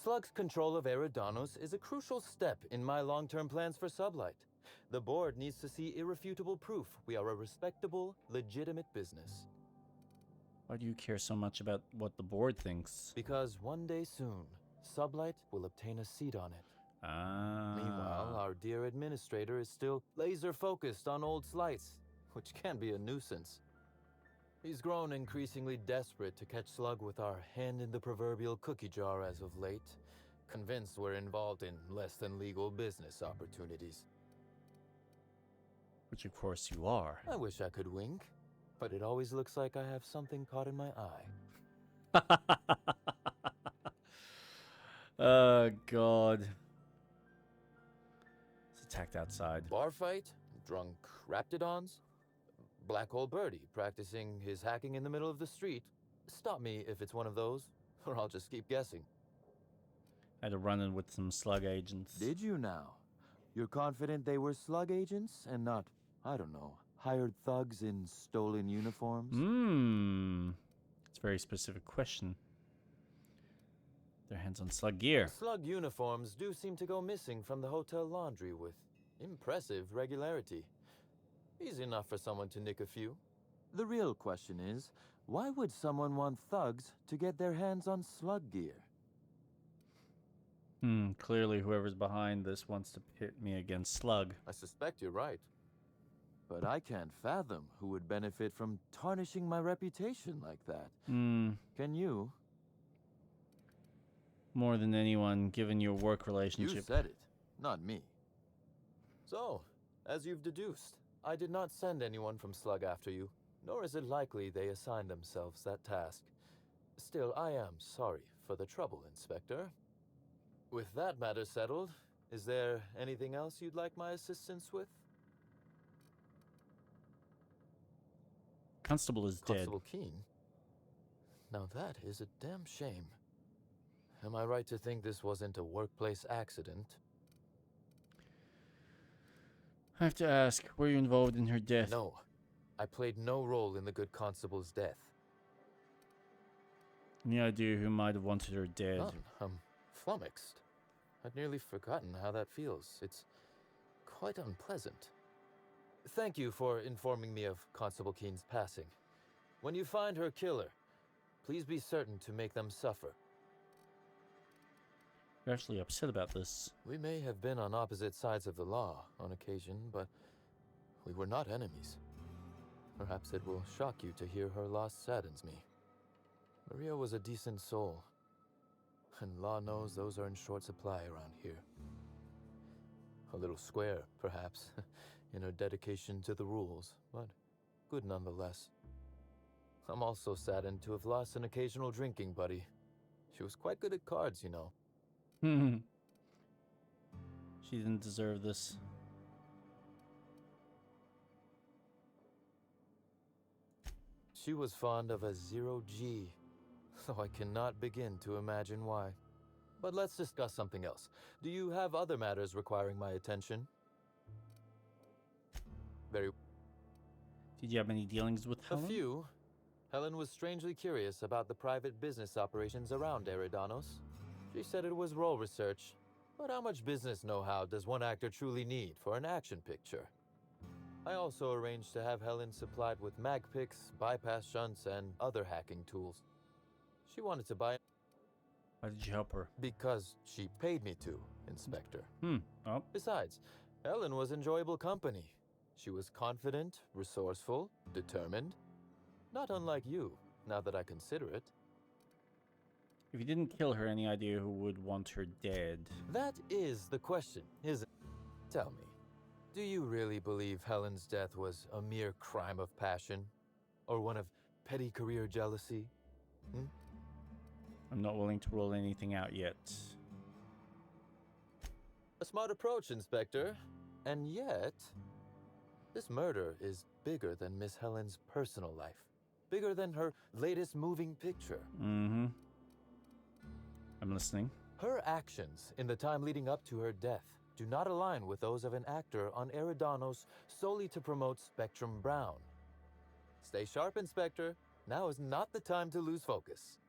Slug's control of Eridanos is a crucial step in my long-term plans for Sublight. The board needs to see irrefutable proof we are a respectable, legitimate business. Why do you care so much about what the board thinks? Because one day soon, Sublight will obtain a seat on it. Meanwhile, our dear administrator is still laser-focused on old slights, which can be a nuisance. He's grown increasingly desperate to catch Slug with our hand in the proverbial cookie jar as of late, convinced we're involved in less than legal business opportunities. Which of course you are. I wish I could wink, but it always looks like I have something caught in my eye. Oh, God. It's attacked outside. Bar fight? Drunk Raptidons? Black Hole Birdie practicing his hacking in the middle of the street. Stop me if it's one of those, or I'll just keep guessing. Had to run in with some slug agents. Did you now? You're confident they were slug agents and not, I don't know, hired thugs in stolen uniforms? It's a very specific question. Their hands on slug gear. Slug uniforms do seem to go missing from the hotel laundry with impressive regularity. Easy enough for someone to nick a few. The real question is, why would someone want thugs to get their hands on slug gear? Clearly whoever's behind this wants to pit me against Slug. I suspect you're right. But I can't fathom who would benefit from tarnishing my reputation like that. Can you? More than anyone, given your work relationship. You said it, not me. So, as you've deduced, I did not send anyone from Slug after you, nor is it likely they assigned themselves that task. Still, I am sorry for the trouble, Inspector. With that matter settled, is there anything else you'd like my assistance with? Constable is dead. Constable Keene? Now that is a damn shame. Am I right to think this wasn't a workplace accident? I have to ask, were you involved in her death? No. I played no role in the good constable's death. Any idea who might have wanted her dead? None. I'm flummoxed. I'd nearly forgotten how that feels. It's quite unpleasant. Thank you for informing me of Constable Keene's passing. When you find her killer, please be certain to make them suffer. You're actually upset about this. We may have been on opposite sides of the law on occasion, but we were not enemies. Perhaps it will shock you to hear her loss saddens me. Maria was a decent soul, and law knows those are in short supply around here. A little square, perhaps, in her dedication to the rules, but good nonetheless. I'm also saddened to have lost an occasional drinking buddy. She was quite good at cards, you know. She didn't deserve this. She was fond of a 0G, though I cannot begin to imagine why. But let's discuss something else. Do you have other matters requiring my attention? Very. Did you have any dealings with Helen? A few. Helen was strangely curious about the private business operations around Eridanos. She said it was role research, but how much business know-how does one actor truly need for an action picture? I also arranged to have Helen supplied with mag picks, bypass shunts, and other hacking tools. She wanted to buy. Why did you help her? Because she paid me to, Inspector. Oh. Besides, Helen was enjoyable company. She was confident, resourceful, determined. Not unlike you, now that I consider it. If you didn't kill her, any idea who would want her dead? That is the question, isn't it? Tell me, do you really believe Helen's death was a mere crime of passion? Or one of petty career jealousy? I'm not willing to rule anything out yet. A smart approach, Inspector. And yet, this murder is bigger than Miss Helen's personal life. Bigger than her latest moving picture. I'm listening. Her actions in the time leading up to her death do not align with those of an actor on Eridanos solely to promote Spectrum Brown. Stay sharp, Inspector. Now is not the time to lose focus.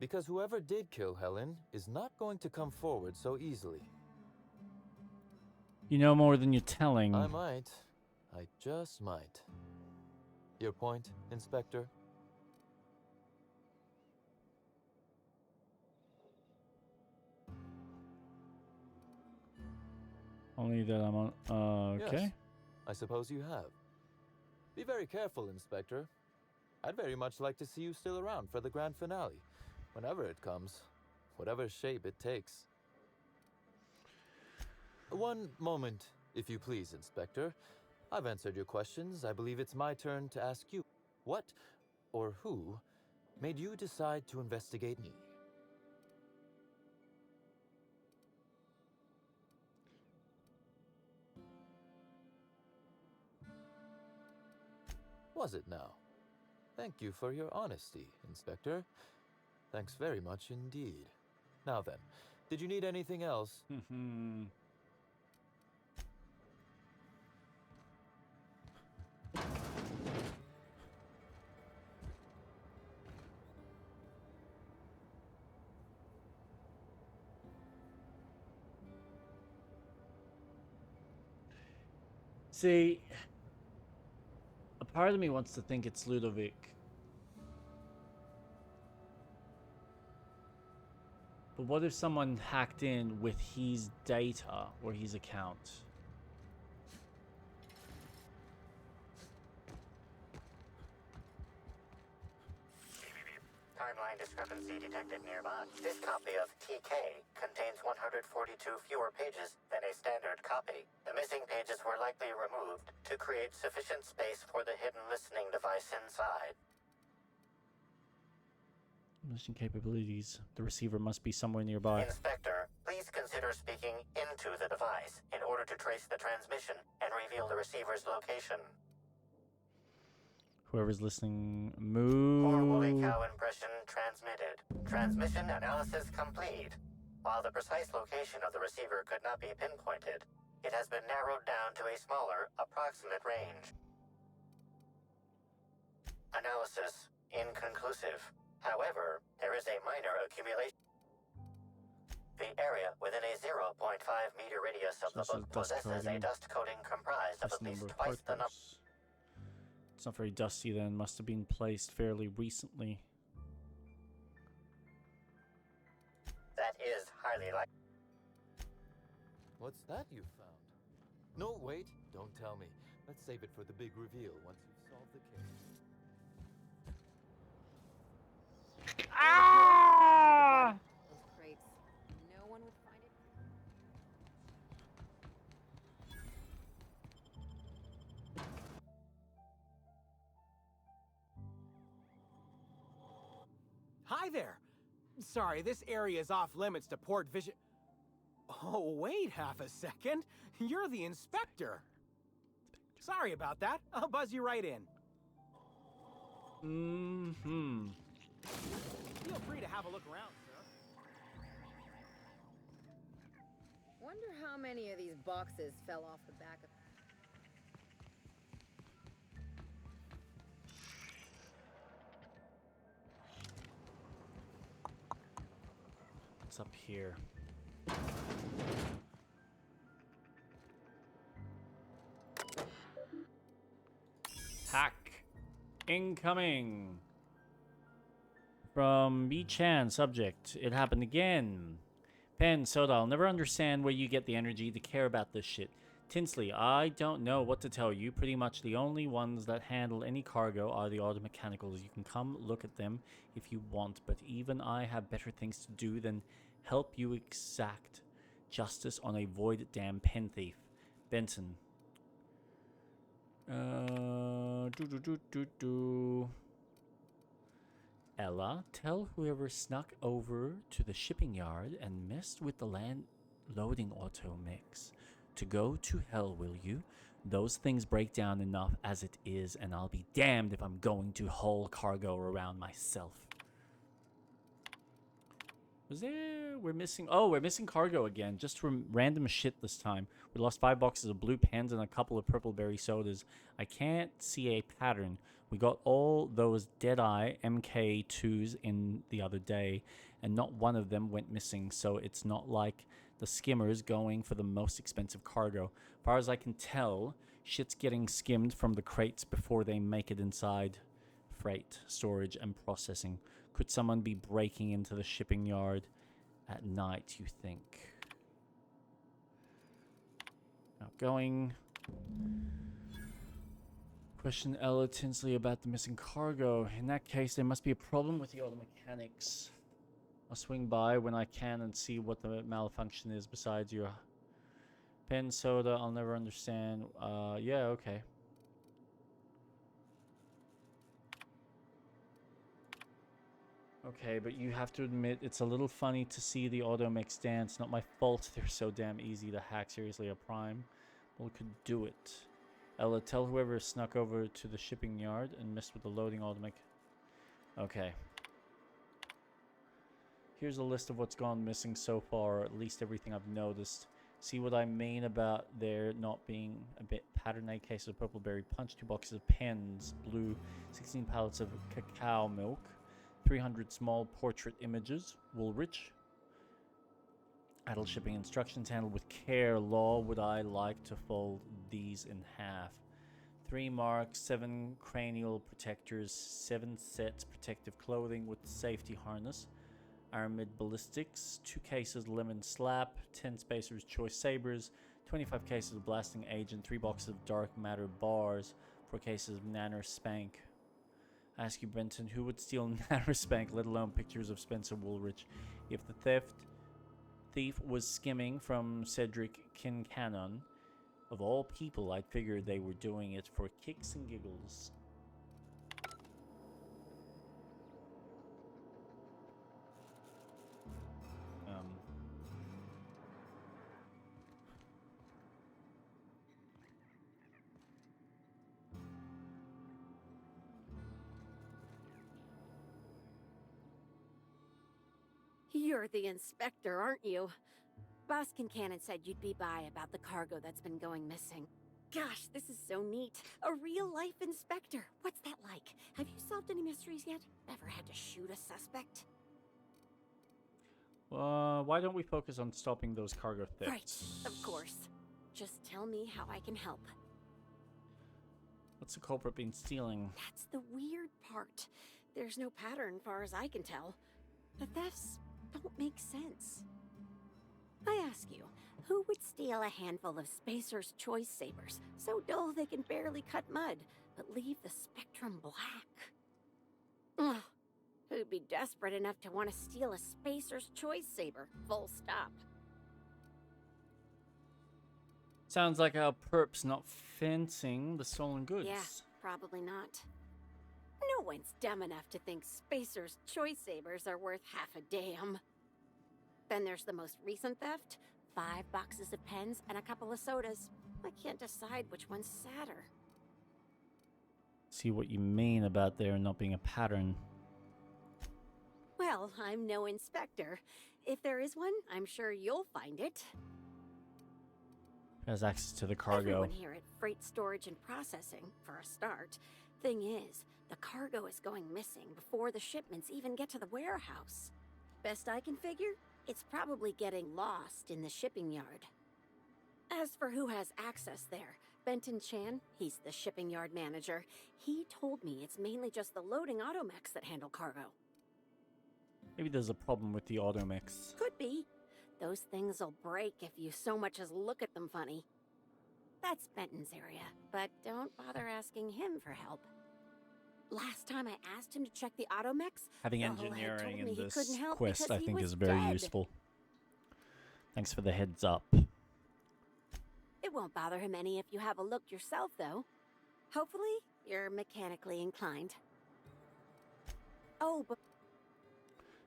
Because whoever did kill Helen is not going to come forward so easily. You know more than you're telling. I might. I just might. Your point, Inspector? Only that I'm on. Okay. Yes, I suppose you have. Be very careful, Inspector. I'd very much like to see you still around for the grand finale, whenever it comes, whatever shape it takes. One moment, if you please, Inspector. I've answered your questions. I believe it's my turn to ask you. What, or who, made you decide to investigate me? Was it now? Thank you for your honesty, Inspector. Thanks very much indeed. Now then, did you need anything else? See, a part of me wants to think it's Ludovic. But what if someone hacked in with his data or his account? Timeline discrepancy detected nearby. This copy of TK contains 142 fewer pages than a standard copy. The missing pages were likely removed to create sufficient space for the hidden listening device inside. Mission capabilities. The receiver must be somewhere nearby. Inspector, please transmitter speaking into the device in order to trace the transmission and reveal the receiver's location. Whoever's listening, Poor woolly moo. cow impression transmitted. Transmission analysis complete. While the precise location of the receiver could not be pinpointed, it has been narrowed down to a smaller, approximate range. Analysis inconclusive. However, there is a minor accumulation. The area within a 0.5 meter radius of the So book this is dust possesses a coating. dust coating comprised of This at least number of twice the number. particles. It's not very dusty then. Must have been placed fairly recently. That is highly likely. What's that you found? No, wait, don't tell me. Let's save it for the big reveal once you've solved the case. Ah! Those crates. No one would find it. Hi there. Sorry, this area is off limits to port vision. Oh, wait half a second. You're the inspector. Sorry about that. I'll buzz you right in. Mm-hmm. Feel free to have a look around, sir. Wonder how many of these boxes fell off the back of. What's up here? Hack incoming from B-Chan. Subject: it happened again. Pen, Soda, I'll never understand where you get the energy to care about this shit. Tinsley, I don't know what to tell you. Pretty much the only ones that handle any cargo are the automechanicals. You can come look at them if you want, but even I have better things to do than help you exact justice on a void damn pen thief. Benson. Ella, tell whoever snuck over to the shipping yard and messed with the land loading auto mix to go to hell, will you? Those things break down enough as it is, and I'll be damned if I'm going to haul cargo around myself. Was there... We're missing cargo again. Just from random shit this time. We lost 5 boxes of blue pens and a couple of purple berry sodas. I can't see a pattern. We got all those Deadeye MK2s in the other day, and not one of them went missing, so it's not like the skimmers going for the most expensive cargo. As far as I can tell, shit's getting skimmed from the crates before they make it inside freight, storage, and processing. Could someone be breaking into the shipping yard at night, you think? Outgoing. Question Ella Tinsley about the missing cargo. In that case, there must be a problem with the auto mechanics. I'll swing by when I can and see what the malfunction is besides your pen soda. I'll never understand. Yeah, okay. Okay, but you have to admit, it's a little funny to see the automech dance. Not my fault they're so damn easy to hack. Seriously, a prime. Well, could do it. Ella, tell whoever snuck over to the shipping yard and messed with the loading automech. Okay. Here's a list of what's gone missing so far, or at least everything I've noticed. See what I mean about there not being a bit pattern? 8 cases of purple berry punch, 2 boxes of pens, blue, 16 pallets of cacao milk, 300 small portrait images, Woolrich. Adult shipping instructions handled with care. Law, would I like to fold these in half? 3 marks, 7 cranial protectors, 7 sets protective clothing with safety harness. Aramid ballistics, 2 cases lemon slap, 10 spacers choice sabers, 25 cases of blasting agent, 3 boxes of dark matter bars, 4 cases of nanner spank. I ask you, Brenton, who would steal nanner spank, let alone pictures of Spencer Woolrich? If the thief was skimming from Cedric Kincannon, of all people, I'd figure they were doing it for kicks and giggles. You're the inspector, aren't you? Boss Kincannon said you'd be by about the cargo that's been going missing. Gosh, this is so neat. A real-life inspector. What's that like? Have you solved any mysteries yet? Ever had to shoot a suspect? Why don't we focus on stopping those cargo thefts? Right, of course. Just tell me how I can help. What's the culprit been stealing? That's the weird part. There's no pattern, far as I can tell. The thefts don't make sense. I ask you, who would steal a handful of Spacer's Choice Sabers, so dull they can barely cut mud, but leave the spectrum black? Ugh. Who'd be desperate enough to want to steal a Spacer's Choice Saber, full stop? Sounds like our perp's not fencing the stolen goods. Yeah, probably not. No one's dumb enough to think Spacer's Choice Sabers are worth half a damn. Then there's the most recent theft. 5 boxes of pens and a couple of sodas. I can't decide which one's sadder. See what you mean about there not being a pattern. Well, I'm no inspector. If there is one, I'm sure you'll find it. Has access to the cargo. Everyone here at Freight Storage and Processing, for a start. Thing is, the cargo is going missing before the shipments even get to the warehouse. Best I can figure, it's probably getting lost in the shipping yard. As for who has access there, Benton Chan, he's the shipping yard manager. He told me it's mainly just the loading automechs that handle cargo. Maybe there's a problem with the automechs. Could be. Those things will break if you so much as look at them funny. That's Benton's area, but don't bother asking him for help. Last time I asked him to check the automechs, Having the whole head engineering told me in he this couldn't help quest, because I he think, was is very dead. useful. Thanks for the heads up. It won't bother him any if you have a look yourself, though. Hopefully, you're mechanically inclined. Oh, but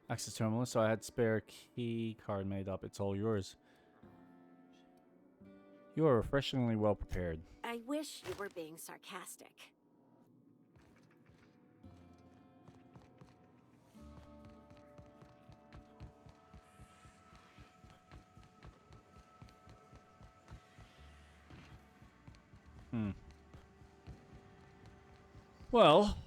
Access terminal, so I had spare key card made up. It's all yours. You are refreshingly well prepared. I wish you were being sarcastic. Well,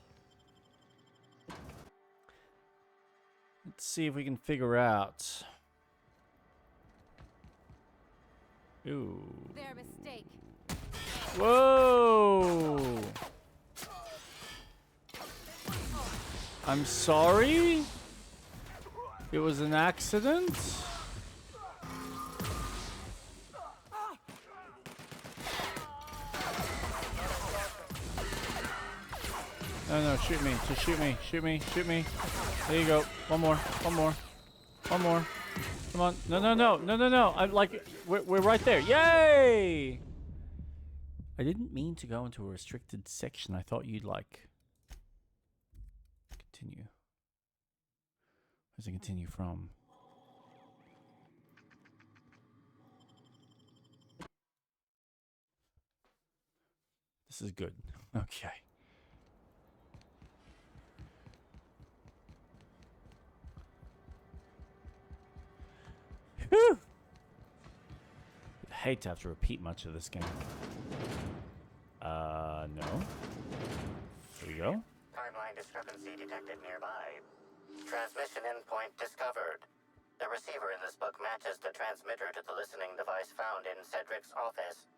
let's see if we can figure out. Ooh. Their mistake. Whoa! I'm sorry? It was an accident? No, shoot me. Just shoot me. Shoot me. Shoot me. There you go. One more. One more. One more. Come on. No. I'm like, we're right there. Yay! I didn't mean to go into a restricted section. I thought you'd like continue. Where's it continue from? This is good. Okay. Whew. I'd hate to have to repeat much of this game. No. Here we go. Timeline discrepancy detected nearby. Transmission endpoint discovered. The receiver in this book matches the transmitter to the listening device found in Cedric's office.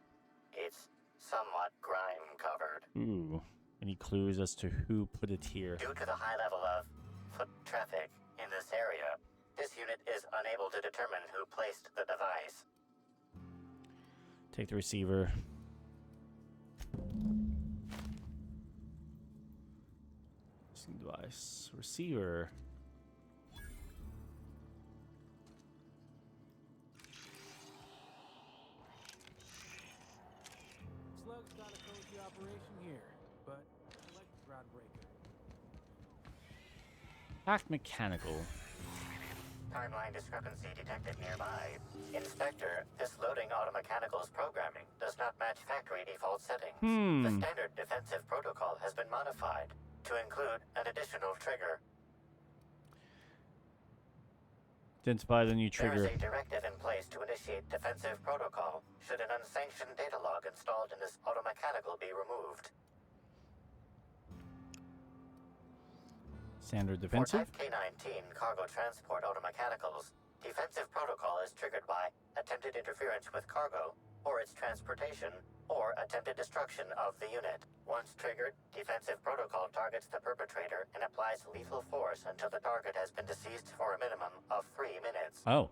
It's somewhat grime-covered. Ooh. Any clues as to who put it here? Due to the high level of foot traffic in this area, this unit is unable to determine who placed the device. Take the receiver. Listening device. Receiver. Slug's got a cozy operation here, but I like the Groundbreaker. Act mechanical. Timeline discrepancy detected nearby. Inspector, this loading automechanical's programming does not match factory default settings. The standard defensive protocol has been modified to include an additional trigger. Identify the new trigger. There is a directive in place to initiate defensive protocol should an unsanctioned data log installed in this automechanical be removed. Standard defensive. For Type K-19 cargo transport automechanicals, defensive protocol is triggered by attempted interference with cargo, or its transportation, or attempted destruction of the unit. Once triggered, defensive protocol targets the perpetrator and applies lethal force until the target has been deceased for a minimum of 3 minutes. Oh.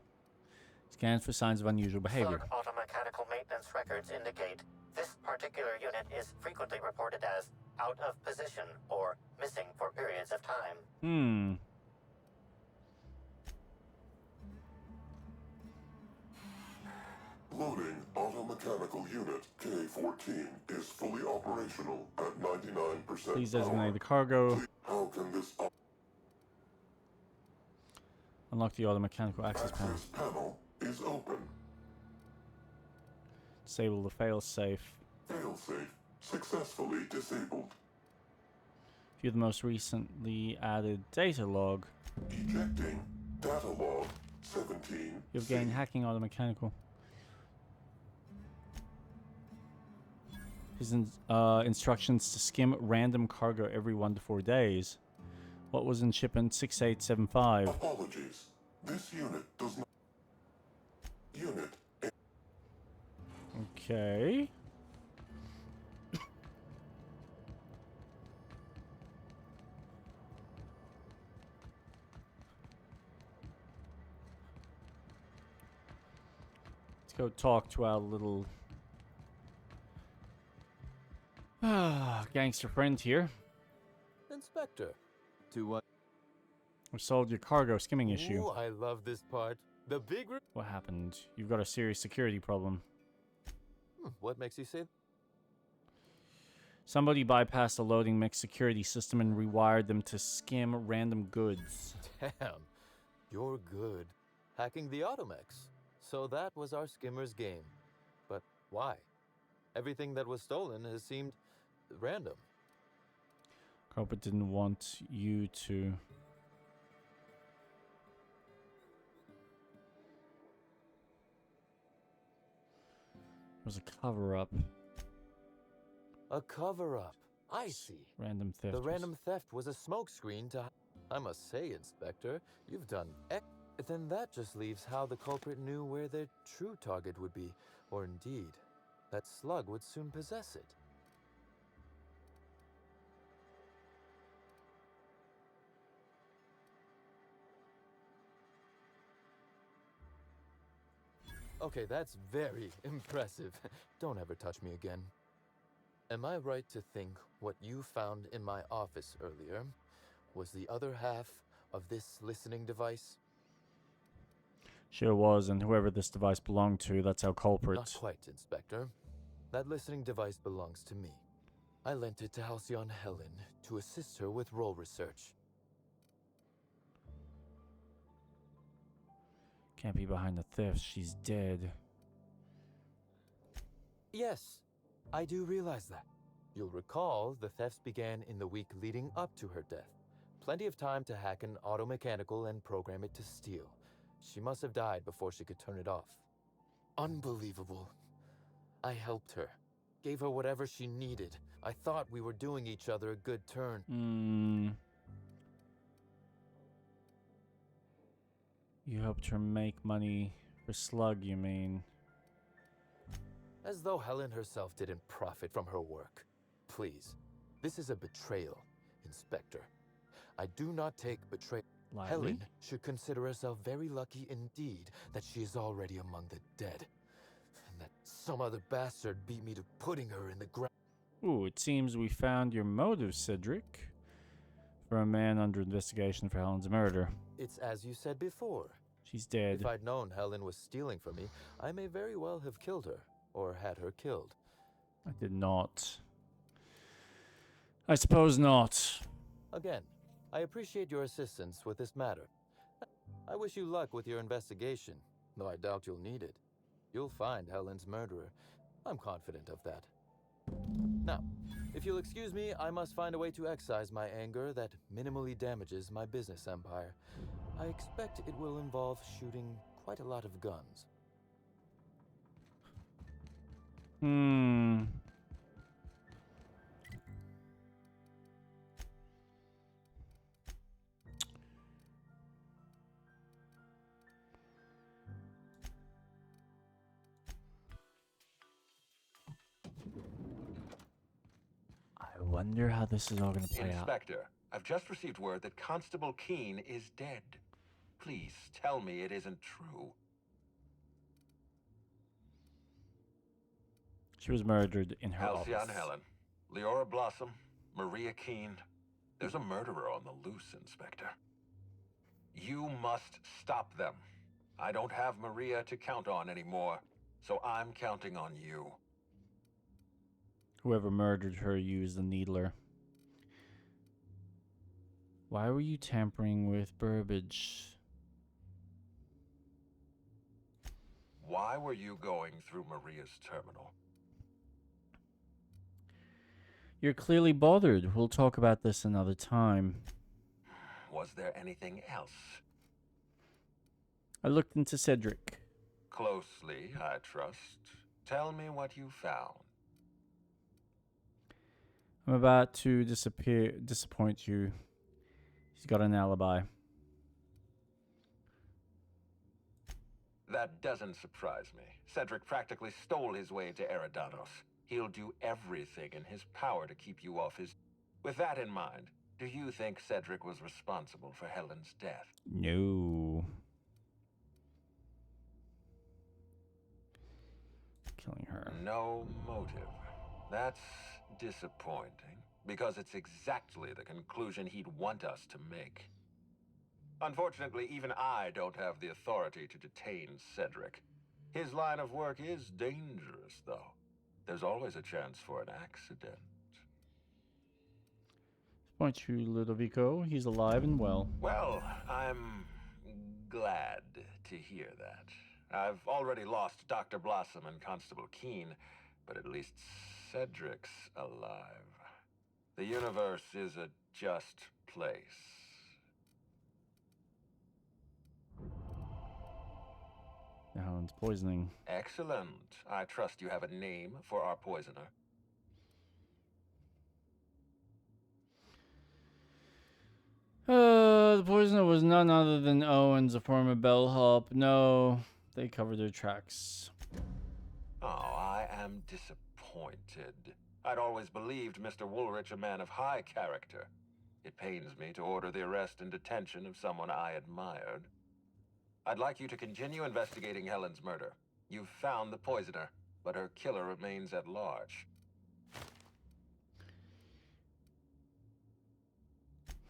Scans for signs of unusual behavior. Slug automechanical maintenance records indicate this particular unit is frequently reported as out of position or missing for periods of time. Loading automechanical unit K-14 is fully operational at 99%. Please designate the cargo. How can this Unlock the automechanical access panel. panel is open? Disable the failsafe. Failsafe successfully disabled. View the most recently added data log. Ejecting data log 17. You've gained hacking automechanical. His instructions to skim random cargo every 1 to 4 days. What was in shipment 6875? Apologies. This unit does not. Unit. Okay. Let's go talk to our little gangster friend here. Inspector. To what? We solved your cargo skimming issue. Ooh, I love this part. The big... What happened? You've got a serious security problem. What makes you say... Somebody bypassed the loading mix security system and rewired them to skim random goods. Damn. You're good. Hacking the Automex. So that was our skimmer's game. But why? Everything that was stolen has seemed random. Culprit didn't want you to. It was a cover-up. A cover-up. I see. Random theft. The random theft was a smokescreen to... I must say, Inspector, you've done Then that just leaves how the culprit knew where their true target would be, or indeed, that slug would soon possess it. Okay, that's very impressive. Don't ever touch me again. Am I right to think what you found in my office earlier was the other half of this listening device? Sure was, and whoever this device belonged to, that's our culprit. Not quite, Inspector. That listening device belongs to me. I lent it to Halcyon Helen to assist her with role research. Can't be behind the theft. She's dead. Yes, I do realize that. You'll recall the thefts began in the week leading up to her death. Plenty of time to hack an automechanical and program it to steal. She must have died before she could turn it off. Unbelievable. I helped her. Gave her whatever she needed. I thought we were doing each other a good turn. You helped her make money for Slug, you mean? As though Helen herself didn't profit from her work. Please, this is a betrayal, Inspector. I do not take betrayal. Helen should consider herself very lucky indeed that she is already among the dead. And that some other bastard beat me to putting her in the ground. Ooh, it seems we found your motive, Cedric. For a man under investigation for Helen's murder. It's as you said before. She's dead. If I'd known Helen was stealing from me, I may very well have killed her, or had her killed. I did not. I suppose not. Again, I appreciate your assistance with this matter. I wish you luck with your investigation, though I doubt you'll need it. You'll find Helen's murderer. I'm confident of that. Now, if you'll excuse me, I must find a way to excise my anger that minimally damages my business empire. I expect it will involve shooting quite a lot of guns. Hmm. I wonder how this is all going to play out. Inspector, I've just received word that Constable Keene is dead. Please tell me it isn't true. She was murdered in her Halcyon office. Helen, Leora Blossom, Maria Keene. There's a murderer on the loose, Inspector. You must stop them. I don't have Maria to count on anymore, so I'm counting on you. Whoever murdered her used the needler. Why were you tampering with Burbage? Why were you going through Maria's terminal? You're clearly bothered. We'll talk about this another time. Was there anything else? I looked into Cedric. Closely, I trust. Tell me what you found. I'm about to disappoint you. He's got an alibi. That doesn't surprise me. Cedric practically stole his way to Eridanos. He'll do everything in his power to keep you off his... With that in mind, do you think Cedric was responsible for Helen's death? No. Killing her. No motive. That's disappointing, because it's exactly the conclusion he'd want us to make. Unfortunately, even I don't have the authority to detain Cedric. His line of work is dangerous, though. There's always a chance for an accident. Point to Ludovico. He's alive and well. Well, I'm glad to hear that. I've already lost Dr. Blossom and Constable Keene, but at least Cedric's alive. The universe is a just place. Helen's poisoning. Excellent. I trust you have a name for our poisoner. The poisoner was none other than Owens, a former bellhop. No, they covered their tracks. Oh, I am disappointed. I'd always believed Mr. Woolrich a man of high character. It pains me to order the arrest and detention of someone I admired. I'd like you to continue investigating Helen's murder. You've found the poisoner, but her killer remains at large.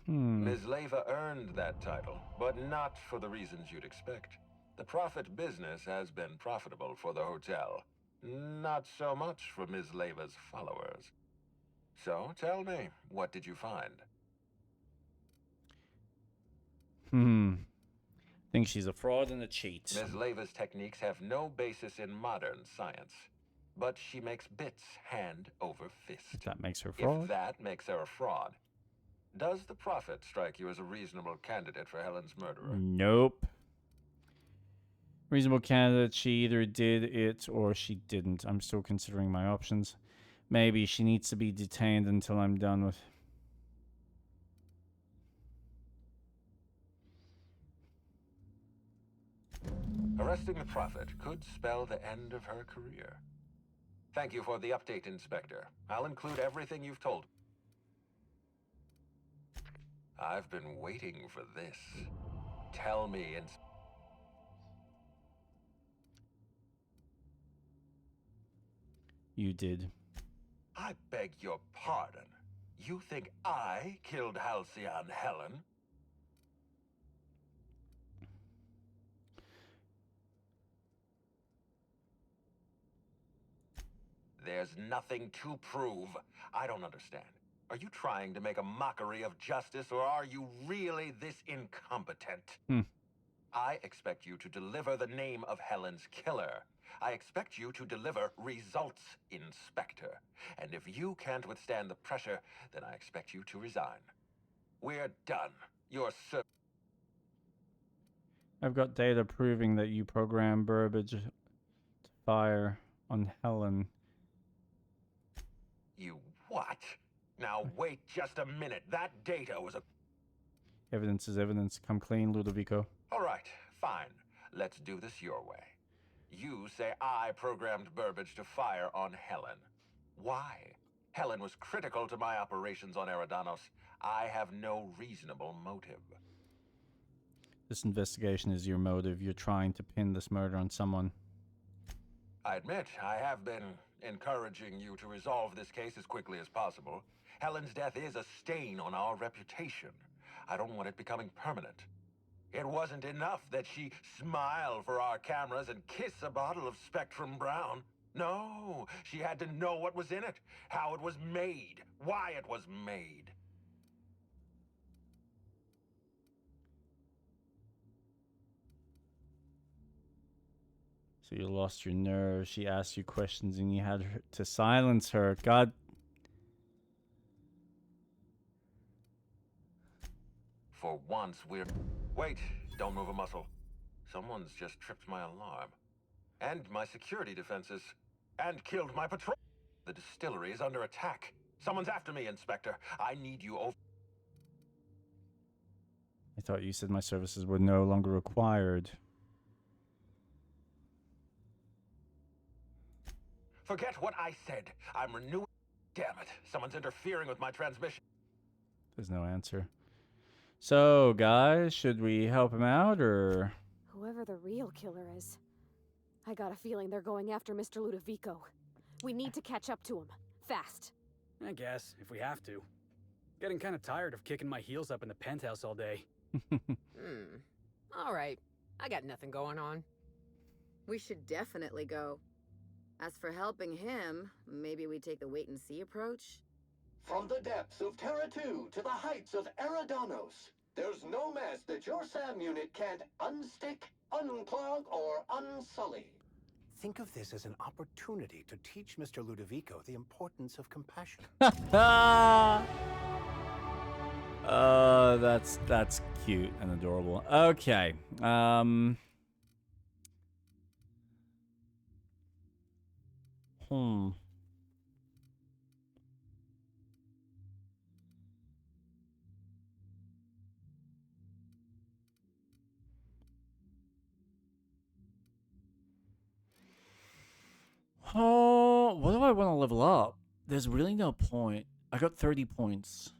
Ms. Leyva earned that title, but not for the reasons you'd expect. The profit business has been profitable for the hotel. Not so much for Ms. Leyva's followers. So, tell me, what did you find? Think she's a fraud and a cheat. Ms. Leyva's techniques have no basis in modern science, but she makes bits hand over fist. That makes her a fraud. If that makes her a fraud, does the Prophet strike you as a reasonable candidate for Helen's murderer? Nope. Reasonable candidate, she either did it or she didn't. I'm still considering my options. Maybe she needs to be detained until I'm done with... Arresting the Prophet could spell the end of her career. Thank you for the update, Inspector. I'll include everything you've told. I've been waiting for this. Tell me, You did. I beg your pardon. You think I killed Halcyon Helen? There's nothing to prove. I don't understand. Are you trying to make a mockery of justice, or are you really this incompetent? I expect you to deliver the name of Helen's killer. I expect you to deliver results, Inspector. And if you can't withstand the pressure, then I expect you to resign. We're done. Your I've got data proving that you programmed Burbage to fire on Helen. You what? Now wait just a minute. That data was a... Evidence is evidence. Come clean, Ludovico. All right, fine. Let's do this your way. You say I programmed Burbage to fire on Helen. Why? Helen was critical to my operations on Eridanos. I have no reasonable motive. This investigation is your motive. You're trying to pin this murder on someone. I admit, I have been encouraging you to resolve this case as quickly as possible. Helen's death is a stain on our reputation. I don't want it becoming permanent. It wasn't enough that she smile for our cameras and kiss a bottle of Spectrum Brown. No, she had to know what was in it, how it was made, why it was made. So you lost your nerve. She asked you questions and you had to silence her. God. For once, we're... Wait, don't move a muscle. Someone's just tripped my alarm. And my security defenses. And killed my patrol. The distillery is under attack. Someone's after me, Inspector. I need you over... I thought you said my services were no longer required. Forget what I said. I'm renewing... Damn it. Someone's interfering with my transmission. There's no answer. So, guys, should we help him out, or...? Whoever the real killer is. I got a feeling they're going after Mr. Ludovico. We need to catch up to him. Fast. I guess, if we have to. Getting kind of tired of kicking my heels up in the penthouse all day. All right. I got nothing going on. We should definitely go. As for helping him, maybe we take the wait-and-see approach? From the depths of Terra 2 to the heights of Eridanos, there's no mess that your SAM unit can't unstick, unclog, or unsully. Think of this as an opportunity to teach Mr. Ludovico the importance of compassion. That's cute and adorable. Okay. Oh, what do I want to level up? There's really no point. I got 30 points.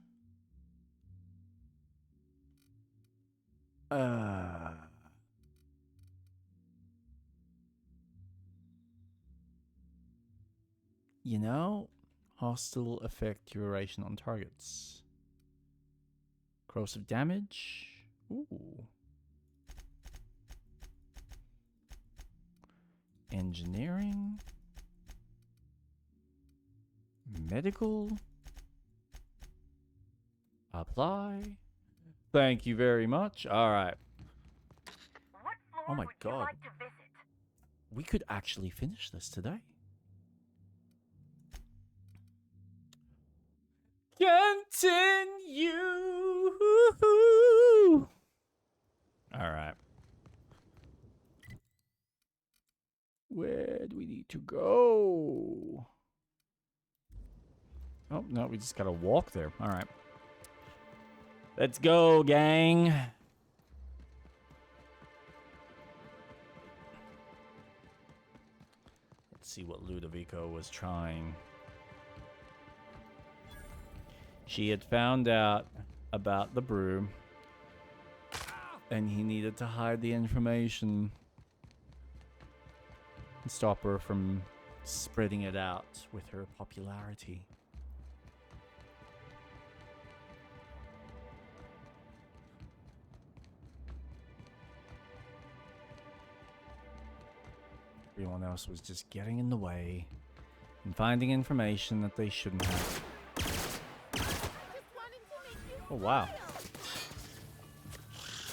You know, hostile effect duration on targets. Corrosive damage. Ooh. Engineering. Medical. Apply. Thank you very much. All right. What floor oh my God. Like to visit? We could actually finish this today. Continue. All right. Where do we need to go? Oh, no, we just gotta walk there. All right. Let's go, gang. Let's see what Ludovico was trying. She had found out about the brew, and he needed to hide the information and stop her from spreading it out with her popularity. Everyone else was just getting in the way and finding information that they shouldn't have. Oh, wow.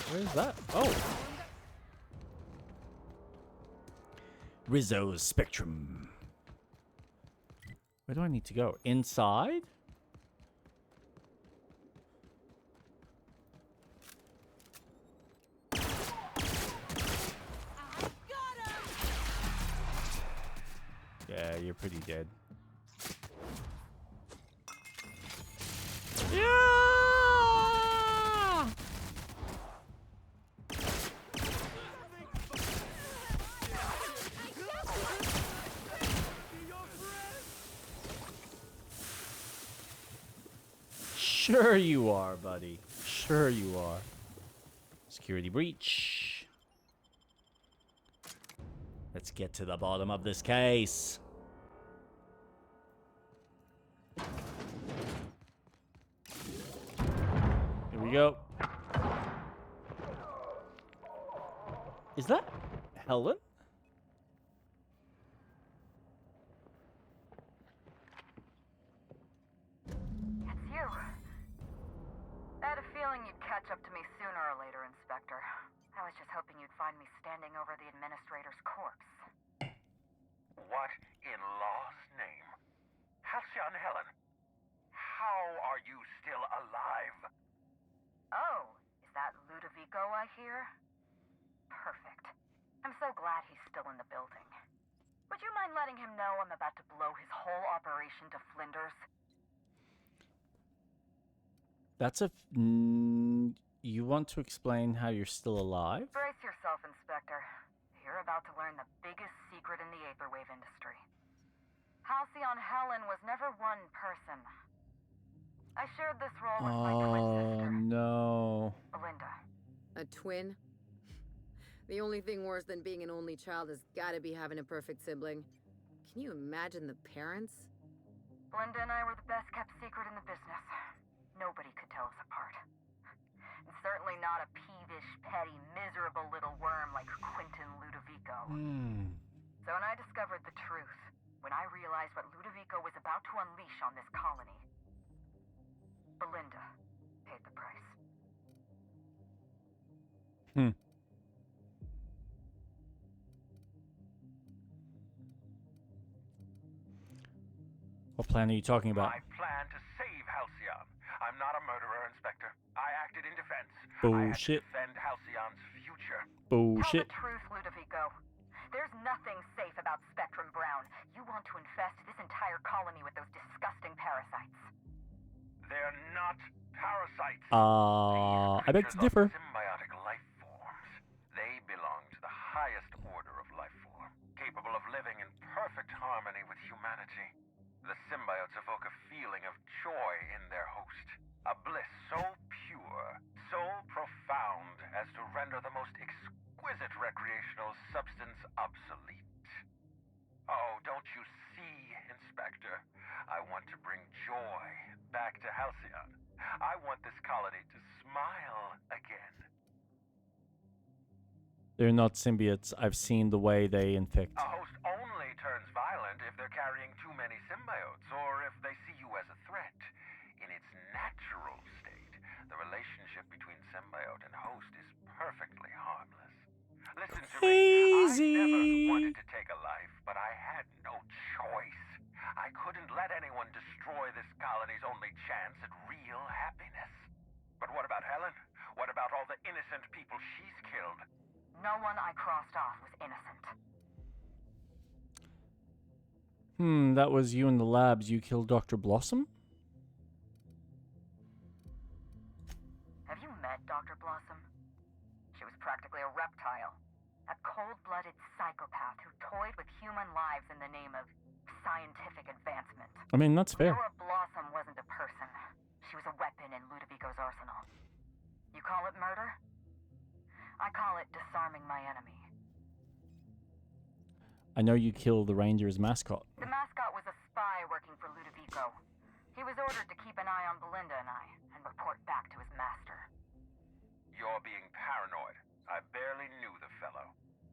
Where is that? Oh. Rizzo's Spectrum. Where do I need to go? Inside? you're pretty dead. Yeah! Sure you are, buddy. Sure you are. Security breach. Let's get to the bottom of this case. Here we go. Is that Helen? It's you. I had a feeling you'd catch up to me sooner or later, Inspector. I was just hoping you'd find me standing over the Administrator's corpse. What in law's name? Halcyon Helen, how are you still alive? Oh, is that Ludovico I hear? Perfect. I'm so glad he's still in the building. Would you mind letting him know I'm about to blow his whole operation to flinders? That's a... you want to explain how you're still alive? Brace yourself, Inspector. You're about to learn the biggest secret in the vaporwave industry. Halcyon Helen was never one person. I shared this role with my twin sister, No. Belinda. A twin? The only thing worse than being an only child has gotta be having a perfect sibling. Can you imagine the parents? Belinda and I were the best kept secret in the business. Nobody could tell us apart. And certainly not a peevish, petty, miserable little worm like Quentin Ludovico. So when I discovered the truth, when I realized what Ludovico was about to unleash on this colony, Belinda paid the price. What plan are you talking about? I plan to save Halcyon. I'm not a murderer, Inspector. I acted in defense. Bullshit. I had to defend Halcyon's future. Bullshit. Tell the truth, Ludovico. There's nothing safe about Spectrum Brown. You want to infest this entire colony with those disgusting parasites. They're not parasites. I beg to differ. Symbiotic life forms. They belong to the highest order of life form, capable of living in perfect harmony with humanity. The symbiotes evoke a feeling of joy in their host, a bliss so pure, so profound as to render the most exquisite recreational substance obsolete. Oh, don't you see, Inspector? I want to bring joy back to Halcyon. I want this colony to smile again. They're not symbiotes. I've seen the way they infect. A host only turns violent if they're carrying too many symbiotes, or if they see you as a threat. In its natural state, the relationship between symbiote and host is perfectly harmless. Listen to me. I never wanted to take a life, but I had no choice. I couldn't let anyone destroy this colony's only chance at real happiness. But what about Helen? What about all the innocent people she's killed? No one I crossed off was innocent. That was you in the labs. You killed Dr. Blossom? Have you met Dr. Blossom? She was practically a reptile. A cold-blooded psychopath who toyed with human lives in the name of scientific advancement. I mean, that's fair. Leora Blossom wasn't a person. She was a weapon in Ludovico's arsenal. You call it murder? I call it disarming my enemy. I know you killed the Ranger's mascot. The mascot was a spy working for Ludovico. He was ordered to keep an eye on Belinda and I, and report back to his master. You're being paranoid. I barely knew the fellow.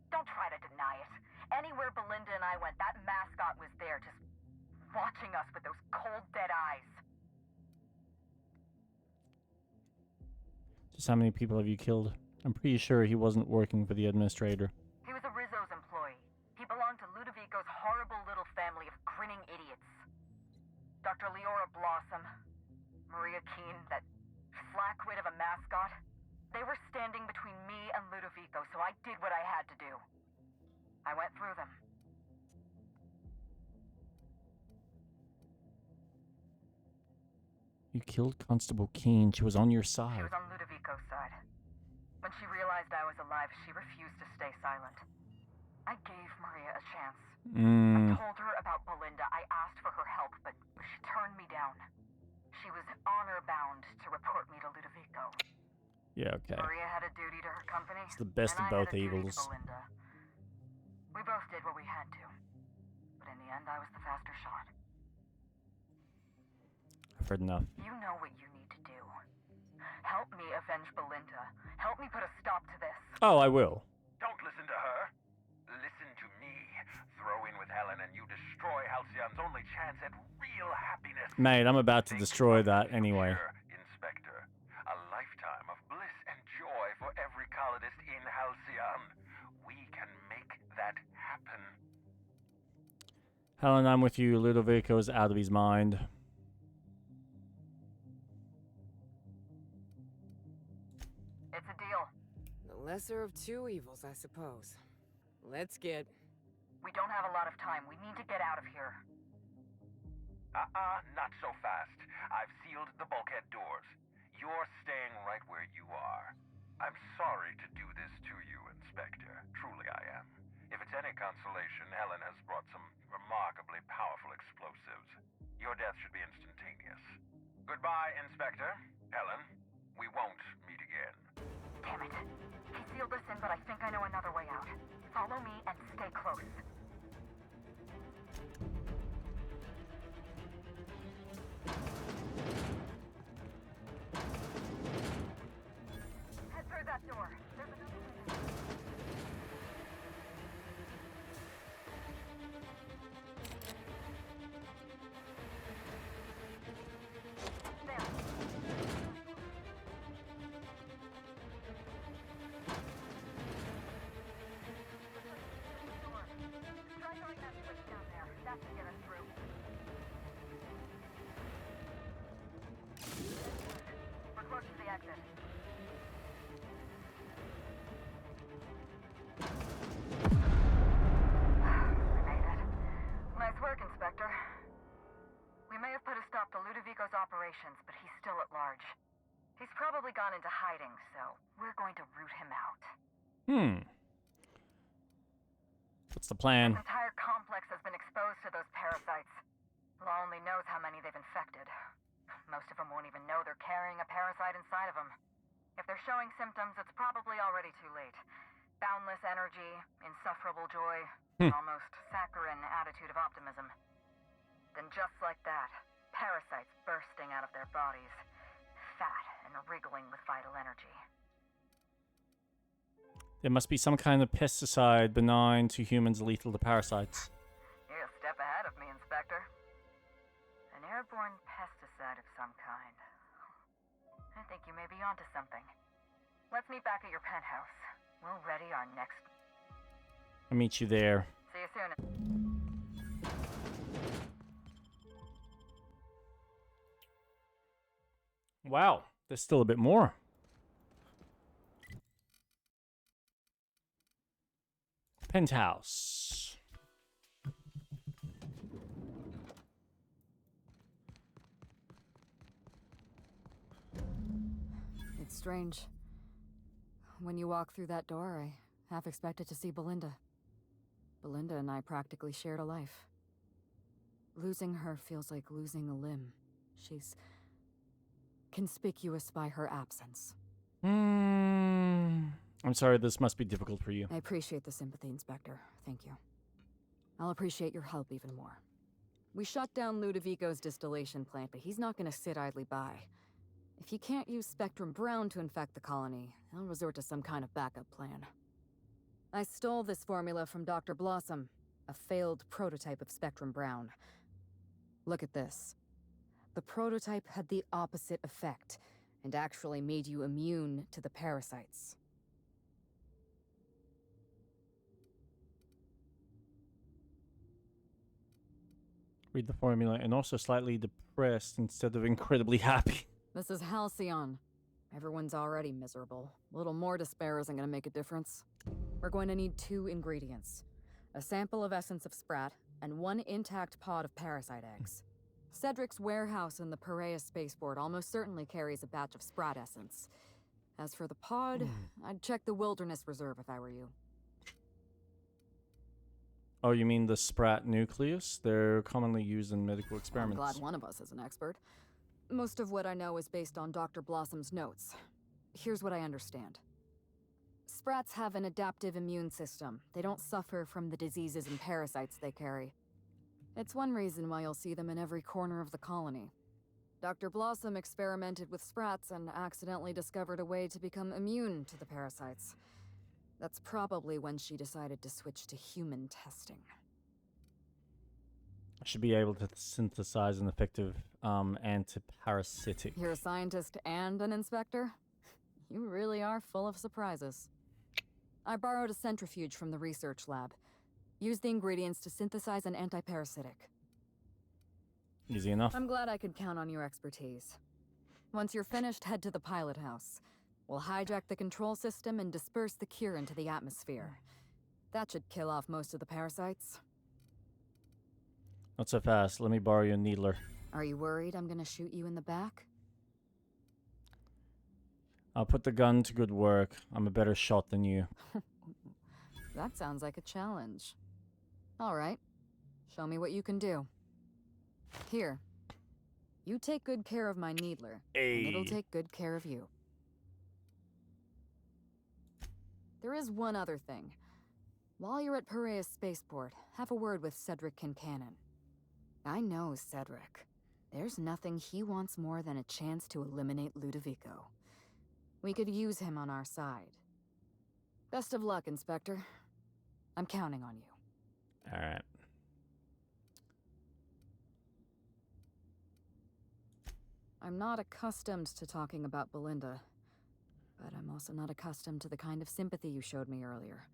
Don't try to deny it. Anywhere Belinda and I went, that mascot was there, just watching us with those cold, dead eyes. Just how many people have you killed? I'm pretty sure he wasn't working for the administrator. He was a Rizzo's employee. He belonged to Ludovico's horrible little family of grinning idiots. Dr. Leora Blossom, Maria Keene, that flackwit of a mascot, they were standing between me and Ludovico, so I did what I had to do. I went through them. You killed Constable Keene. She was on your She side. was on Ludovico's side. When she realized I was alive, she refused to stay silent. I gave Maria a chance. I told her about Belinda. I asked for her help, but she turned me down. She was honor-bound to report me to Ludovico. Yeah, okay. Maria had a duty to her company. It's the best and of I both had a duty to evils. Belinda. We both did what we had to. But in the end, I was the faster shot. I've heard enough. You know what you need to do. Help me avenge Belinda. Help me put a stop to this. Oh, I will. Don't listen to her. Listen to me. Throw in with Helen and you destroy Halcyon's only chance at real happiness. Mate, I'm about to destroy that anyway. Inspector, a lifetime of bliss and joy for every colonist in Halcyon. We can make that happen. Helen, I'm with you. Ludovico's out of his mind. It's a deal. The lesser of two evils, I suppose. Let's get... We don't have a lot of time. We need to get out of here. Not so fast. I've sealed the bulkhead doors. You're staying right where you are. I'm sorry to do this to you, Inspector. Truly I am. If it's any consolation, Helen has brought some remarkably powerful explosives. Your death should be instantaneous. Goodbye, Inspector. Helen, we won't meet again. Damn it. He sealed us in, but I think I know another way out. Follow me and stay close. Head through that door. There's another way. We're close to the exit. We made it. Nice work, Inspector. We may have put a stop to Ludovico's operations, but he's still at large. He's probably gone into hiding, so we're going to root him out. What's the plan? This entire complex has been exposed to those parasites. Law only knows how many they've infected. Most of them won't even know they're carrying a parasite inside of them. If they're showing symptoms, it's probably already too late. Boundless energy, insufferable joy, almost saccharine attitude of optimism. Then just like that, parasites bursting out of their bodies, fat and wriggling with vital energy. There must be some kind of pesticide benign to humans, lethal to parasites. You're a step ahead of me, Inspector. An airborne pesticide of some kind. I think you may be onto something. Let's meet back at your penthouse. We'll ready our next... I'll meet you there. See you soon. Wow, there's still a bit more. Penthouse. It's strange. When you walk through that door, I half expected to see Belinda. Belinda and I practically shared a life. Losing her feels like losing a limb. She's conspicuous by her absence. I'm sorry, this must be difficult for you. I appreciate the sympathy, Inspector. Thank you. I'll appreciate your help even more. We shut down Ludovico's distillation plant, but he's not going to sit idly by. If he can't use Spectrum Brown to infect the colony, he'll resort to some kind of backup plan. I stole this formula from Dr. Blossom, a failed prototype of Spectrum Brown. Look at this. The prototype had the opposite effect, and actually made you immune to the parasites. Read the formula, and also slightly depressed instead of incredibly happy. This is Halcyon. Everyone's already miserable. A little more despair isn't going to make a difference. We're going to need 2 ingredients. A sample of essence of Sprat, and 1 intact pod of parasite eggs. Cedric's warehouse in the Perea spaceport almost certainly carries a batch of Sprat essence. As for the pod, I'd check the Wilderness Reserve if I were you. Oh, you mean the Sprat nucleus? They're commonly used in medical experiments. I'm glad one of us is an expert. Most of what I know is based on Dr. Blossom's notes. Here's what I understand. Sprats have an adaptive immune system. They don't suffer from the diseases and parasites they carry. It's one reason why you'll see them in every corner of the colony. Dr. Blossom experimented with Sprats and accidentally discovered a way to become immune to the parasites. That's probably when she decided to switch to human testing. I should be able to synthesize an effective antiparasitic. You're a scientist and an inspector? You really are full of surprises. I borrowed a centrifuge from the research lab. Used the ingredients to synthesize an antiparasitic. Easy enough. I'm glad I could count on your expertise. Once you're finished, head to the pilot house. We'll hijack the control system and disperse the cure into the atmosphere. That should kill off most of the parasites. Not so fast. Let me borrow your needler. Are you worried I'm gonna shoot you in the back? I'll put the gun to good work. I'm a better shot than you. That sounds like a challenge. All right. Show me what you can do. Here. You take good care of my needler, and it'll Hey. take good care of you. There is one other thing. While you're at Perea's spaceport, have a word with Cedric Kincannon. I know Cedric. There's nothing he wants more than a chance to eliminate Ludovico. We could use him on our side. Best of luck, Inspector. I'm counting on you. All right. I'm not accustomed to talking about Belinda, but I'm also not accustomed to the kind of sympathy you showed me earlier.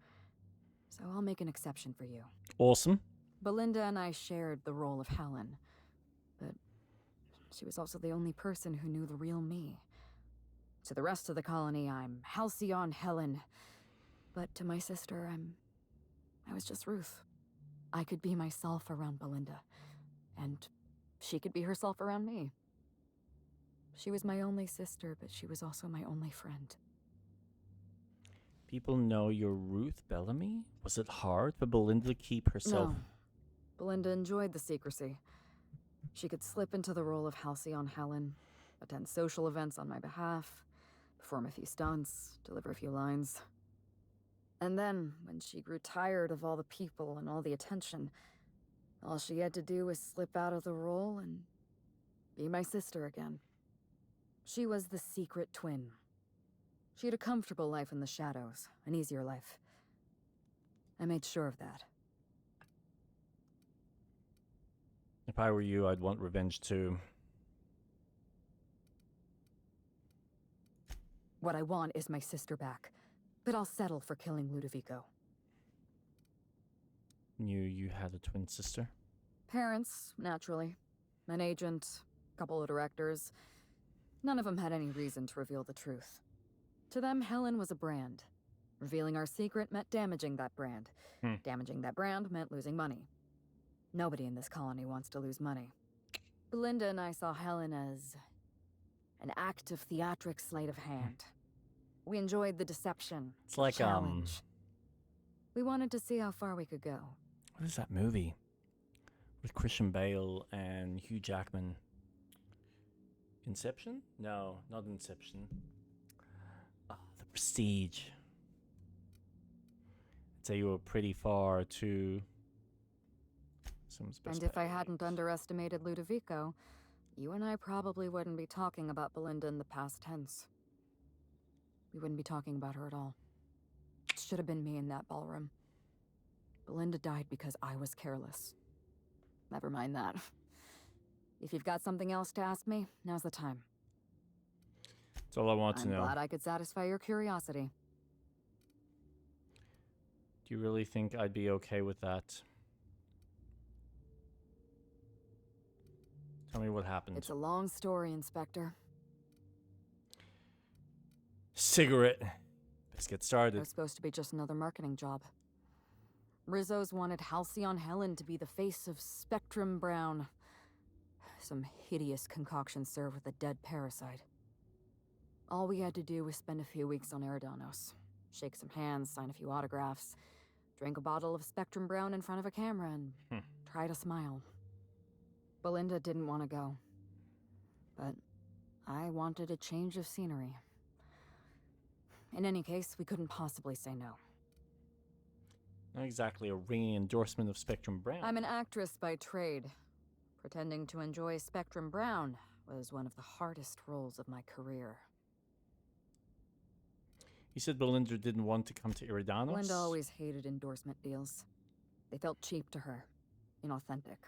So I'll make an exception for you. Awesome. Belinda and I shared the role of Helen, but she was also the only person who knew the real me. To the rest of the colony, I'm Halcyon Helen, but to my sister, I was just Ruth. I could be myself around Belinda, and she could be herself around me. She was my only sister, but she was also my only friend. People know you're Ruth Bellamy? Was it hard for Belinda to keep herself? No. Belinda enjoyed the secrecy. She could slip into the role of Halcyon Helen, attend social events on my behalf, perform a few stunts, deliver a few lines. And then, when she grew tired of all the people and all the attention, all she had to do was slip out of the role and be my sister again. She was the secret twin. She had a comfortable life in the shadows, an easier life. I made sure of that. If I were you, I'd want revenge too. What I want is my sister back, but I'll settle for killing Ludovico. Knew you had a twin sister? Parents, naturally. An agent, a couple of directors. None of them had any reason to reveal the truth. To them, Helen was a brand. Revealing our secret meant damaging that brand. Damaging that brand meant losing money. Nobody in this colony wants to lose money. Belinda and I saw Helen as an act of theatric sleight of hand. We enjoyed the deception. It's like, challenge. We wanted to see how far we could go. What is that movie? With Christian Bale and Hugh Jackman. Inception? No, not Inception. Oh, The Prestige. I'd say you were pretty far to... And if I hadn't underestimated Ludovico, you and I probably wouldn't be talking about Belinda in the past tense. We wouldn't be talking about her at all. It should have been me in that ballroom. Belinda died because I was careless. Never mind that. If you've got something else to ask me, now's the time. That's all I want to know. I'm glad I could satisfy your curiosity. Do you really think I'd be okay with that? Tell me what happened. It's a long story, Inspector. Cigarette. Let's get It started. was supposed to be just another marketing job. Rizzo's wanted Halcyon Helen to be the face of Spectrum Brown. some hideous concoction served with a dead parasite. All we had to do was spend a few weeks on Eridanos, shake some hands, sign a few autographs, drink a bottle of Spectrum Brown in front of a camera, and try to smile. Belinda didn't want to go, but I wanted a change of scenery. In any case, we couldn't possibly say no. Not exactly a ringing endorsement of Spectrum Brown. I'm an actress by trade. Pretending to enjoy Spectrum Brown was one of the hardest roles of my career. You said Belinda didn't want to come to Eridanos? Belinda always hated endorsement deals. They felt cheap to her, inauthentic.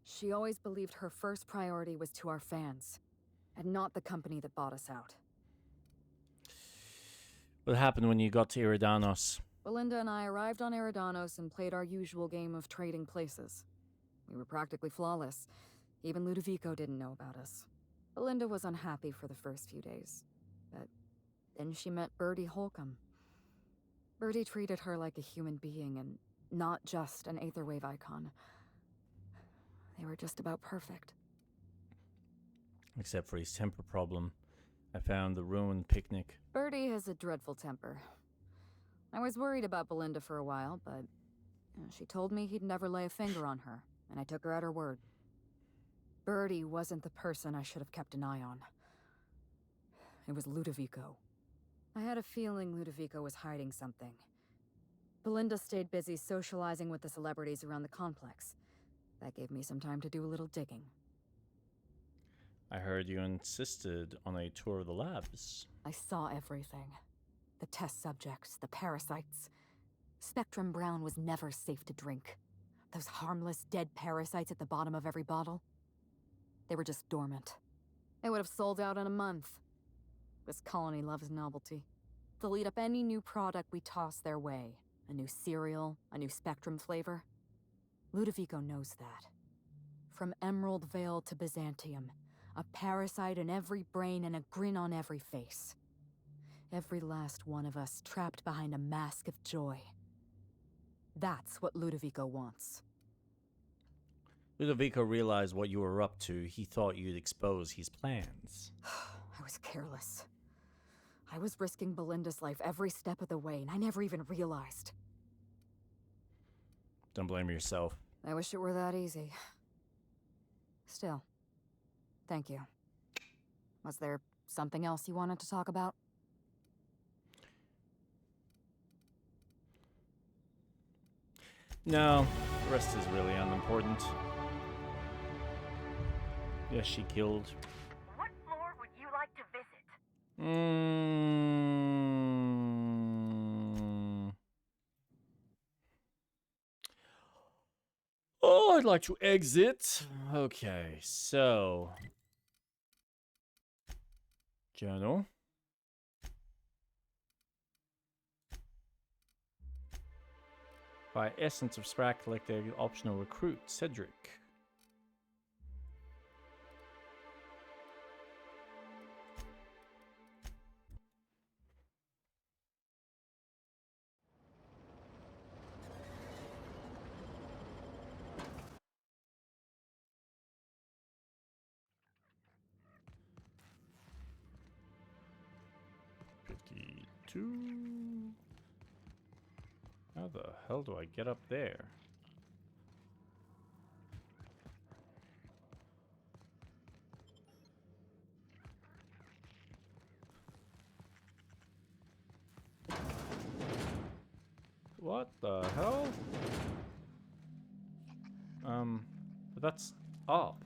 She always believed her first priority was to our fans, and not the company that bought us out. What happened when you got to Eridanos? Belinda and I arrived on Eridanos and played our usual game of trading places. We were practically flawless. Even Ludovico didn't know about us. Belinda was unhappy for the first few days, but then she met Bertie Holcomb. Bertie treated her like a human being and not just an Aetherwave icon. They were just about perfect. Except for his temper problem. I found the ruined picnic. Bertie has a dreadful temper. I was worried about Belinda for a while, but she told me he'd never lay a finger on her, and I took her at her word. Bertie wasn't the person I should have kept an eye on. It was Ludovico. I had a feeling Ludovico was hiding something. Belinda stayed busy socializing with the celebrities around the complex. That gave me some time to do a little digging. I heard you insisted on a tour of the labs. I saw everything. The test subjects, the parasites. Spectrum Brown was never safe to drink. Those harmless, dead parasites at the bottom of every bottle. They were just dormant. They would have sold out in a month. This colony loves novelty. They'll eat up any new product we toss their way. A new cereal, a new Spectrum flavor. Ludovico knows that. From Emerald Vale to Byzantium, a parasite in every brain and a grin on every face. Every last one of us trapped behind a mask of joy. That's what Ludovico wants. Ludovico realized what you were up to. He thought you'd expose his plans. I was careless. I was risking Belinda's life every step of the way, and I never even realized. Don't blame yourself. I wish it were that easy. Still, thank you. Was there something else you wanted to talk about? No, the rest is really unimportant. Yes, she killed. What floor would you like to visit? Oh, I'd like to exit. Okay, so journal. By Essence of Sprat, collect the optional recruit, Cedric. How the hell do I get up there? What the hell? But that's up.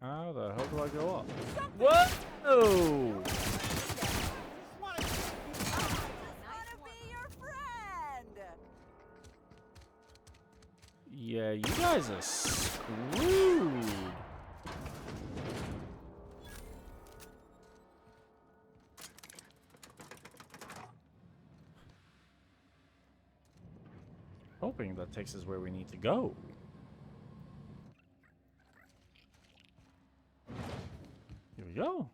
How the hell do I go up? What? Oh! Yeah, you guys are screwed. Hoping that takes us where we need to go. Here we go.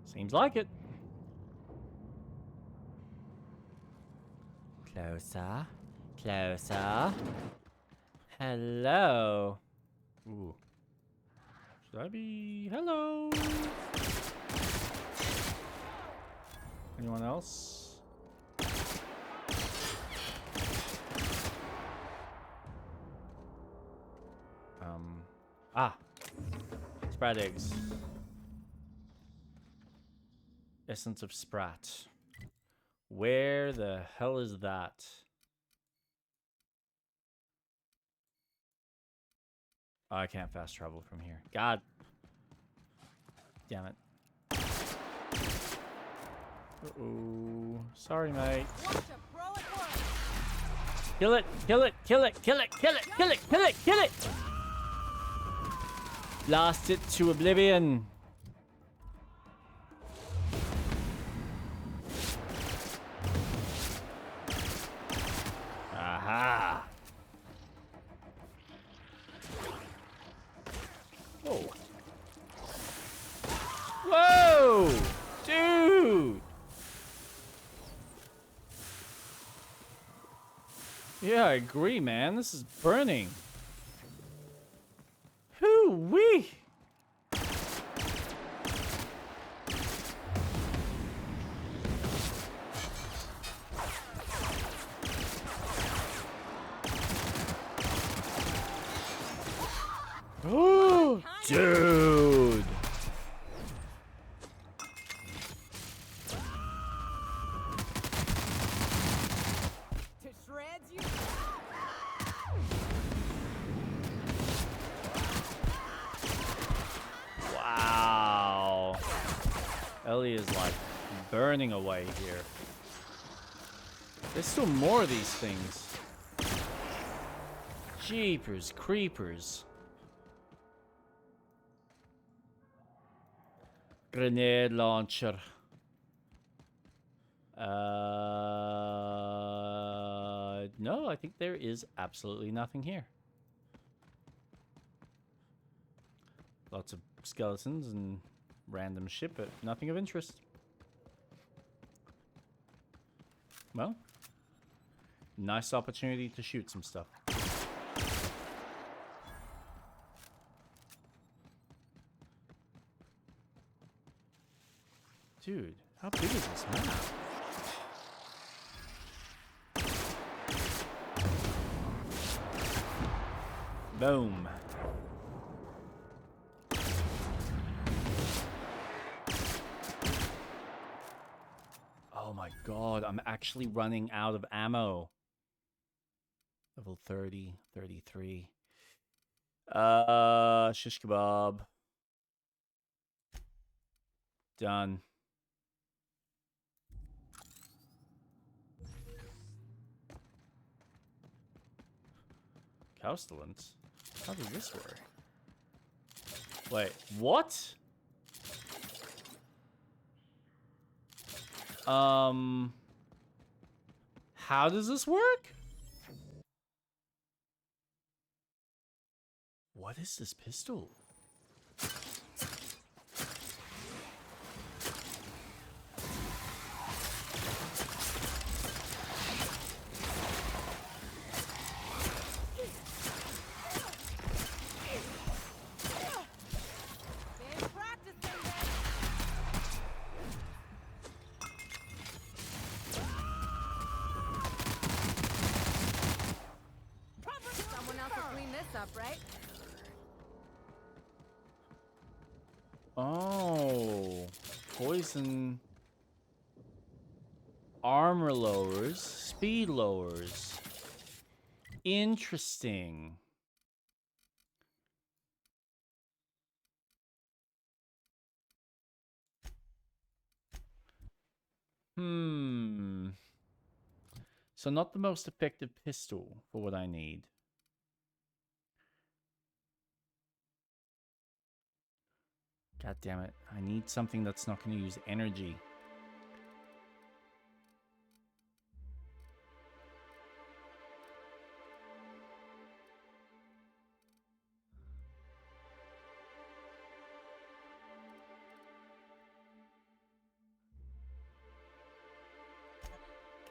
Seems like it. Closer, closer. Hello. Ooh. Should I be... Hello. Anyone else? Sprat eggs. Essence of Sprat. Where the hell is that? Oh, I can't fast travel from here. God. Damn it. Uh-oh. Sorry, mate. Kill it! Kill it! Kill it! Kill it! Kill it! Kill it! Kill it! Kill it! Blast it to oblivion. Aha! Oh. Whoa! Dude! Yeah, I agree, man. This is burning. Hoo-wee! Oh, dude! To shreds, you. Wow. Ellie is like burning away here. There's still more of these things. Jeepers creepers. Grenade launcher. No, I think there is absolutely nothing here. Lots of skeletons and random shit, but nothing of interest. Well, nice opportunity to shoot some stuff. Dude, how big is this map? Boom. Oh my god, I'm actually running out of ammo. Level 30, 33. Shish kebab. Done. Castellans? How does this work? Wait, what? How does this work? What is this pistol? Someone else will clean this up, right? Oh, poison. Armor lowers, speed lowers. Interesting. So not the most effective pistol for what I need. God damn it. I need something that's not going to use energy.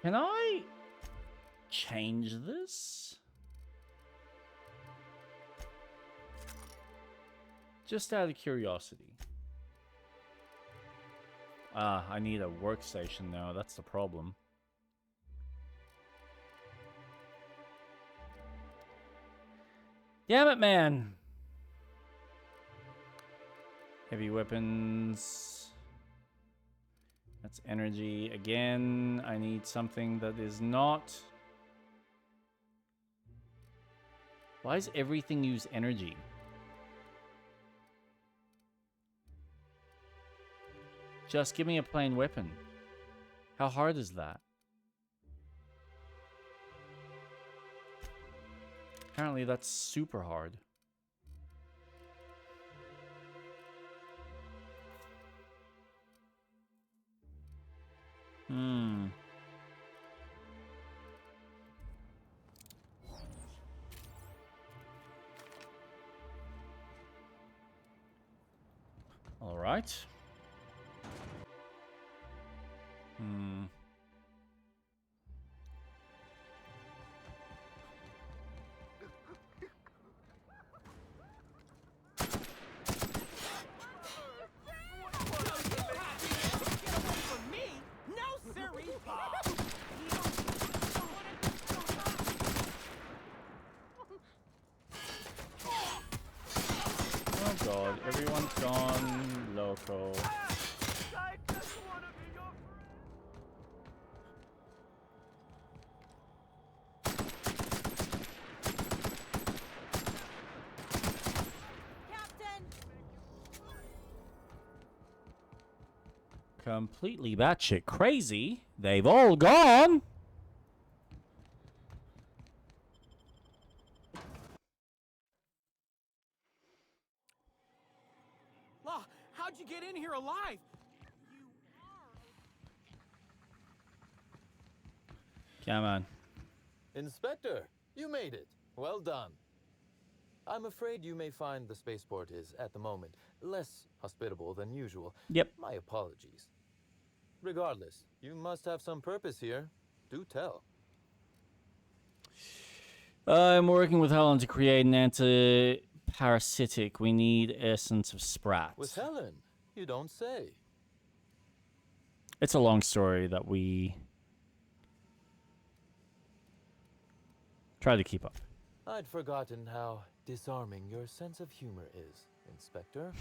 Can I? change this? Just out of curiosity. I need a workstation now. That's the problem. Damn it, man. Heavy weapons. That's energy. Again, I need something that is not... Why does everything use energy? Just give me a plain weapon. How hard is that? Apparently that's super hard. All right. Oh god, everyone's gone loco. Completely batshit crazy. They've all gone. Law, how'd you get in here alive? Come on. Inspector, you made it. Well done. I'm afraid you may find the spaceport is, at the moment, less hospitable than usual. Yep. My apologies. Regardless, you must have some purpose here. Do tell. I'm working with Helen to create an anti-parasitic. We need essence of Sprat. With Helen? You don't say. It's a long story that we try to keep up. I'd forgotten how disarming your sense of humor is, Inspector.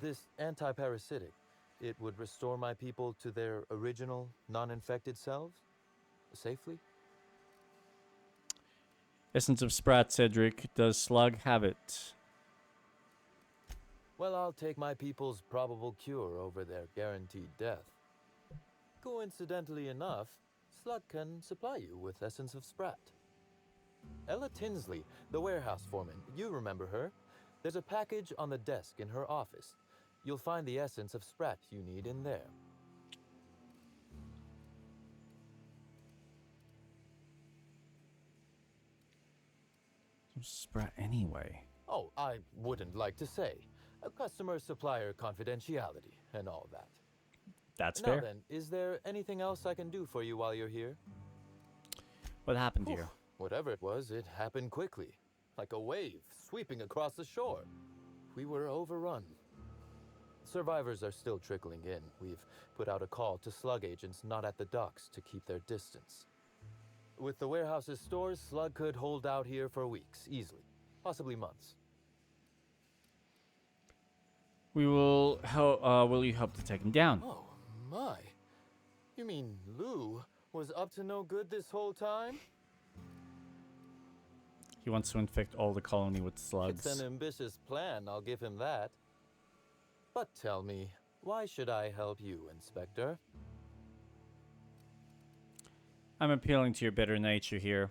This anti-parasitic, it would restore my people to their original, non-infected selves? Safely? Essence of Sprat, Cedric. Does Slug have it? Well, I'll take my people's probable cure over their guaranteed death. Coincidentally enough, Slug can supply you with Essence of Sprat. Ella Tinsley, the warehouse foreman, you remember her? There's a package on the desk in her office. You'll find the essence of Sprat you need in there. Sprat anyway. Oh, I wouldn't like to say. A customer-supplier confidentiality and all that. That's now fair. Then, is there anything else I can do for you while you're here? What happened here? Whatever it was, it happened quickly. Like a wave sweeping across the shore. We were overrun. Survivors are still trickling in. We've put out a call to Slug agents not at the docks to keep their distance. With the warehouse's stores, Slug could hold out here for weeks, easily. Possibly months. We will help. Will you help to take him down? Oh, my. You mean Lou was up to no good this whole time? He wants to infect all the colony with slugs. It's an ambitious plan, I'll give him that. But tell me, why should I help you, Inspector? I'm appealing to your better nature here.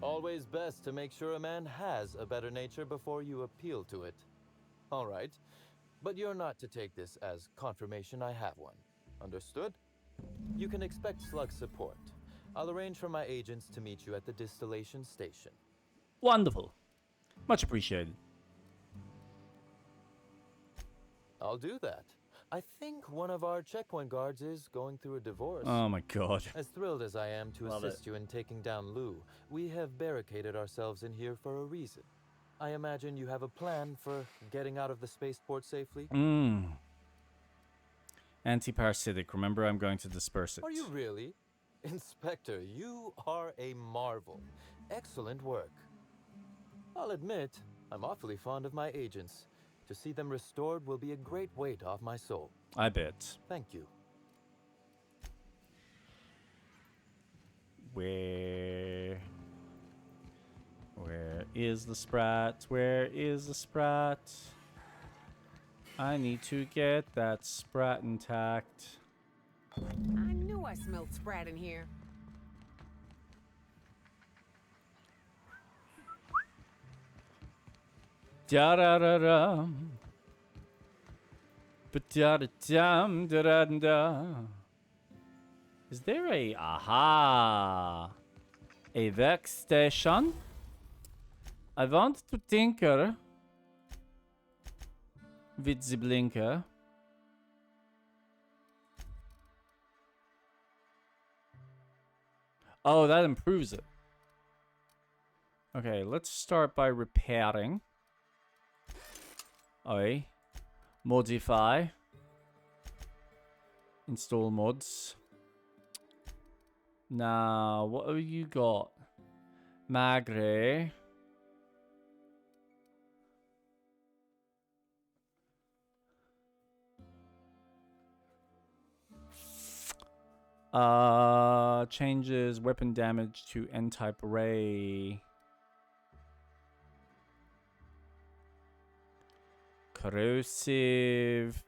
Always best to make sure a man has a better nature before you appeal to it. All right, but you're not to take this as confirmation I have one. Understood? You can expect Slug support. I'll arrange for my agents to meet you at the distillation station. Wonderful. Much appreciated. I'll do that. I think one of our checkpoint guards is going through a divorce. Oh my god. As thrilled as I am to Love assist you in taking down Lou, we have barricaded ourselves in here for a reason. I imagine you have a plan for getting out of the spaceport safely? Anti-parasitic. Remember, I'm going to disperse it. Are you really? Inspector, you are a marvel. Excellent work. I'll admit, I'm awfully fond of my agents. To see them restored will be a great weight off my soul. I bet. Thank you. Where is the Sprat? Where is the Sprat? I need to get that Sprat intact. I knew I smelled Sprat in here. Da da da da. Da da dum da da da. Is there a a workstation? I want to tinker with the blinker. Oh, that improves it. Okay, let's start by repairing. Oi. Modify. Install mods. Now, what have you got? Magre. Changes weapon damage to N-type array. Corrosive.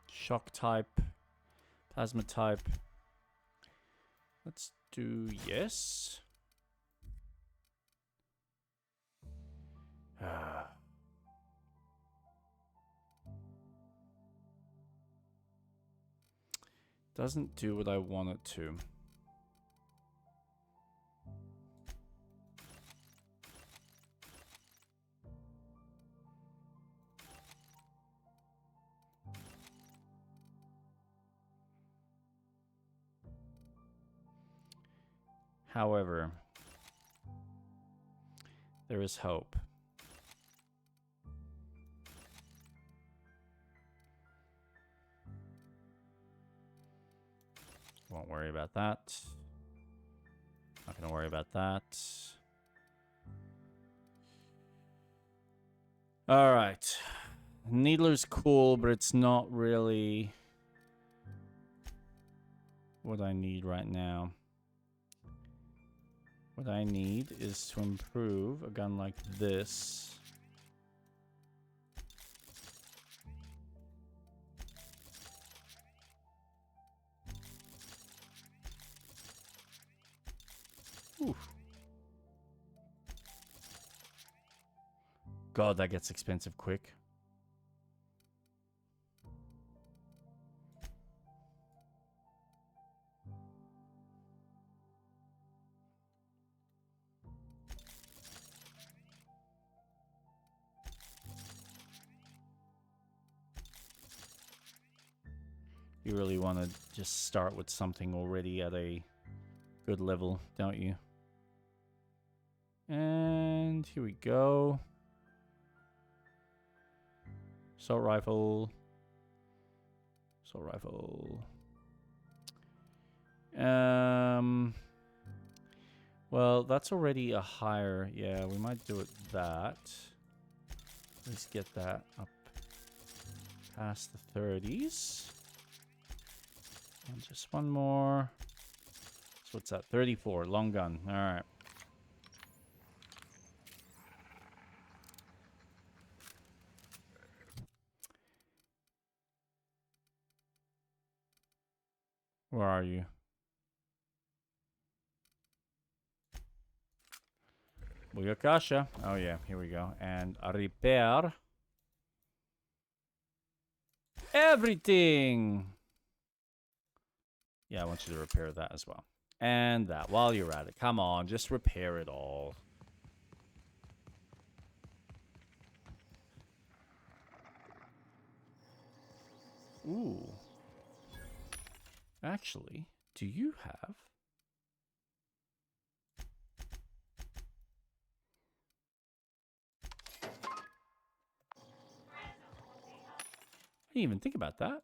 Shock type. Plasma type. Let's do yes. Doesn't do what I want it to. However, there is hope. Won't worry about that. Not gonna worry about that. Alright. Needler's cool, but it's not really what I need right now. What I need is to improve a gun like this. Oof. God, that gets expensive quick. You really want to just start with something already at a good level, don't you? And here we go. Assault rifle. Assault rifle. Well, that's already a higher. Yeah, we might do it that. Let's get that up past the 30s. And just one more. So what's that? 34. Long gun. All right. Where are you? Buyakasha. Oh yeah, here we go. And a repair. everything. Yeah, I want you to repair that as well. And that, while you're at it. Come on, just repair it all. Ooh. Actually, do you have... I didn't even think about that.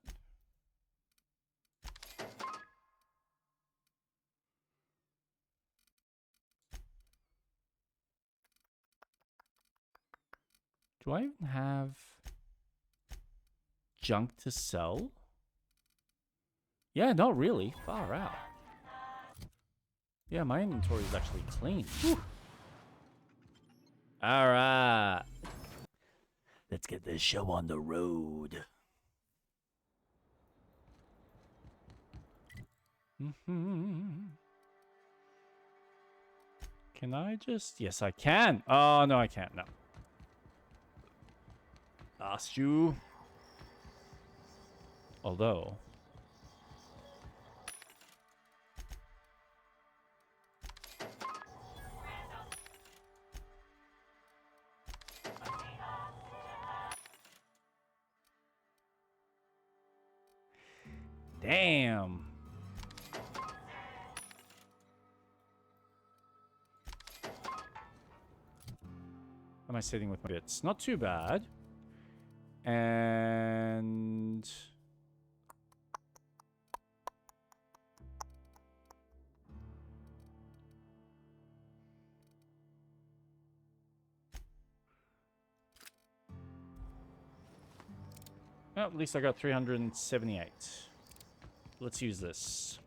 Do I even have junk to sell? Yeah, not really. Far out. Yeah, my inventory is actually clean. All right. Let's get this show on the road. Can I just... Yes, I can. Oh, no, I can't. No. Asked you. Although... Damn. How am I sitting with my bits? Not too bad. And... well, at least I got 378. Let's use this.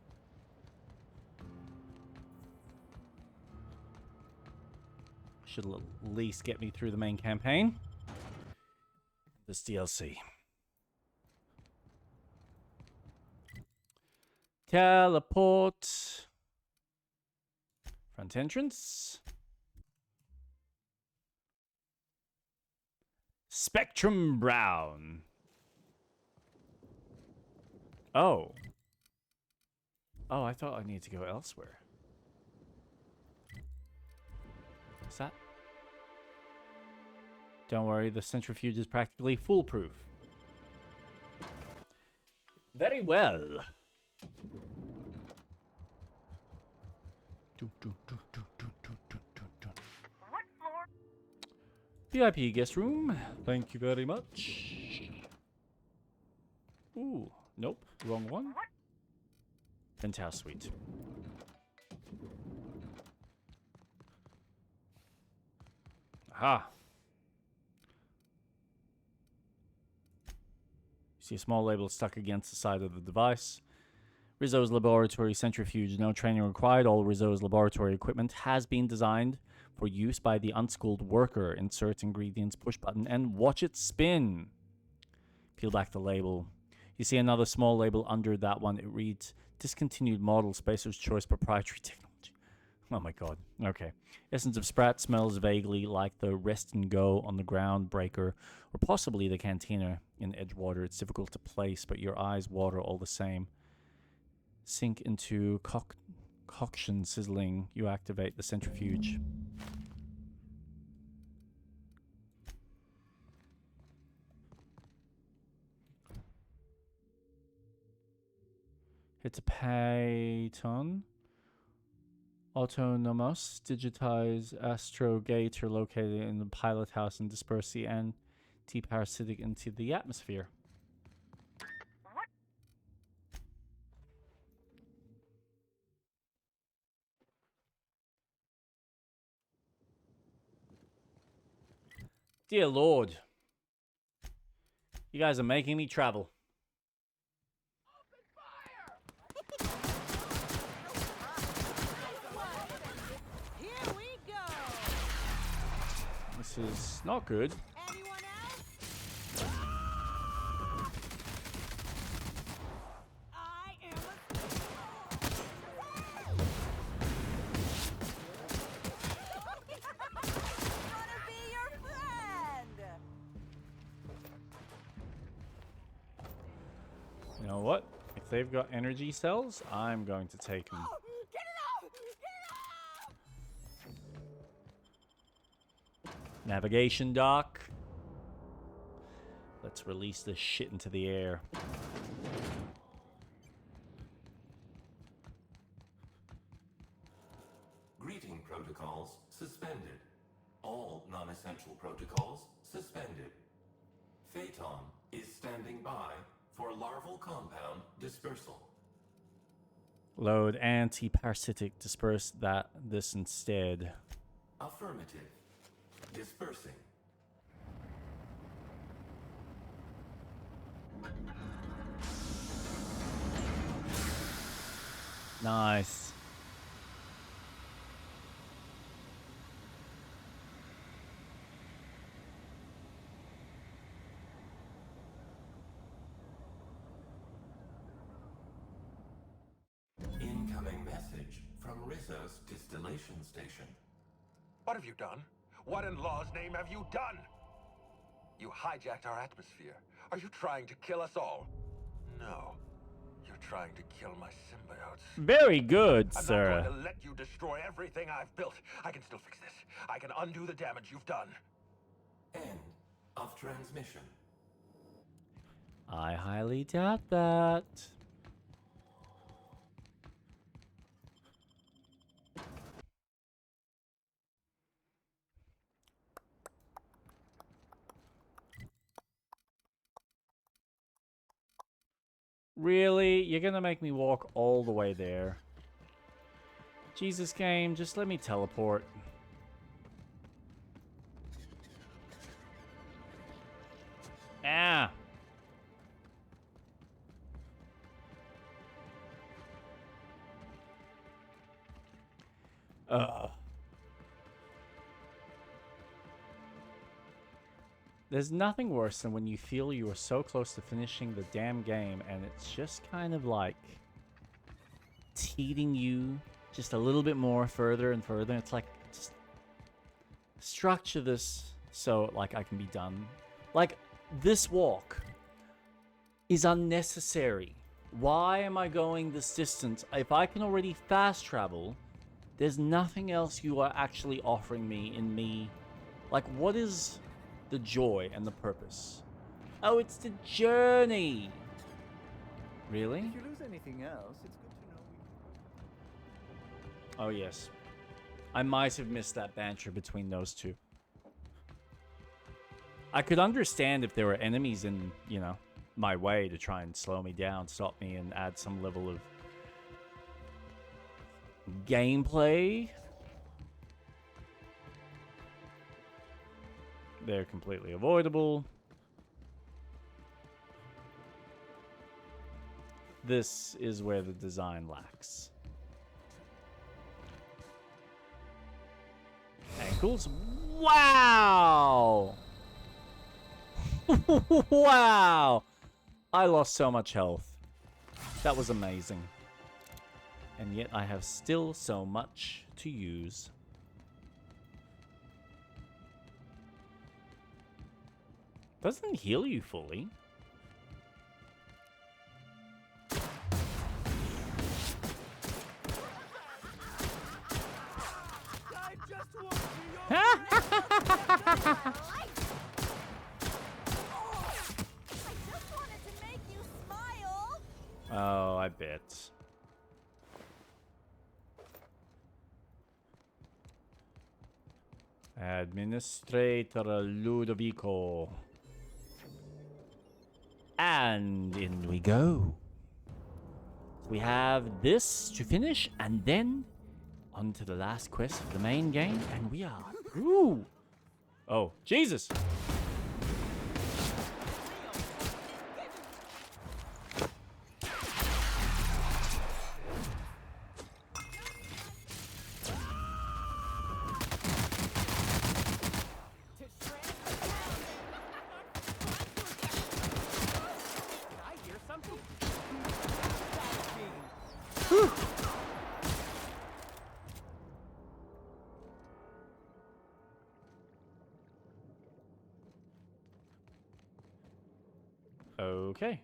Should at least get me through the main campaign. This DLC. Teleport. Front entrance. Spectrum Brown. Oh. Oh, I thought I needed to go elsewhere. What's that? Don't worry, the centrifuge is practically foolproof. Very well. VIP guest room. Thank you very much. Ooh, nope, wrong one. Penthouse suite. Aha. You see a small label stuck against the side of the device. Rizzo's laboratory centrifuge. No training required. All Rizzo's laboratory equipment has been designed for use by the unschooled worker. Insert ingredients, push button, and watch it spin. Peel back the label. You see another small label under that one. It reads, discontinued model, Spacer's Choice proprietary technology. Oh my god. Okay. Essence of Sprat smells vaguely like the Rest and Go on the ground breaker, or possibly the cantina in Edgewater. It's difficult to place, but your eyes water all the same. Sink into concoction sizzling. You activate the centrifuge. It's a Payton. Autonomous digitize astrogator located in the pilot house and disperse the anti-parasitic into the atmosphere. What? Dear Lord. You guys are making me travel. This is not good. Anyone else? I am Wanna be your friend? You know what? If they've got energy cells, I'm going to take them. Navigation dock. Let's release this shit into the air. Greeting protocols suspended. All non-essential protocols suspended. Phaeton is standing by for larval compound dispersal. Load anti-parasitic. Disperse this instead. Affirmative. Dispersing. Nice. Incoming message from Rizzo's distillation station. What have you done? What in law's name have you done? You hijacked our atmosphere. Are you trying to kill us all? No. You're trying to kill my symbiotes. Very good, I'm sir. not going to let you destroy everything I've built. I can still fix this. I can undo the damage you've done. End of transmission. I highly doubt that. Really? You're gonna make me walk all the way there? Jesus, game, just let me teleport. Ah! There's nothing worse than when you feel you are so close to finishing the damn game and it's just kind of like teeting you just a little bit more further and further. It's like, just structure this so like I can be done. Like, this walk is unnecessary. Why am I going this distance? If I can already fast travel, there's nothing else you are actually offering me in me. Like, what is the joy and the purpose? Oh, it's the journey. Really? If you lose anything else, it's good to know. Oh, yes. I might have missed that banter between those two. I could understand if there were enemies in, you know, my way to try and slow me down, stop me, and add some level of gameplay. They're completely avoidable. This is where the design lacks. Ankles. Wow! Wow! I lost so much health. That was amazing. And yet I have still so much to use. Doesn't heal you fully. Oh, I bet. Administrator Ludovico. And in we go. We have this to finish, and then on to the last quest of the main game, and we are through. Oh, Jesus! Okay.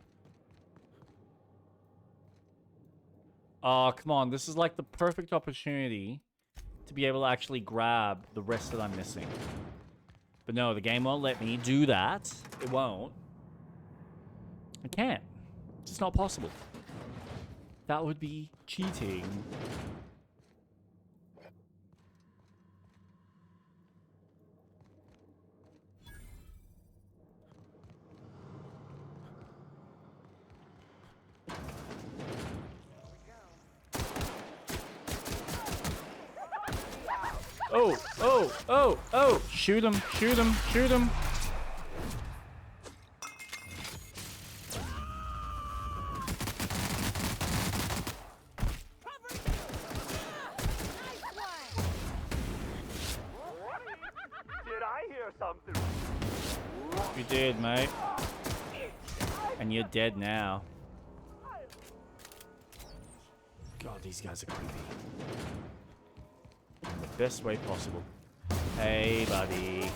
Oh, come on. This is like the perfect opportunity to be able to actually grab the rest that I'm missing. But no, the game won't let me do that. It won't. I can't. It's just not possible. That would be cheating. Oh, oh, oh, oh! Shoot him, shoot him, shoot him! Did I hear something? You did, mate. And you're dead now. God, these guys are creepy. In the best way possible. Hey, buddy.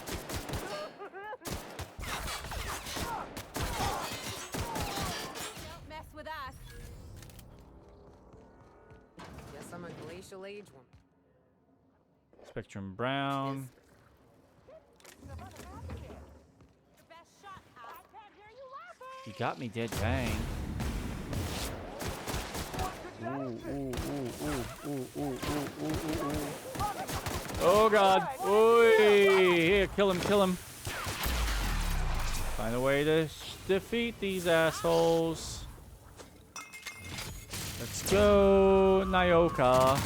Don't mess with us. Guess I'm a glacial age woman. Spectrum Brown. You got me dead bang. Ooh, ooh, ooh, ooh, ooh, ooh, ooh, ooh, ooh, ooh. Oh god. Oi! Here, kill him, kill him. Find a way to defeat these assholes. Let's go, Nyoka.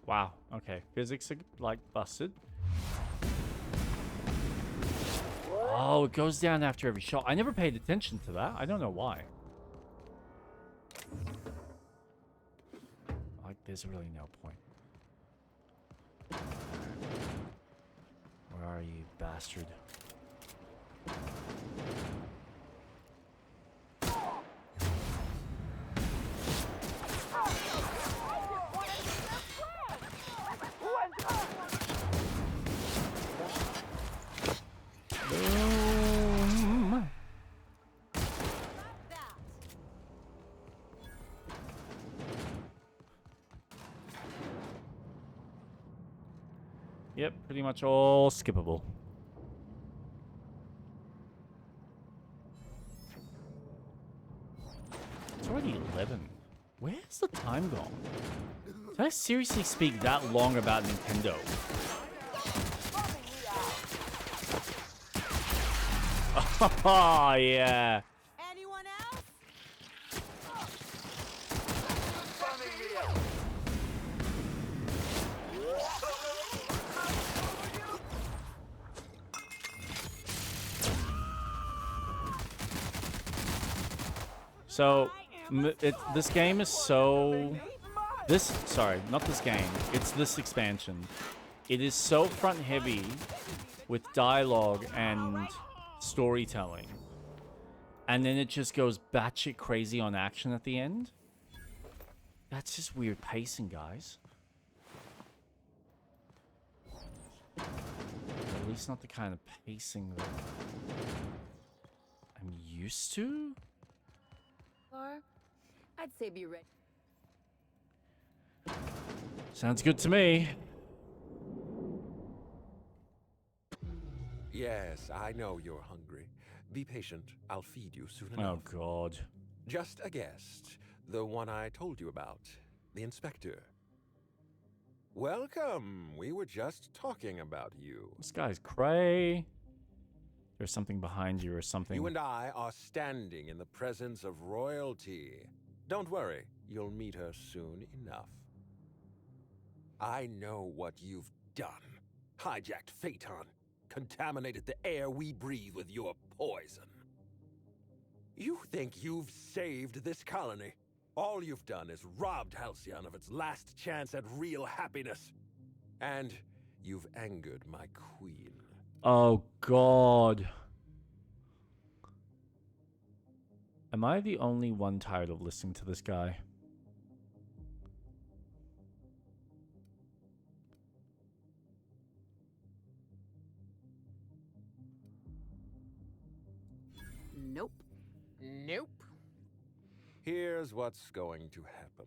Wow, okay. Physics are, like, busted. Oh, it goes down after every shot. I never paid attention to that. I don't know why. Like, there's really no point. Where are you, bastard? Boom. Yep, pretty much all skippable. It's already 11. Where's the time gone? Did I seriously speak that long about Nintendo? Oh, yeah. Anyone else? So, this game is so... Sorry, not this game. It's this expansion. It is so front-heavy with dialogue and storytelling. And then it just goes batshit crazy on action at the end. That's just weird pacing, guys. At least not the kind of pacing that I'm used to. I'd say be ready. Sounds good to me. Yes, I know you're hungry. Be patient. I'll feed you soon enough. Oh, God. Just a guest. The one I told you about. The inspector. Welcome. We were just talking about you. This guy's cray. There's something behind you or something. You and I are standing in the presence of royalty. Don't worry. You'll meet her soon enough. I know what you've done. Hijacked Phaeton. Contaminated the air we breathe with your poison. You think you've saved this colony? All you've done is robbed Halcyon of its last chance at real happiness. And you've angered my queen. Oh, God. Am I the only one tired of listening to this guy? Nope. Nope. Here's what's going to happen.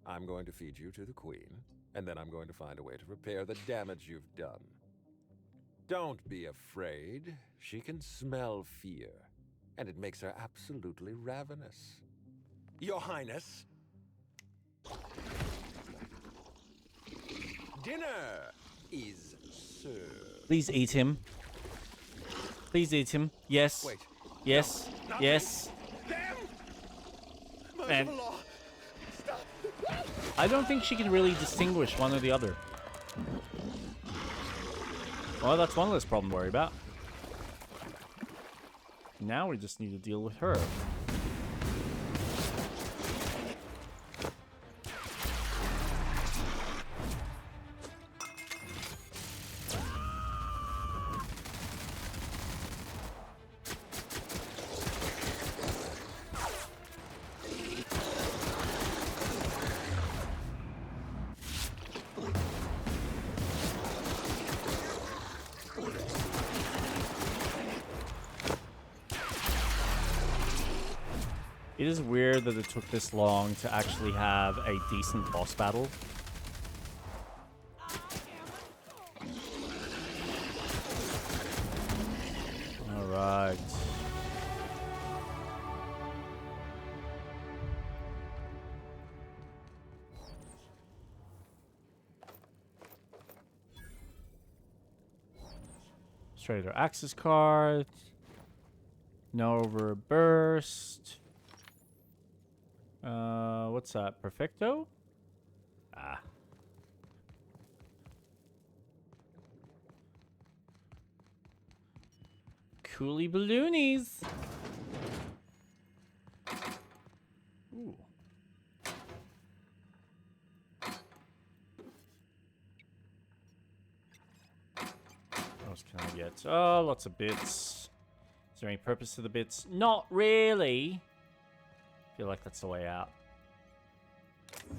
I'm going to feed you to the Queen, and then I'm going to find a way to repair the damage you've done. Don't be afraid. She can smell fear, and it makes her absolutely ravenous. Your Highness, dinner is served. Please eat him. Please eat him. Yes. Wait. Yes. No, yes. Damn! Man. Merciful law. Stop. I don't think she can really distinguish one or the other. Well, that's one less problem to worry about. Now we just need to deal with her. It is weird that it took this long to actually have a decent boss battle. All right. Trader access card. No overburst. What's that? Perfecto? Ah. Coolie balloonies. Ooh. What else can I get? Oh, lots of bits. Is there any purpose to the bits? Not really. I feel like that's the way out.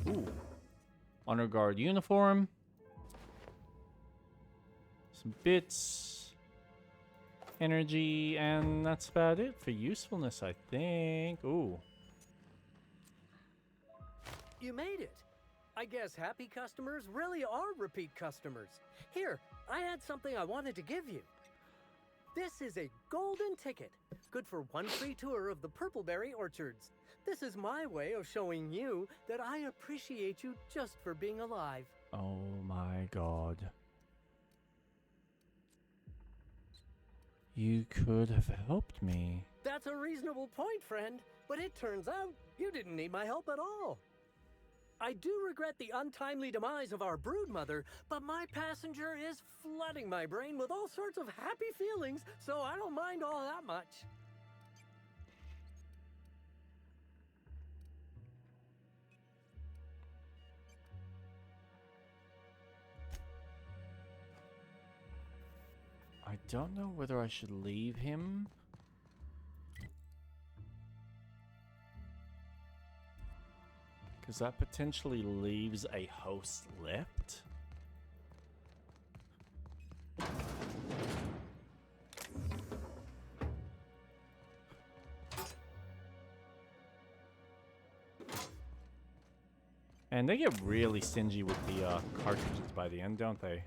Ooh. Honor Guard uniform. Some bits. Energy, and that's about it for usefulness, I think. Ooh. You made it. I guess happy customers really are repeat customers. Here, I had something I wanted to give you. This is a golden ticket, good for one free tour of the Purpleberry Orchards. This is my way of showing you that I appreciate you just for being alive. Oh my god. You could have helped me. That's a reasonable point, friend, but it turns out you didn't need my help at all. I do regret the untimely demise of our broodmother, but my passenger is flooding my brain with all sorts of happy feelings, so I don't mind all that much. I don't know whether I should leave him. Because that potentially leaves a host left. And they get really stingy with the cartridges by the end, don't they?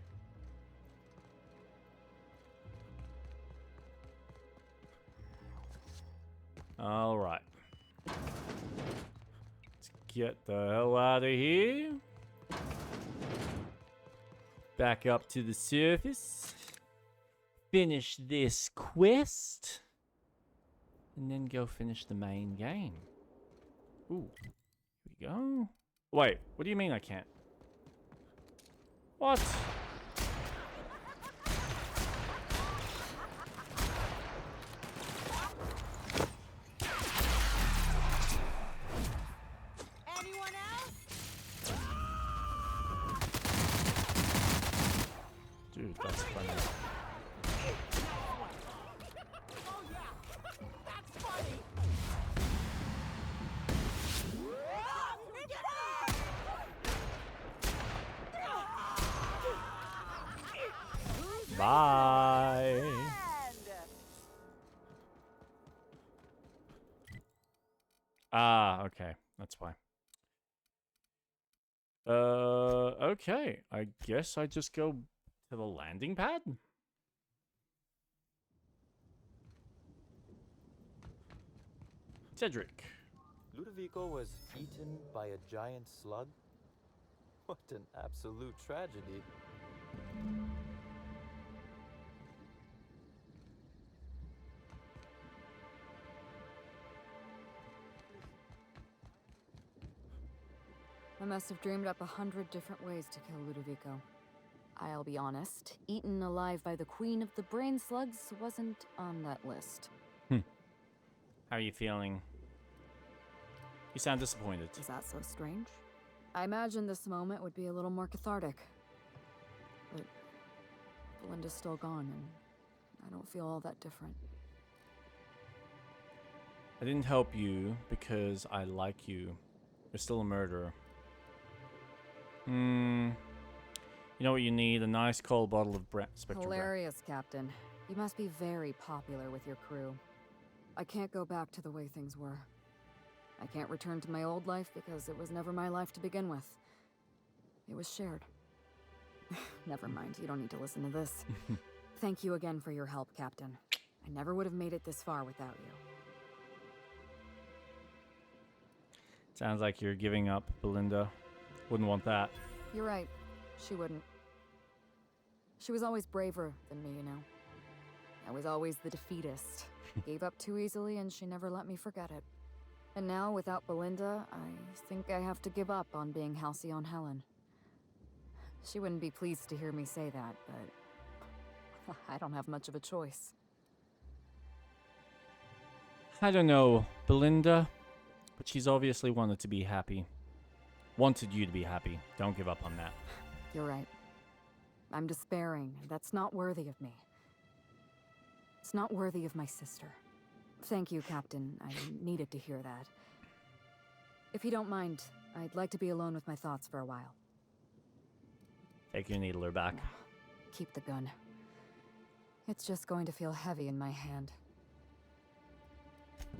All right. Let's get the hell out of here. Back up to the surface. Finish this quest. And then go finish the main game. Ooh. Here we go. Wait, what do you mean I can't? What? Dude, that's funny. Bye. Ah, okay. That's why. Okay. I guess I just go to the landing pad? Cedric. Ludovico was eaten by a giant slug? What an absolute tragedy. I must have dreamed up 100 different ways to kill Ludovico. I'll be honest, eaten alive by the queen of the brain slugs wasn't on that list. How are you feeling? You sound disappointed. Is that so strange? I imagined this moment would be a little more cathartic. But Belinda's still gone, and I don't feel all that different. I didn't help you because I like you. You're still a murderer. You know what you need? A nice cold bottle of Spectrum. Hilarious, Captain. You must be very popular with your crew. I can't go back to the way things were. I can't return to my old life because it was never my life to begin with. It was shared. Never mind, you don't need to listen to this. Thank you again for your help, Captain. I never would have made it this far without you. Sounds like you're giving up, Belinda. Wouldn't want that. You're right. She wouldn't. She was always braver than me, you know. I was always the defeatist. Gave up too easily and she never let me forget it. And now, without Belinda, I think I have to give up on being Halcyon Helen. She wouldn't be pleased to hear me say that, but I don't have much of a choice. I don't know, Belinda, but she's obviously wanted to be happy. Wanted you to be happy. Don't give up on that. You're right. I'm despairing. That's not worthy of me. It's not worthy of my sister. Thank you, Captain. I needed to hear that. If you don't mind, I'd like to be alone with my thoughts for a while. Take your needler back. Keep the gun. It's just going to feel heavy in my hand.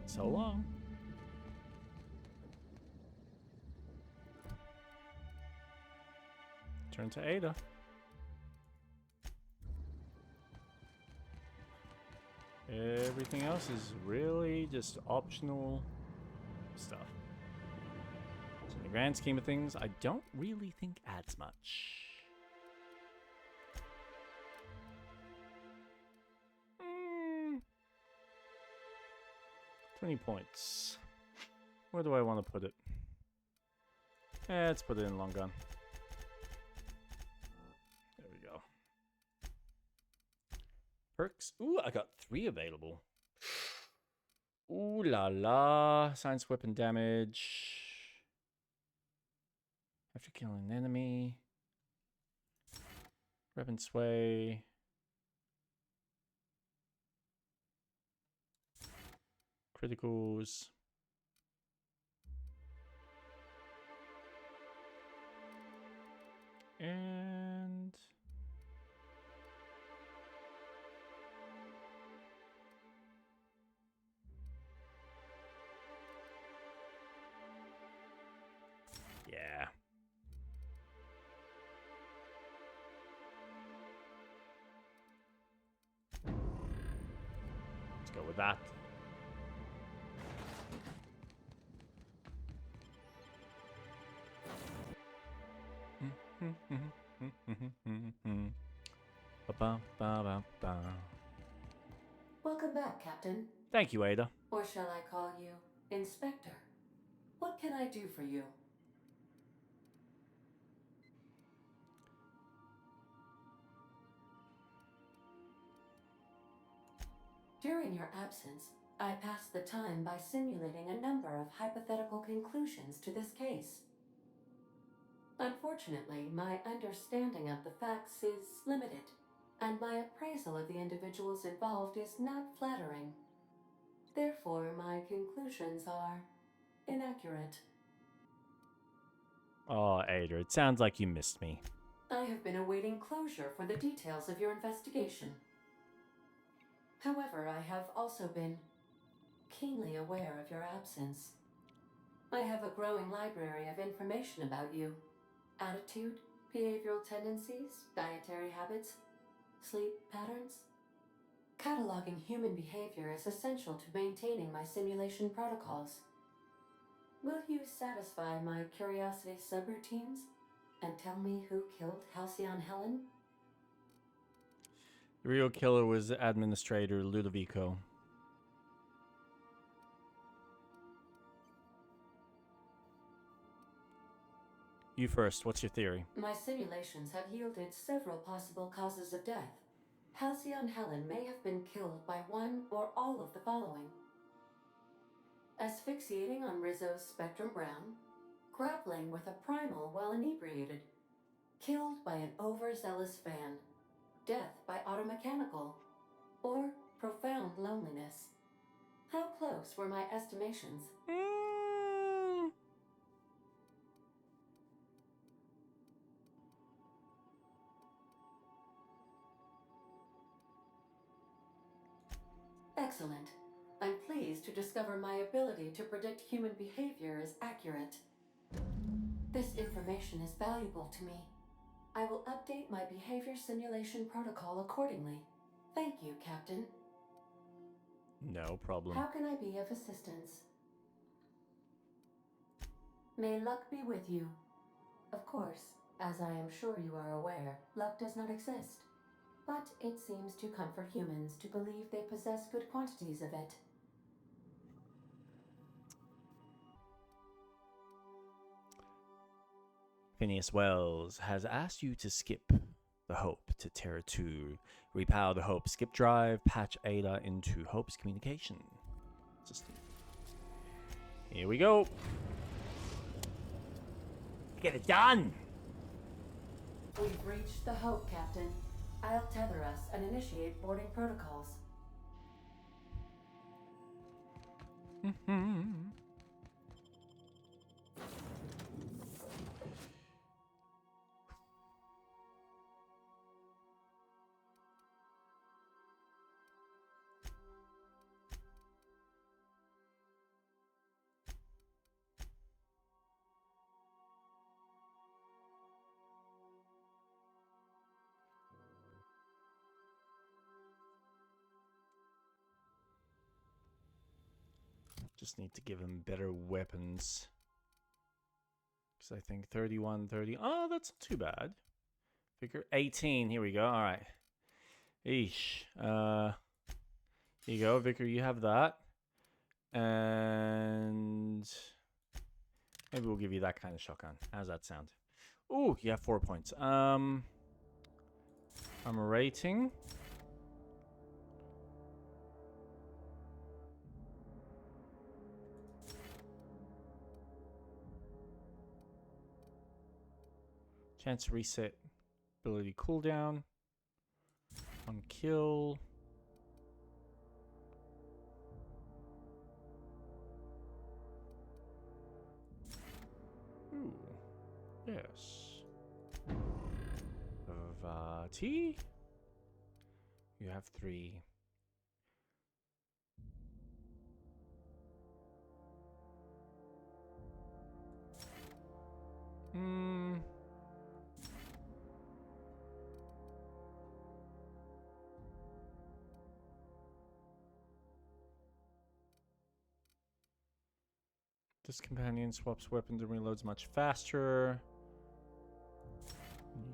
So long. Turn to Ada. Everything else is really just optional stuff. So in the grand scheme of things, I don't really think adds much. 20 points. Where do I want to put it? Let's put it in long gun. There we go. Perks. Ooh, I got 3 available. Ooh la la. Science weapon damage. After killing an enemy. Weapon sway. Criticals. And yeah. Let's go with that. Welcome back, Captain. Thank you, Ada. Or shall I call you Inspector? What can I do for you? During your absence, I passed the time by simulating a number of hypothetical conclusions to this case. Unfortunately, my understanding of the facts is limited, and my appraisal of the individuals involved is not flattering. Therefore, my conclusions are inaccurate. Oh, Ada, it sounds like you missed me. I have been awaiting closure for the details of your investigation. However, I have also been keenly aware of your absence. I have a growing library of information about you. Attitude, behavioral tendencies, dietary habits, sleep patterns. Cataloging human behavior is essential to maintaining my simulation protocols. Will you satisfy my curiosity subroutines and tell me who killed Halcyon Helen? The real killer was Administrator Ludovico. You first. What's your theory? My simulations have yielded several possible causes of death. Halcyon Helen may have been killed by one or all of the following: asphyxiating on Rizzo's Spectrum Brown, grappling with a primal while inebriated, killed by an overzealous fan, death by automechanical, or profound loneliness. How close were my estimations? Excellent. I'm pleased to discover my ability to predict human behavior is accurate. This information is valuable to me. I will update my behavior simulation protocol accordingly. Thank you, Captain. No problem. How can I be of assistance? May luck be with you. Of course, as I am sure you are aware, luck does not exist. But it seems to comfort humans to believe they possess good quantities of it. Phineas Wells has asked you to skip the Hope to Terra 2, repower the Hope skip drive, patch Ada into Hope's communication system. Here we go. Get it done! We've reached the Hope, Captain. I'll tether us and initiate boarding protocols. Just need to give him better weapons. Because I think 31, 30. Oh, that's not too bad. Figure 18. Here we go. All right. Eesh. Here you go, Vicar. You have that. And maybe we'll give you that kind of shotgun. How's that sound? Ooh, you have 4 points. I'm rating. Chance to reset ability cooldown. On kill. Ooh. Yes. Vati. You have 3. This companion swaps weapons and reloads much faster.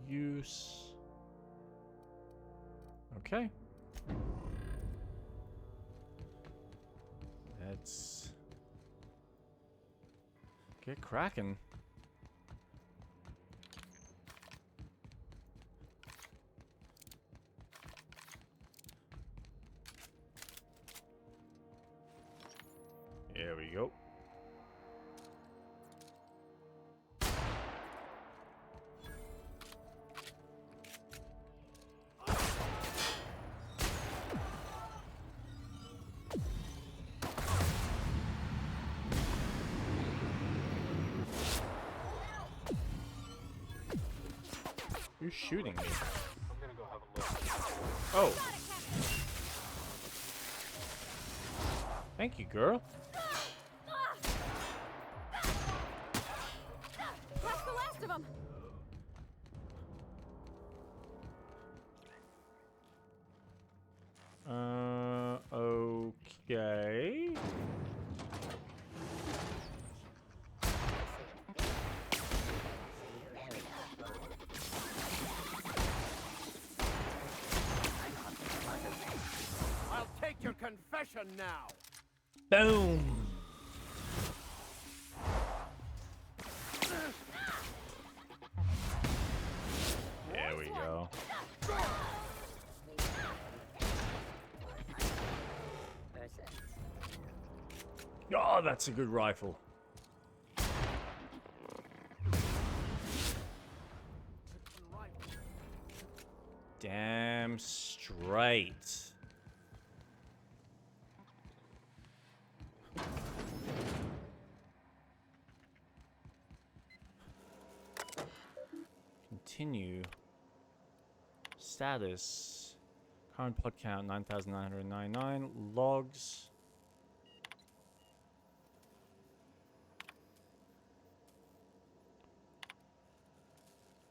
Use. Okay. Let's get cracking. There we go. You're shooting me. I'm gonna go have a look. Oh. Thank you, girl. rest of them. Okay. I'll take your confession now. Boom. There we go. Oh, that's a good rifle. Damn straight. Continue. Status. Current pod count 9,999. Logs.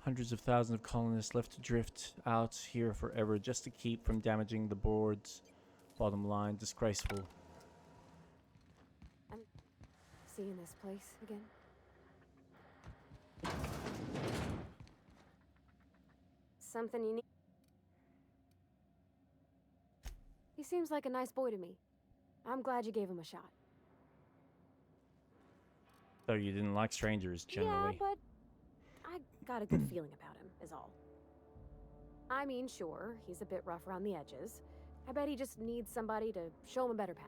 Hundreds of thousands of colonists left to drift out here forever just to keep from damaging the board's bottom line. Disgraceful. I'm seeing this place again. Something you need? He seems like a nice boy to me. I'm glad you gave him a shot. Though you didn't like strangers generally. Yeah, but I got a good feeling about him, is all. I mean, sure, he's a bit rough around the edges. I bet he just needs somebody to show him a better path.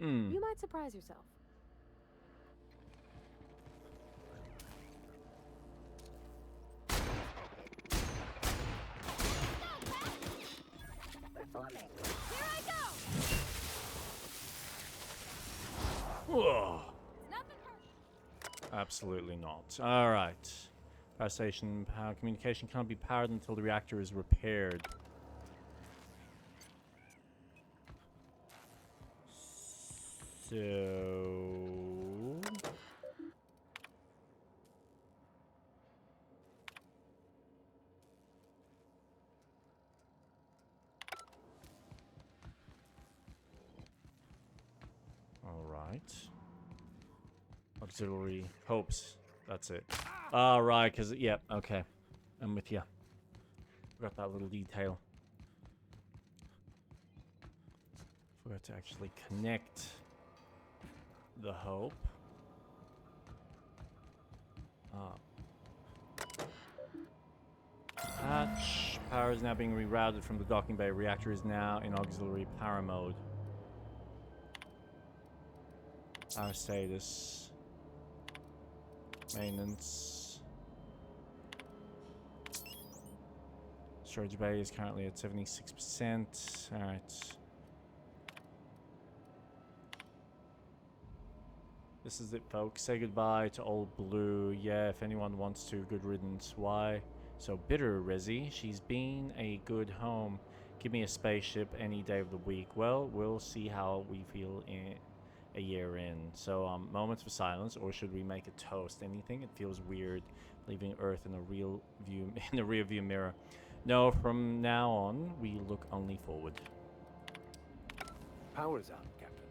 You might surprise yourself. Whoa. Absolutely not. All right. Power station power communication can't be powered until the reactor is repaired. So... all right. Auxiliary hopes. That's it. All right, because, yep, okay. I'm with you. Forgot that little detail. Forgot to actually connect the hope. Hatch. Power is now being rerouted from the docking bay. Reactor is now in auxiliary power mode. Power status. Maintenance. Storage bay is currently at 76%. Alright. This is it, folks. Say goodbye to old Blue. Yeah, if anyone wants to, good riddance. Why so bitter, Resi? She's been a good home. Give me a spaceship any day of the week. Well, we'll see how we feel in a year in. So, moments for silence, or should we make a toast? Anything? It feels weird leaving Earth in a real view in the rear view mirror. No, from now on, we look only forward. Power's out, Captain.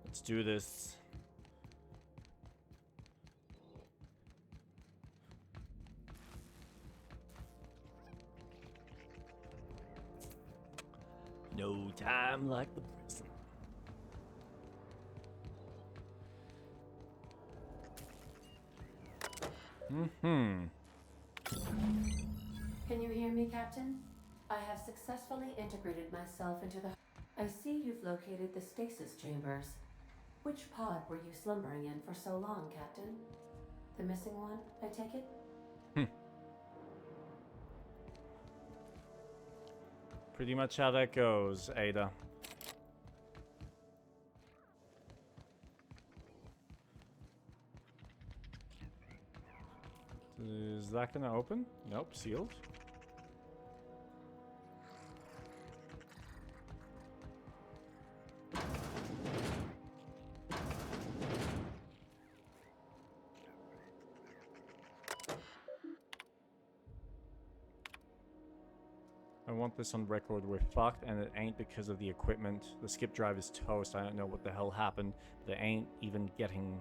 Let's do this. No time like the present. Can you hear me, Captain? I have successfully integrated myself into the... I see you've located the stasis chambers. Which pod were you slumbering in for so long, Captain? The missing one, I take it? Pretty much how that goes, Ada. Is that gonna open? Nope, sealed. I want this on record. We're fucked, and it ain't because of the equipment. The skip drive is toast. I don't know what the hell happened. They ain't even getting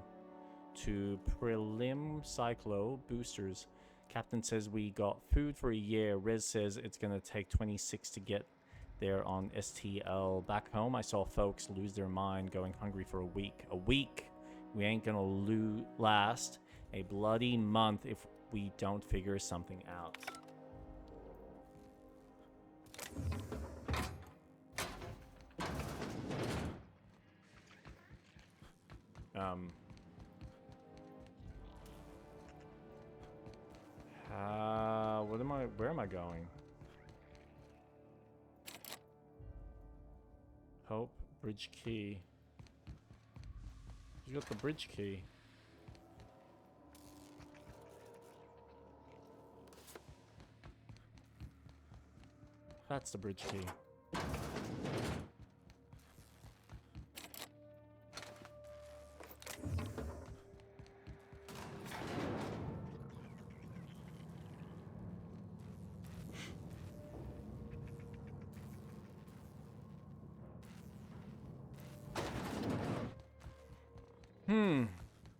to prelim cyclo boosters. Captain says we got food for a year. Rez says it's gonna take 26 to get there on STL. Back home, I saw folks lose their mind going hungry for a week. A week! We ain't gonna last a bloody month if we don't figure something out. Where am I going? Hope, bridge key. You got the bridge key. That's the bridge key.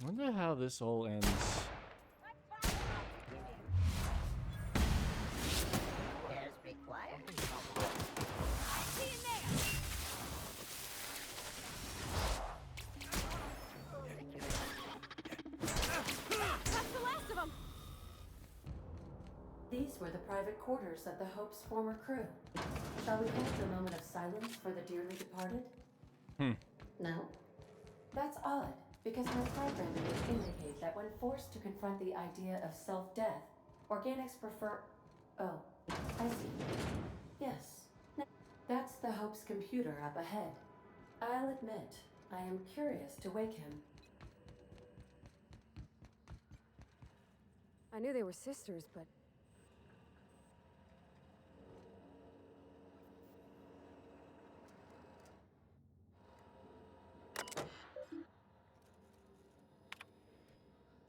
Wonder how this all ends. These were the private quarters of the Hope's former crew. Shall we hold a moment of silence for the dearly departed? No? That's odd, because my programming would indicate that when forced to confront the idea of self-death, organics prefer... Oh, I see. Yes. That's the Hope's computer up ahead. I'll admit, I am curious to wake him. I knew they were sisters, but...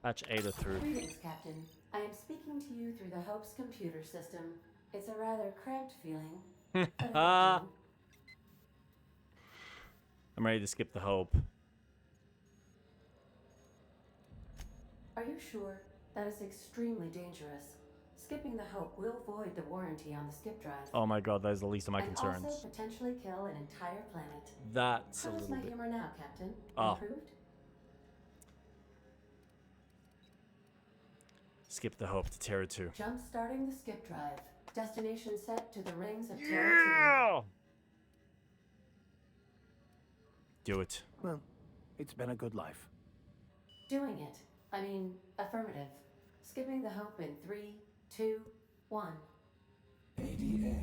Patch Ada through. Greetings, Captain. I am speaking to you through the Hope's computer system. It's a rather cramped feeling. I'm ready to skip the Hope. Are you sure? That is extremely dangerous. Skipping the Hope will void the warranty on the skip drive. Oh my god, that is the least of my and concerns. Also potentially kill an entire planet. That's a How's little my bit. humor now, Captain? Oh. Improved? Skip the Hope to Terra 2. Jump starting the skip drive. Destination set to the rings of Terra 2. Do it. Well, it's been a good life. Doing it. I mean, affirmative. Skipping the Hope in 3, 2, 1. ADA,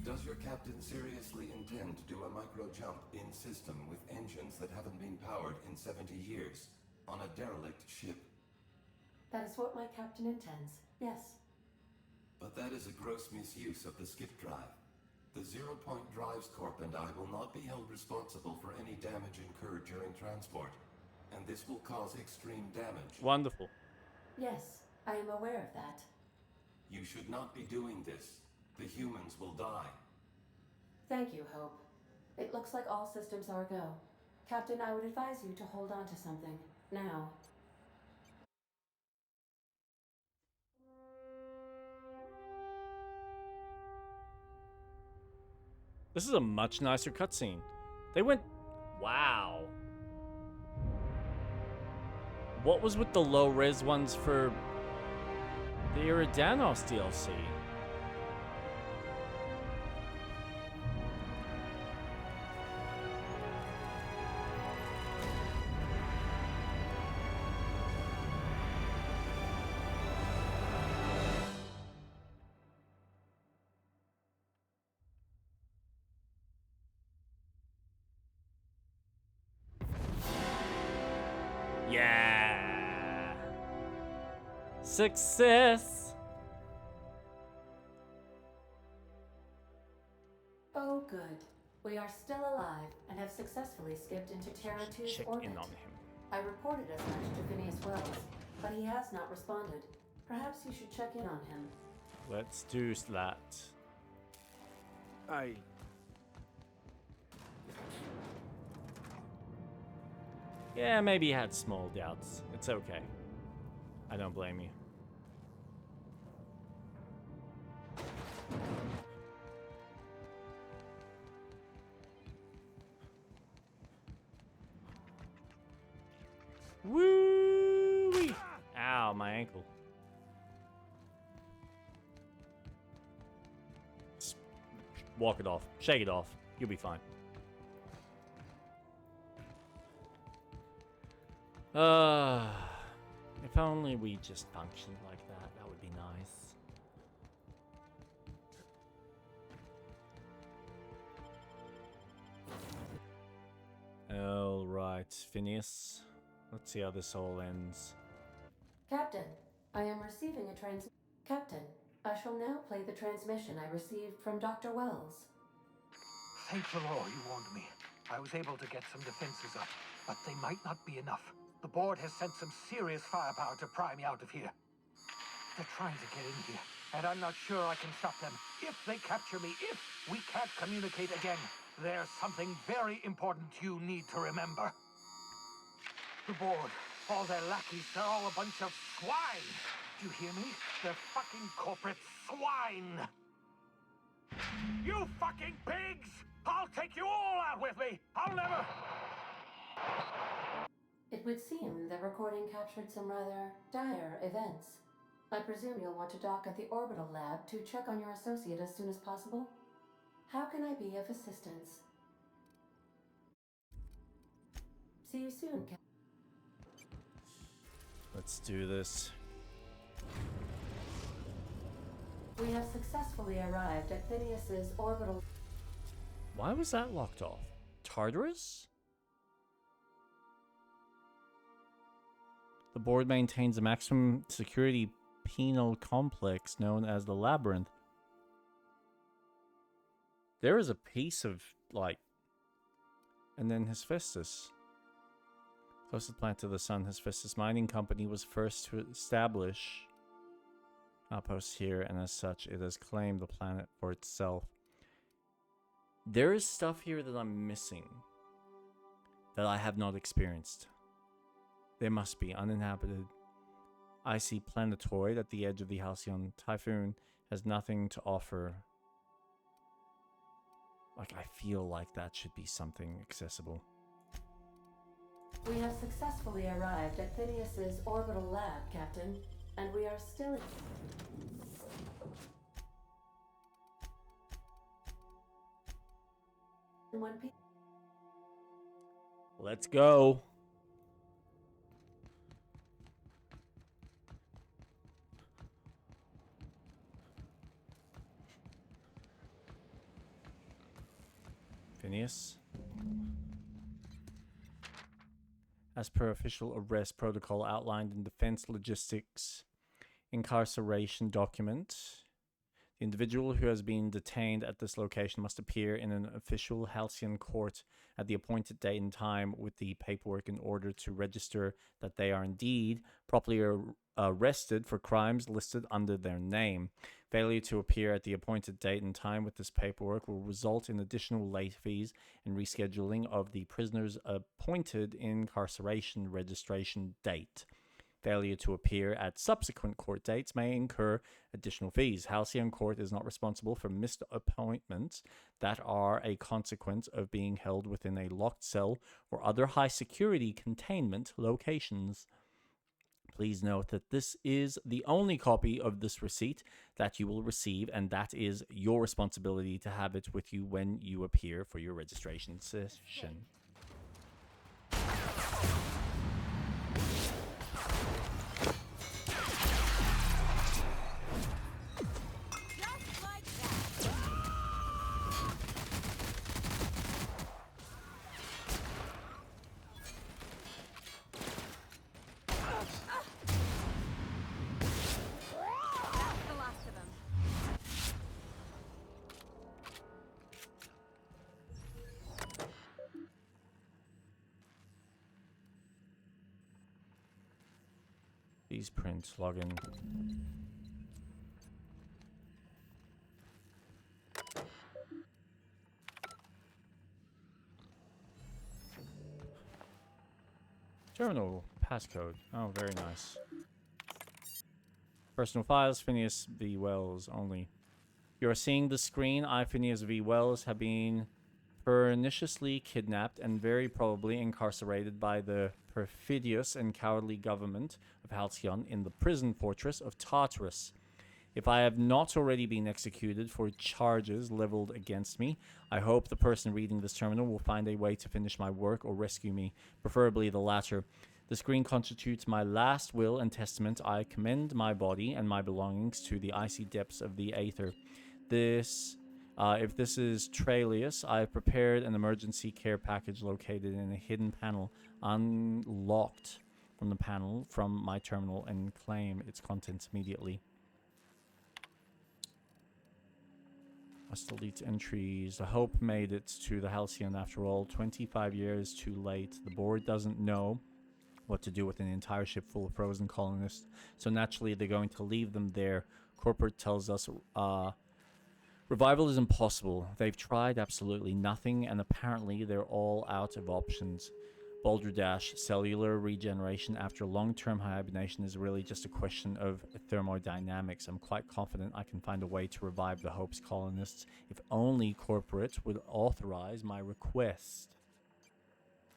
does your captain seriously intend to do a micro jump in system with engines that haven't been powered in 70 years on a derelict ship? That is what my captain intends. Yes. But that is a gross misuse of the skip drive. The Zero Point Drives Corp and I will not be held responsible for any damage incurred during transport, and this will cause extreme damage. Wonderful. Yes, I am aware of that. You should not be doing this. The humans will die. Thank you, Hope. It looks like all systems are go. Captain, I would advise you to hold on to something. Now. This is a much nicer cutscene. They went... Wow. What was with the low-res ones for the Eridanos DLC? Yeah. Success. Oh, good. We are still alive and have successfully skipped into Terra 2's Check orbit. in on him. I reported as much to Phineas Wells, but he has not responded. Perhaps you should check in on him. Let's do that. Yeah, maybe you had small doubts. It's okay. I don't blame you. Woo-wee! Ow, my ankle. Just walk it off. Shake it off. You'll be fine. If only we just functioned like that, that would be nice. Alright, Phineas. Let's see how this all ends. Captain, I am receiving a Captain, I shall now play the transmission I received from Dr. Wells. Thank the Lord you warned me. I was able to get some defenses up, but they might not be enough. The board has sent some serious firepower to pry me out of here. They're trying to get in here, and I'm not sure I can stop them. If they capture me, if we can't communicate again, there's something very important you need to remember. The board, all their lackeys, they're all a bunch of swine. Do you hear me? They're fucking corporate swine. You fucking pigs! I'll take you all out with me! I'll never... It would seem the recording captured some rather dire events. I presume you'll want to dock at the orbital lab to check on your associate as soon as possible. How can I be of assistance? See you soon, Captain. Let's do this. We have successfully arrived at Phineas's orbital... Why was that locked off? Tartarus? The board maintains a maximum security penal complex known as the Labyrinth. There is a piece of, like... And then Hephaestus. Closest planet to the sun, Hephaestus Mining Company was first to establish outposts here, and as such, it has claimed the planet for itself. There is stuff here that I'm missing that I have not experienced. There must be uninhabited, icy planetoid at the edge of the Halcyon. Typhoon has nothing to offer. Like, I feel like that should be something accessible. We have successfully arrived at Phineas's orbital lab, Captain, and we are still in one piece. Let's go. Phineas. As per official arrest protocol outlined in Defense Logistics incarceration document, the individual who has been detained at this location must appear in an official Halcyon court at the appointed date and time with the paperwork in order to register that they are indeed properly arrested for crimes listed under their name. Failure to appear at the appointed date and time with this paperwork will result in additional late fees and rescheduling of the prisoner's appointed incarceration registration date. Failure to appear at subsequent court dates may incur additional fees. Halcyon Court is not responsible for missed appointments that are a consequence of being held within a locked cell or other high security containment locations. Please note that this is the only copy of this receipt that you will receive, and that is your responsibility to have it with you when you appear for your registration session. Please print login. Terminal passcode. Oh, very nice. Personal files, Phineas V. Wells only. You are seeing the screen. I, Phineas V. Wells, have been perniciously kidnapped and very probably incarcerated by the perfidious and cowardly government of Halcyon in the prison fortress of Tartarus. If I have not already been executed for charges leveled against me, I hope the person reading this terminal will find a way to finish my work or rescue me, preferably the latter. The screen constitutes my last will and testament. I commend my body and my belongings to the icy depths of the aether. If this is Tralius, I have prepared an emergency care package located in a hidden panel, unlocked from the panel from my terminal, and claim its contents immediately. Must delete entries. The Hope made it to the Halcyon after all. 25 years too late. The board doesn't know what to do with an entire ship full of frozen colonists, so naturally they're going to leave them there. Corporate tells us revival is impossible. They've tried absolutely nothing, and apparently they're all out of options. Balderdash, cellular regeneration after long-term hibernation is really just a question of thermodynamics. I'm quite confident I can find a way to revive the Hope's colonists if only corporate would authorize my request.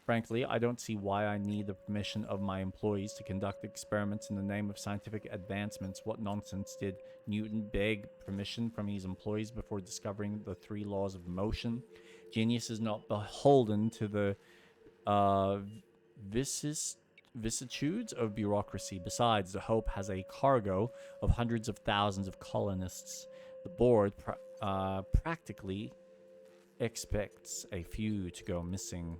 Frankly, I don't see why I need the permission of my employees to conduct experiments in the name of scientific advancements. What nonsense did Newton beg permission from his employees before discovering the 3 laws of motion? Genius is not beholden to the vicissitudes of bureaucracy. Besides, the Hope has a cargo of hundreds of thousands of colonists. The board practically expects a few to go missing.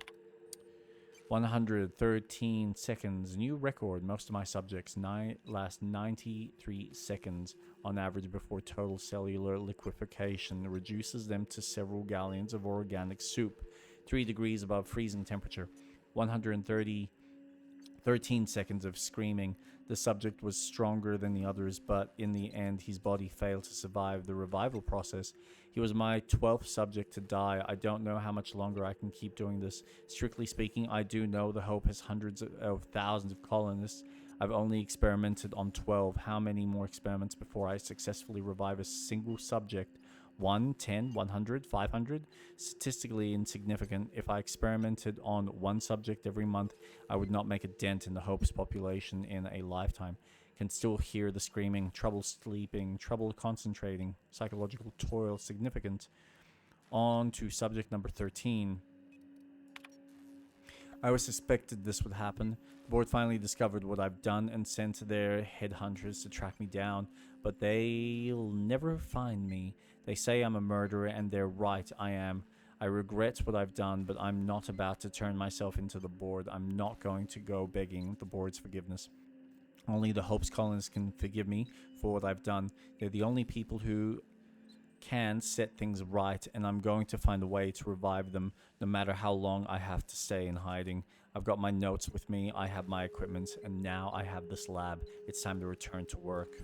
113 seconds. New record. Most of my subjects last 93 seconds on average before total cellular liquefaction reduces them to several gallons of organic soup. 3 degrees above freezing temperature. 113 seconds of screaming. The subject was stronger than the others, but in the end his body failed to survive the revival process. He was my 12th subject to die. I don't know how much longer I can keep doing this. Strictly speaking, I do know the Hope has hundreds of thousands of colonists. I've only experimented on 12. How many more experiments before I successfully revive a single subject? 1, 10, 100, 500? Statistically insignificant. If I experimented on 1 subject every month, I would not make a dent in the Hope's population in a lifetime. Can still hear the screaming, trouble sleeping, trouble concentrating, psychological toil significant. On to subject number 13. I always suspected this would happen. The board finally discovered what I've done and sent their headhunters to track me down, but they'll never find me. They say I'm a murderer, and they're right, I am. I regret what I've done, but I'm not about to turn myself into the board. I'm not going to go begging the board's forgiveness. Only the Hope's colonists can forgive me for what I've done. They're the only people who can set things right, and I'm going to find a way to revive them, no matter how long I have to stay in hiding. I've got my notes with me, I have my equipment, and now I have this lab. It's time to return to work.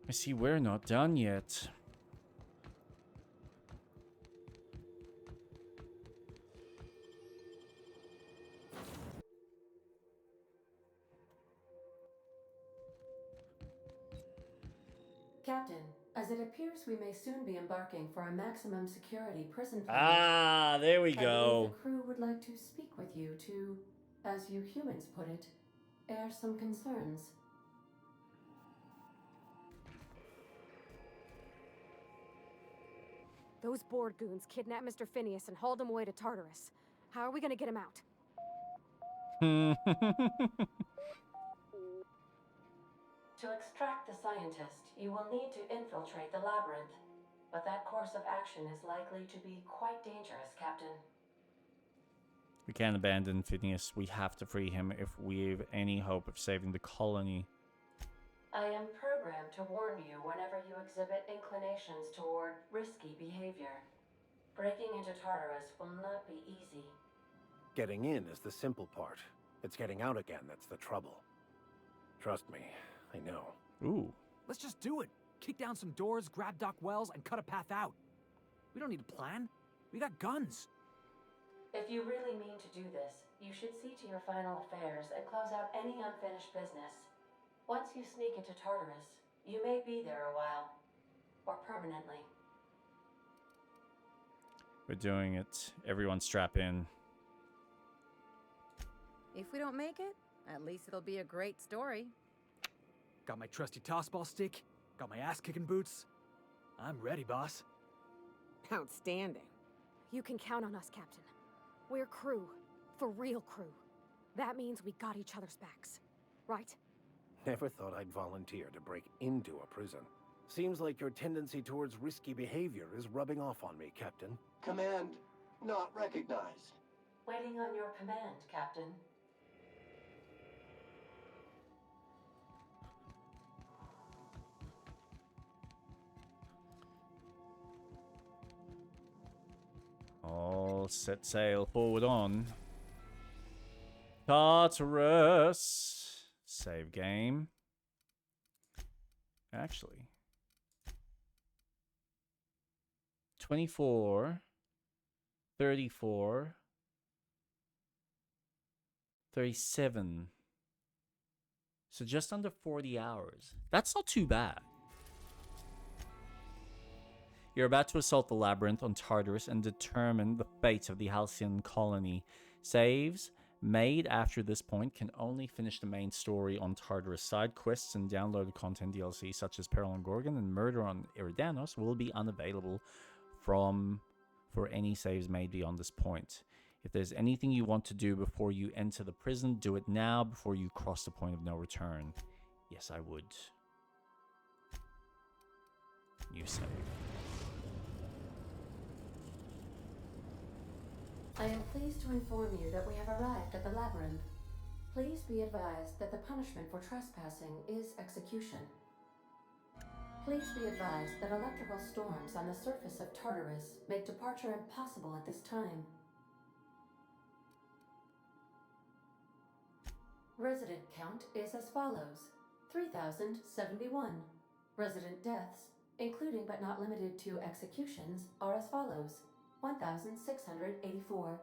I see we're not done yet. Captain, as it appears we may soon be embarking for a maximum security prison planet. Ah, there we I go. believe the crew would like to speak with you to, as you humans put it, air some concerns. Those board goons kidnapped Mr. Phineas and hauled him away to Tartarus. How are we gonna get him out? To extract the scientist, you will need to infiltrate the labyrinth. But that course of action is likely to be quite dangerous, Captain. We can't abandon Phineas. We have to free him if we've any hope of saving the colony. I am programmed to warn you whenever you exhibit inclinations toward risky behavior. Breaking into Tartarus will not be easy. Getting in is the simple part. It's getting out again that's the trouble. Trust me, I know. Ooh. Let's just do it. Kick down some doors, grab Doc Wells, and cut a path out. We don't need a plan. We got guns. If you really mean to do this, you should see to your final affairs and close out any unfinished business. Once you sneak into Tartarus, you may be there a while. Or permanently. We're doing it. Everyone strap in. If we don't make it, at least it'll be a great story. Got my trusty tossball stick. Got my ass-kicking boots. I'm ready, boss. Outstanding. You can count on us, Captain. We're crew. For real crew. That means we got each other's backs. Right? Never thought I'd volunteer to break into a prison. Seems like your tendency towards risky behavior is rubbing off on me, Captain. Command not recognized. Waiting on your command, Captain. All set sail forward on. Tartarus. Save game. Actually. 24. 34. 37. So just under 40 hours. That's not too bad. You're about to assault the labyrinth on Tartarus and determine the fate of the Halcyon colony. Saves made after this point can only finish the main story on Tartarus. Side quests and downloaded content DLC such as Peril on Gorgon and Murder on Eridanos will be unavailable for any saves made beyond this point. If there's anything you want to do before you enter the prison, do it now before you cross the point of no return. Yes, I would. New save. I am pleased to inform you that we have arrived at the labyrinth. Please be advised that the punishment for trespassing is execution. Please be advised that electrical storms on the surface of Tartarus make departure impossible at this time. Resident count is as follows: 3,071. Resident deaths, including but not limited to executions, are as follows: 1,684.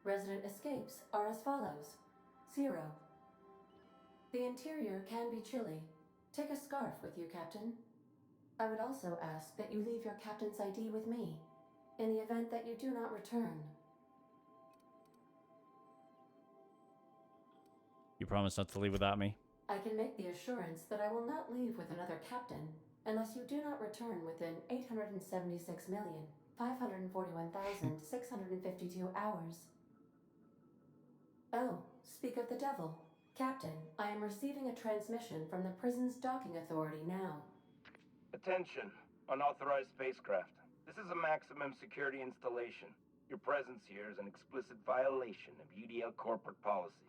Resident escapes are as follows: 0. The interior can be chilly. Take a scarf with you, Captain. I would also ask that you leave your captain's ID with me, in the event that you do not return. You promise not to leave without me? I can make the assurance that I will not leave with another captain, unless you do not return within 876,541,652 hours. Oh, speak of the devil. Captain, I am receiving a transmission from the prison's docking authority now. Attention, unauthorized spacecraft. This is a maximum security installation. Your presence here is an explicit violation of UDL corporate policy.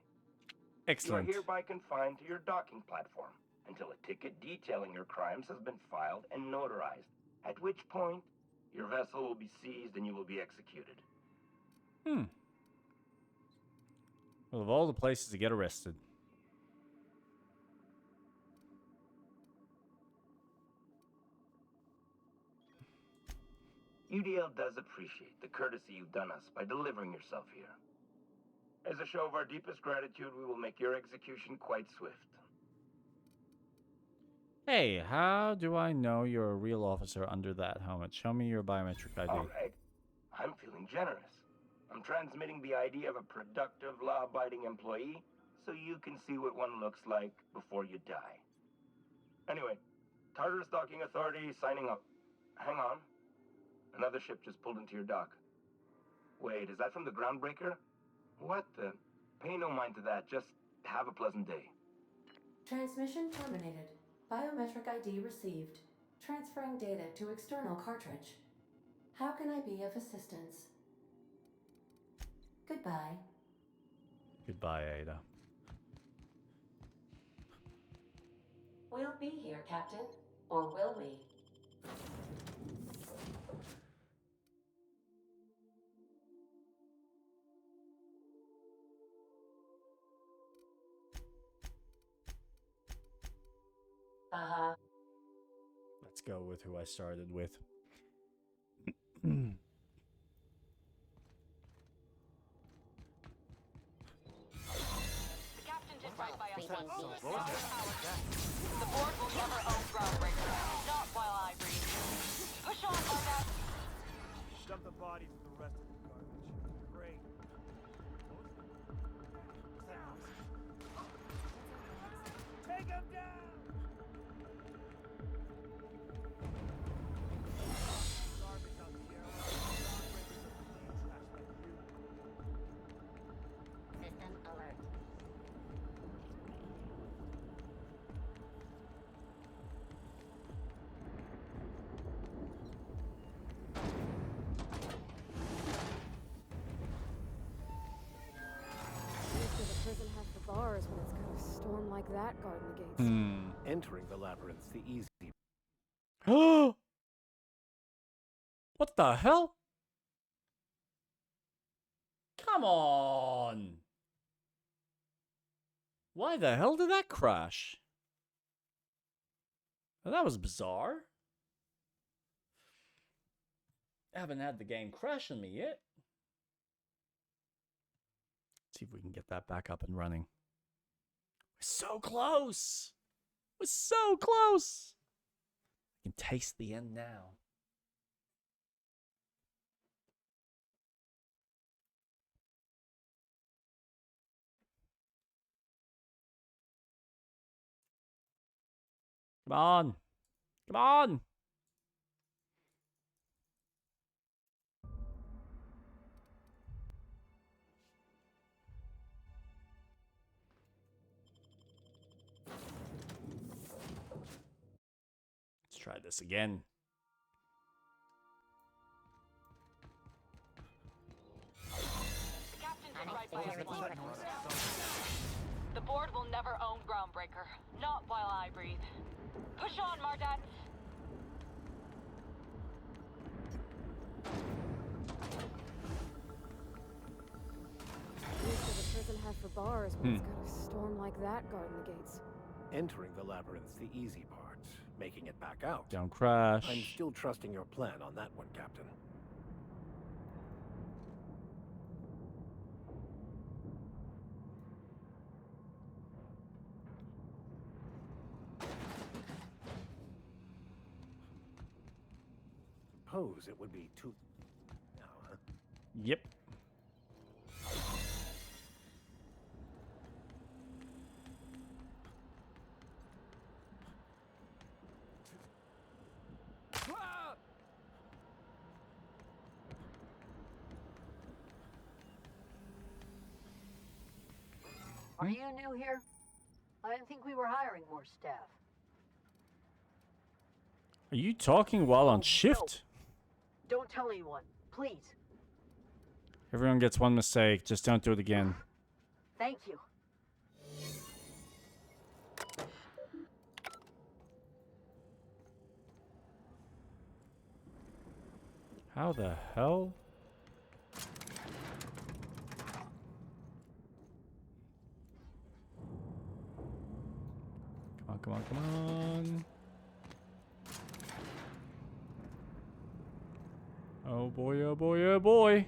Excellent. You are hereby confined to your docking platform until a ticket detailing your crimes has been filed and notarized, at which point your vessel will be seized and you will be executed. Well, of all the places to get arrested. UDL does appreciate the courtesy you've done us by delivering yourself here. As a show of our deepest gratitude, we will make your execution quite swift. Hey, how do I know you're a real officer under that helmet? Show me your biometric ID. All right. I'm feeling generous. I'm transmitting the ID of a productive, law-abiding employee so you can see what one looks like before you die. Anyway, Tartarus Docking Authority signing up. Hang on. Another ship just pulled into your dock. Wait, is that from the Groundbreaker? What the? Pay no mind to that. Just have a pleasant day. Transmission terminated. Biometric ID received. Transferring data to external cartridge. How can I be of assistance? Goodbye. Goodbye, Ada. We'll be here, Captain. Or will we? Uh-huh. Let's go with who I started with. The captain did right by us once. The board will never own Groundbreaker. Not while I breathe. Push on, Marta! Shove the bodies with the rest of the garbage. Great. Take him down! Garbage out the air. System alert. The prison has the bars when it's got a storm like that guarding the gates. Entering the labyrinth's the easy. What the hell? Come on! Why the hell did that crash? Well, that was bizarre. I haven't had the game crash on me yet. See if we can get that back up and running. We're so close! We're so close! I can taste the end now. Come on! Come on! Let's try this again. The captain did right by us once. The board will never own Groundbreaker. Not while I breathe. Push on, Mardats! The prison has for bars when it's got a storm like that guarding the gates. Entering the labyrinth's the easy part. Making it back out. Don't crash. I'm still trusting your plan on that one, Captain. Suppose it would be too... No, huh? Yep. Are you new here? I didn't think we were hiring more staff. Are you talking while on shift? Don't tell anyone, please. Everyone gets one mistake. Just don't do it again. Thank you. How the hell? Come on, come on, come on. Oh boy, oh boy, oh boy.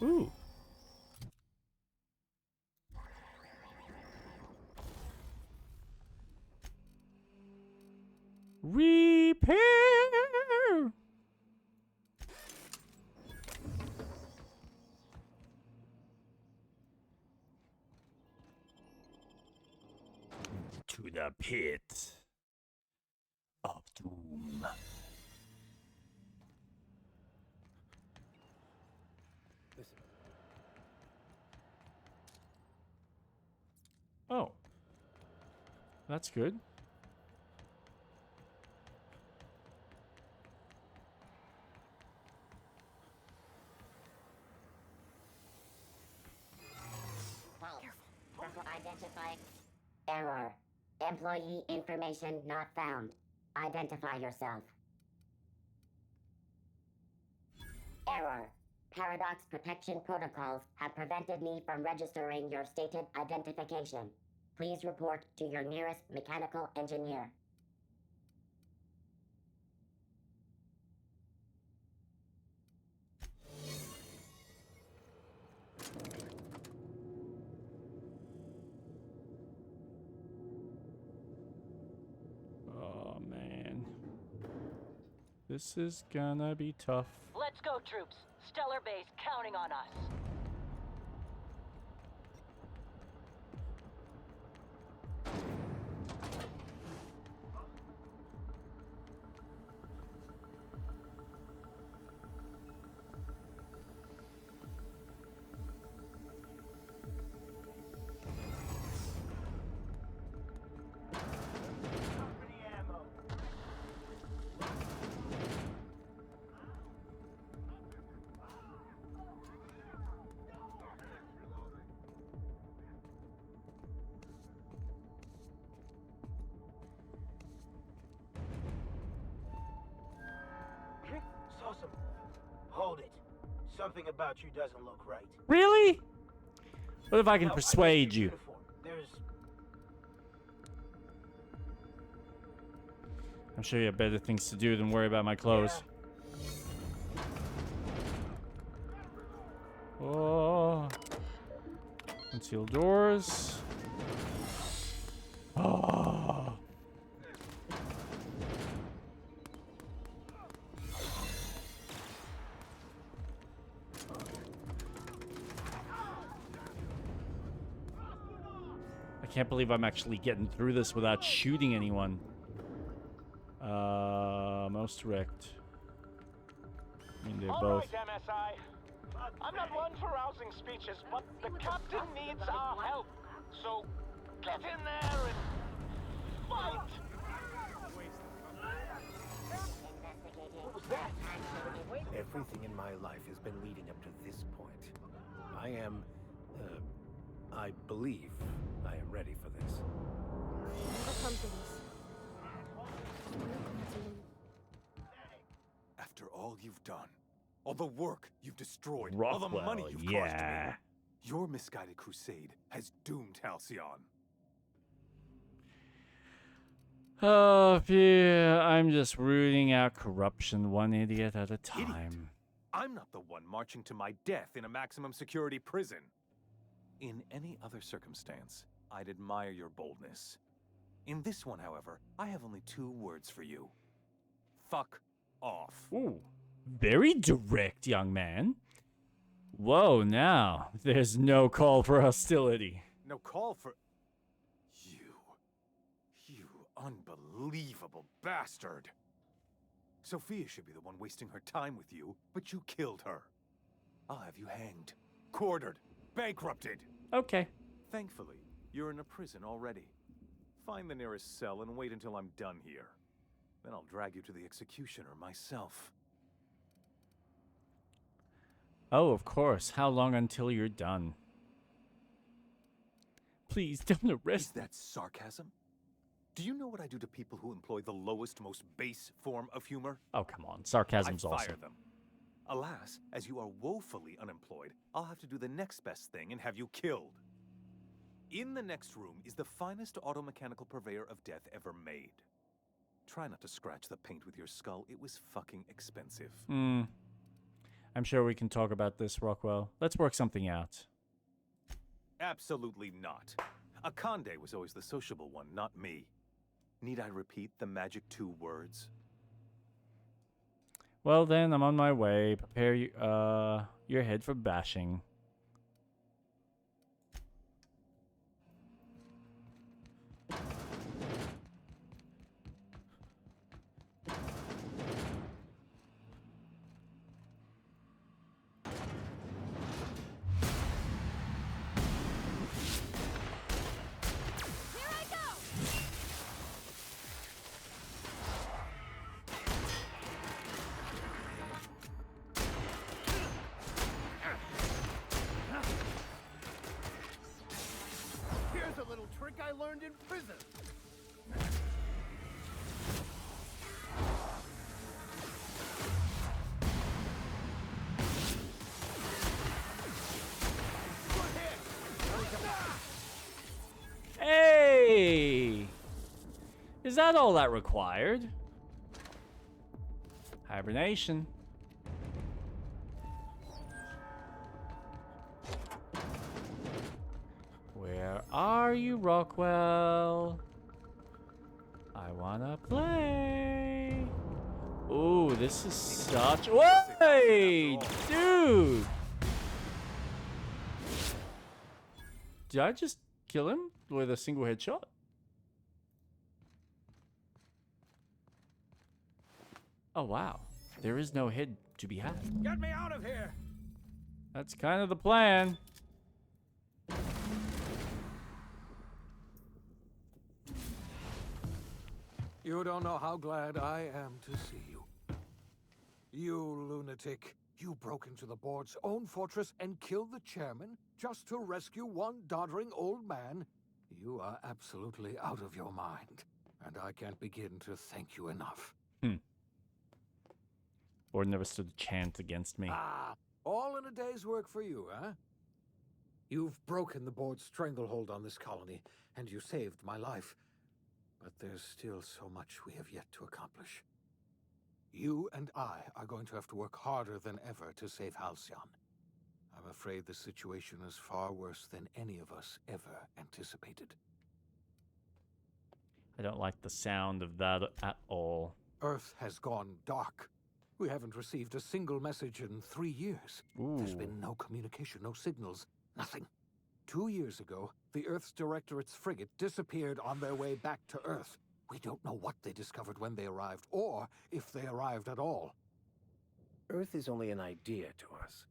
Ooh. Repair. To the pit of doom. That's good. Identify. Error. Employee information not found. Identify yourself. Error. Paradox protection protocols have prevented me from registering your stated identification. Please report to your nearest mechanical engineer. Oh, man. This is gonna be tough. Let's go, troops. Stellar Base counting on us. Awesome. Hold it. Something about you doesn't look right. Really? What if I can persuade you? There's... I'm sure you have better things to do than worry about my clothes. Oh. Concealed doors. Oh. I can't believe I'm actually getting through this without shooting anyone. Most direct. I mean, they're both. All right, MSI. I'm not one for rousing speeches, but the captain needs our help. So get in there and fight. What was that? Everything in my life has been leading up to this point. I am, I believe I am ready for this. After all you've done, all the work you've destroyed, all the Rockwell, money you've cost me, your misguided crusade has doomed Halcyon. Oh, yeah, I'm just rooting out corruption one idiot at a time. I'm not the one marching to my death in a maximum security prison. In any other circumstance, I'd admire your boldness. In this one, however, I have only 2 words for you. Fuck off. Ooh, very direct, young man. Whoa, now, there's no call for hostility. No call for... You unbelievable bastard. Sophia should be the one wasting her time with you, but you killed her. I'll have you hanged, quartered, bankrupted. Okay. Thankfully, you're in a prison already. Find the nearest cell and wait until I'm done here. Then I'll drag you to the executioner myself. Oh, of course. How long until you're done? Please don't arrest. Is that sarcasm? Do you know what I do to people who employ the lowest, most base form of humor? Oh, come on. Sarcasm's I fire awesome. them. Alas, as you are woefully unemployed, I'll have to do the next best thing and have you killed. In the next room is the finest automechanical purveyor of death ever made. Try not to scratch the paint with your skull. It was fucking expensive. I'm sure we can talk about this, Rockwell. Let's work something out. Absolutely not. Akande was always the sociable one, not me. Need I repeat the magic 2 words? Well, then, I'm on my way. Prepare your head for bashing. a little trick I learned in prison. Hey! Is that all that required? Hibernation. Where are you, Rockwell? I wanna play. Ooh, this is such. Wait, dude! Did I just kill him with a single headshot? Oh, wow. There is no head to be had. Get me out of here! That's kind of the plan. You don't know how glad I am to see you. You lunatic. You broke into the board's own fortress and killed the chairman just to rescue one doddering old man? You are absolutely out of your mind, and I can't begin to thank you enough. Board never stood a chance against me. Ah, all in a day's work for you, huh? You've broken the board's stranglehold on this colony, and you saved my life. But there's still so much we have yet to accomplish. You and I are going to have to work harder than ever to save Halcyon. I'm afraid the situation is far worse than any of us ever anticipated. I don't like the sound of that at all. Earth has gone dark. We haven't received a single message in 3 years. Ooh. There's been no communication, no signals, nothing. 2 years ago, the Earth's Directorate's frigate disappeared on their way back to Earth. We don't know what they discovered when they arrived, or if they arrived at all. Earth is only an idea to us.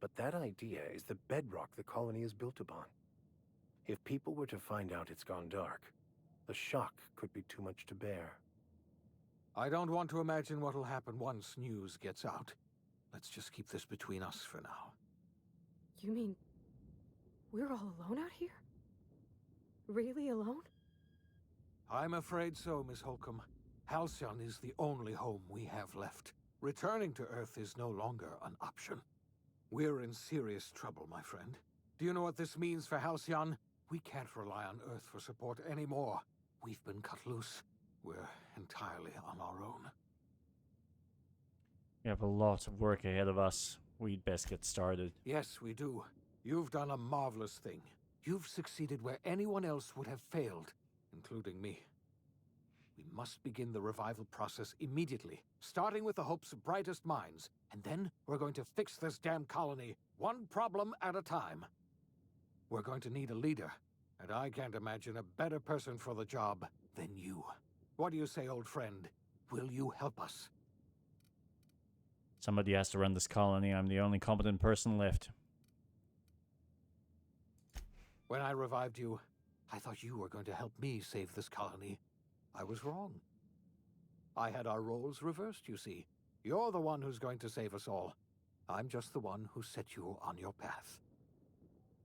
But that idea is the bedrock the colony is built upon. If people were to find out it's gone dark, the shock could be too much to bear. I don't want to imagine what'll happen once news gets out. Let's just keep this between us for now. You mean we're all alone out here? Really alone? I'm afraid so, Miss Holcomb. Halcyon is the only home we have left. Returning to Earth is no longer an option. We're in serious trouble, my friend. Do you know what this means for Halcyon? We can't rely on Earth for support anymore. We've been cut loose. We're entirely on our own. We have a lot of work ahead of us. We'd best get started. Yes, we do. You've done a marvelous thing. You've succeeded where anyone else would have failed, including me. We must begin the revival process immediately, starting with the Hope's brightest minds, and then we're going to fix this damn colony, one problem at a time. We're going to need a leader, and I can't imagine a better person for the job than you. What do you say, old friend? Will you help us? Somebody has to run this colony. I'm the only competent person left. When I revived you, I thought you were going to help me save this colony. I was wrong. I had our roles reversed, you see. You're the one who's going to save us all. I'm just the one who set you on your path.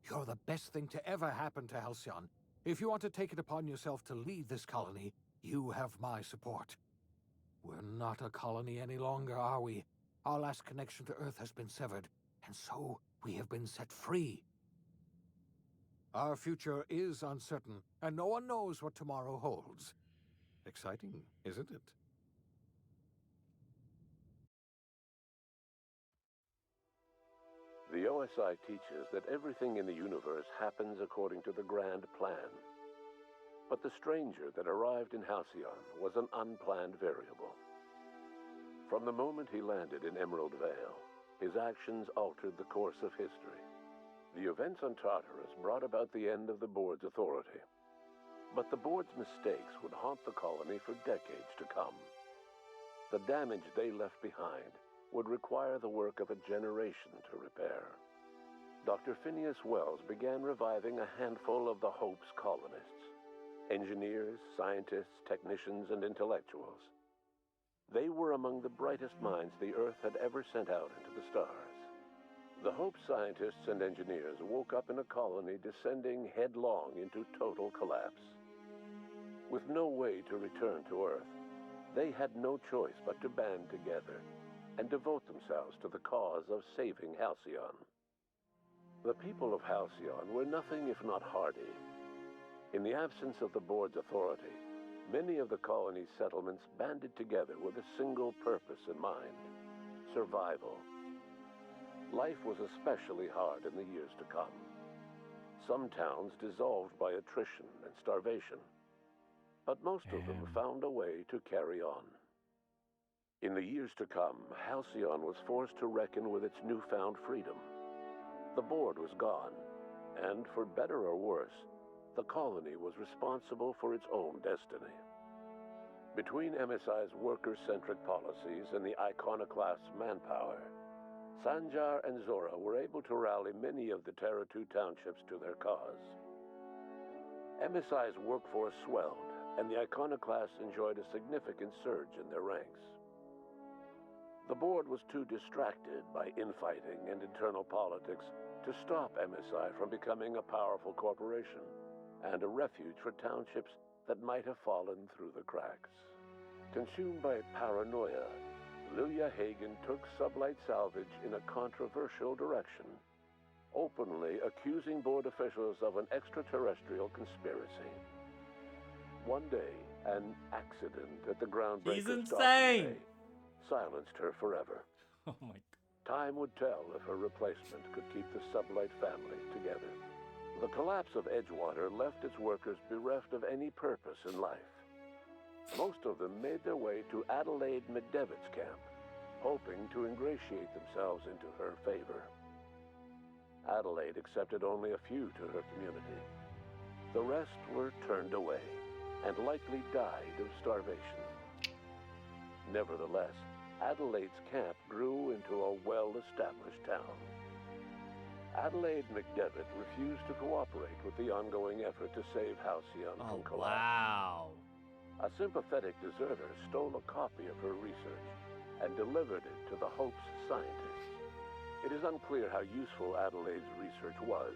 You're the best thing to ever happen to Halcyon. If you want to take it upon yourself to lead this colony, you have my support. We're not a colony any longer, are we? Our last connection to Earth has been severed, and so we have been set free. Our future is uncertain, and no one knows what tomorrow holds. Exciting, isn't it? The OSI teaches that everything in the universe happens according to the grand plan. But the stranger that arrived in Halcyon was an unplanned variable. From the moment he landed in Emerald Vale, his actions altered the course of history. The events on Tartarus brought about the end of the board's authority. But the board's mistakes would haunt the colony for decades to come. The damage they left behind would require the work of a generation to repair. Dr. Phineas Wells began reviving a handful of the Hope's colonists. Engineers, scientists, technicians, and intellectuals. They were among the brightest minds the Earth had ever sent out into the stars. The Hope scientists and engineers woke up in a colony descending headlong into total collapse. With no way to return to Earth, they had no choice but to band together and devote themselves to the cause of saving Halcyon. The people of Halcyon were nothing if not hardy. In the absence of the board's authority, many of the colony's settlements banded together with a single purpose in mind: survival. Life was especially hard in the years to come. Some towns dissolved by attrition and starvation, but most of them found a way to carry on. In the years to come, Halcyon was forced to reckon with its newfound freedom. The board was gone, and for better or worse, the colony was responsible for its own destiny. Between MSI's worker-centric policies and the iconoclast's manpower, Sanjar and Zora were able to rally many of the Terra 2 townships to their cause. MSI's workforce swelled, and the iconoclasts enjoyed a significant surge in their ranks. The board was too distracted by infighting and internal politics to stop MSI from becoming a powerful corporation and a refuge for townships that might have fallen through the cracks. Consumed by paranoia, Lilia Hagen took Sublight Salvage in a controversial direction, openly accusing board officials of an extraterrestrial conspiracy. One day, an accident at the Groundbreaker's He's docking insane! bay silenced her forever. Oh my god. Time would tell if her replacement could keep the Sublight family together. The collapse of Edgewater left its workers bereft of any purpose in life. Most of them made their way to Adelaide McDevitt's camp, hoping to ingratiate themselves into her favor. Adelaide accepted only a few to her community. The rest were turned away and likely died of starvation. Nevertheless, Adelaide's camp grew into a well-established town. Adelaide McDevitt refused to cooperate with the ongoing effort to save Halcyon from collapse. Wow. A sympathetic deserter stole a copy of her research and delivered it to the Hope's scientists. It is unclear how useful Adelaide's research was.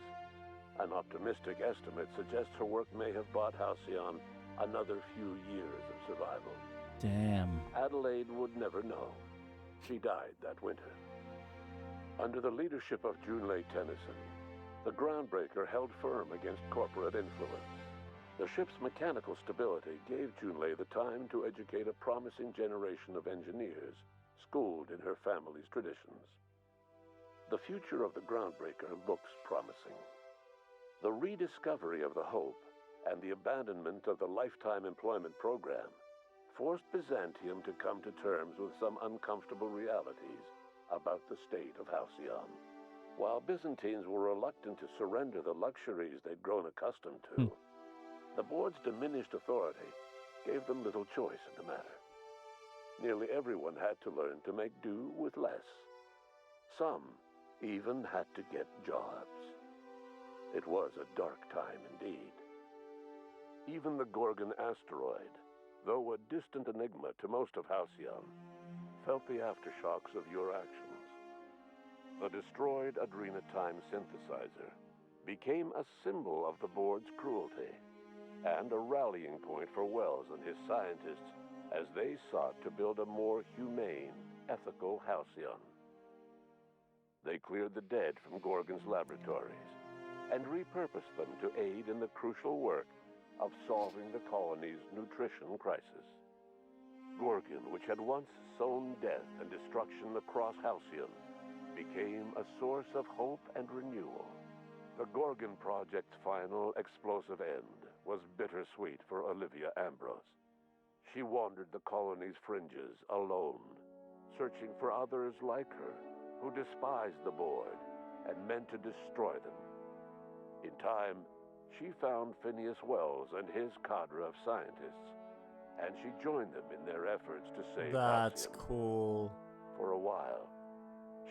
An optimistic estimate suggests her work may have bought Halcyon another few years of survival. Damn. Adelaide would never know. She died that winter. Under the leadership of Junlei Tennyson, the Groundbreaker held firm against corporate influence. The ship's mechanical stability gave Junlei the time to educate a promising generation of engineers, schooled in her family's traditions. The future of the Groundbreaker looks promising. The rediscovery of the Hope and the abandonment of the Lifetime Employment Program forced Byzantium to come to terms with some uncomfortable realities about the state of Halcyon. While Byzantines were reluctant to surrender the luxuries they'd grown accustomed to, the board's diminished authority gave them little choice in the matter. Nearly everyone had to learn to make do with less. Some even had to get jobs. It was a dark time indeed. Even the Gorgon asteroid, though a distant enigma to most of Halcyon, felt the aftershocks of your actions. The destroyed Adrenatime synthesizer became a symbol of the board's cruelty and a rallying point for Wells and his scientists as they sought to build a more humane, ethical Halcyon. They cleared the dead from Gorgon's laboratories and repurposed them to aid in the crucial work of solving the colony's nutrition crisis. Gorgon, which had once sown death and destruction across Halcyon, became a source of hope and renewal. The Gorgon Project's final explosive end was bittersweet for Olivia Ambrose. She wandered the colony's fringes alone, searching for others like her who despised the board and meant to destroy them. In time, she found Phineas Wells and his cadre of scientists, and she joined them in their efforts to save That's Halcyon. cool. For a while,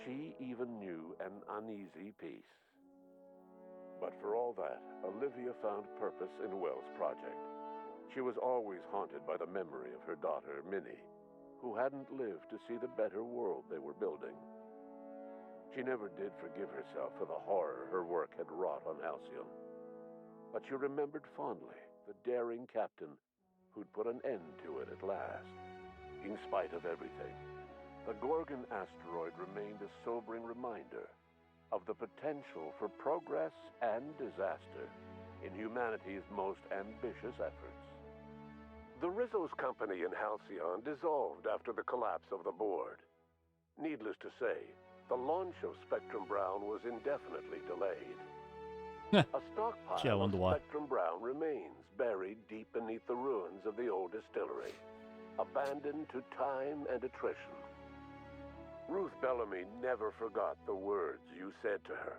she even knew an uneasy peace. But for all that, Olivia found purpose in Wells' project. She was always haunted by the memory of her daughter, Minnie, who hadn't lived to see the better world they were building. She never did forgive herself for the horror her work had wrought on Halcyon. But she remembered fondly the daring captain who'd put an end to it at last. In spite of everything, the Gorgon asteroid remained a sobering reminder of the potential for progress and disaster in humanity's most ambitious efforts. The Rizzo's company in Halcyon dissolved after the collapse of the board. Needless to say, the launch of Spectrum Brown was indefinitely delayed. A Gee, I stockpile of wonder why. Spectrum Brown remains buried deep beneath the ruins of the old distillery, abandoned to time and attrition. Ruth Bellamy never forgot the words you said to her.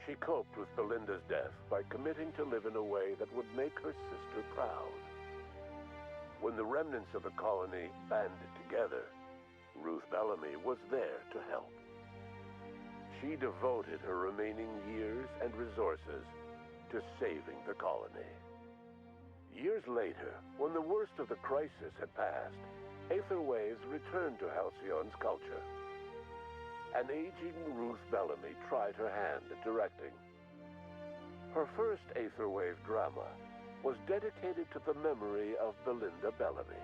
She coped with Belinda's death by committing to live in a way that would make her sister proud. When the remnants of the colony banded together, Ruth Bellamy was there to help. She devoted her remaining years and resources to saving the colony. Years later, when the worst of the crisis had passed, Aetherwaves returned to Halcyon's culture. An aging Ruth Bellamy tried her hand at directing. Her first Aetherwave drama was dedicated to the memory of Belinda Bellamy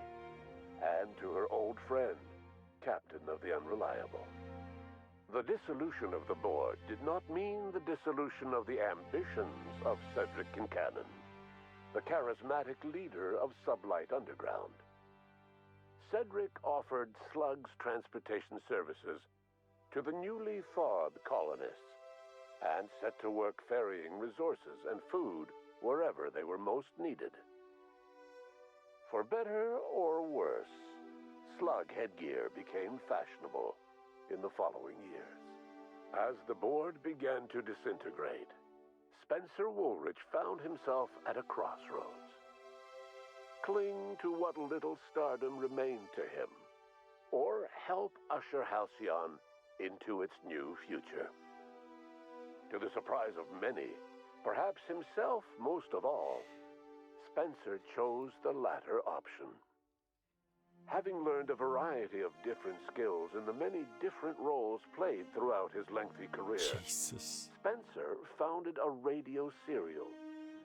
and to her old friend, Captain of the Unreliable. The dissolution of the board did not mean the dissolution of the ambitions of Cedric Kincannon, the charismatic leader of Sublight Underground. Cedric offered Slug's transportation services to the newly thawed colonists and set to work ferrying resources and food wherever they were most needed. For better or worse, Slug headgear became fashionable in the following years. As the board began to disintegrate, Spencer Woolrich found himself at a crossroads. Cling to what little stardom remained to him, or help usher Halcyon into its new future. To the surprise of many, perhaps himself most of all, Spencer chose the latter option. Having learned a variety of different skills in the many different roles played throughout his lengthy career, Jesus. Spencer founded a radio serial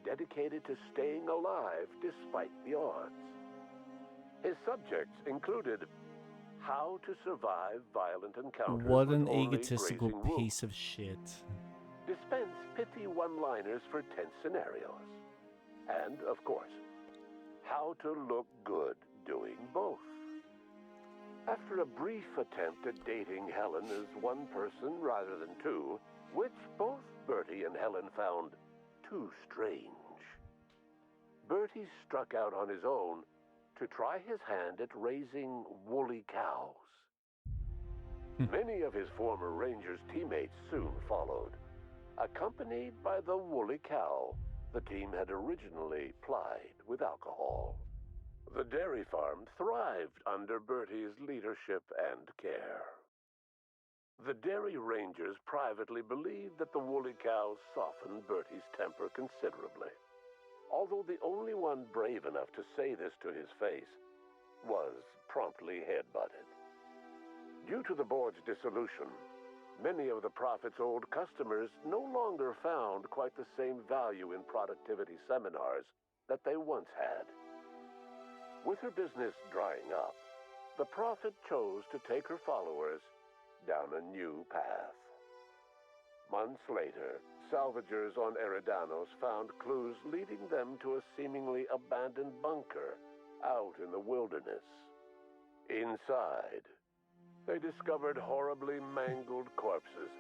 dedicated to staying alive despite the odds. His subjects included how to survive violent encounters What with an only egotistical grazing wounds, piece of shit. dispense pithy one-liners for tense scenarios, and, of course, how to look good doing both. After a brief attempt at dating Helen as one person rather than two, which both Bertie and Helen found too strange, Bertie struck out on his own to try his hand at raising woolly cows. Many of his former Rangers teammates soon followed, accompanied by the woolly cow the team had originally plied with alcohol. The dairy farm thrived under Bertie's leadership and care. The Dairy Rangers privately believed that the woolly cows softened Bertie's temper considerably, although the only one brave enough to say this to his face was promptly headbutted. Due to the board's dissolution, many of the Prophet's old customers no longer found quite the same value in productivity seminars that they once had. With her business drying up, the Prophet chose to take her followers down a new path. Months later, salvagers on Eridanos found clues leading them to a seemingly abandoned bunker out in the wilderness. Inside, they discovered horribly mangled corpses,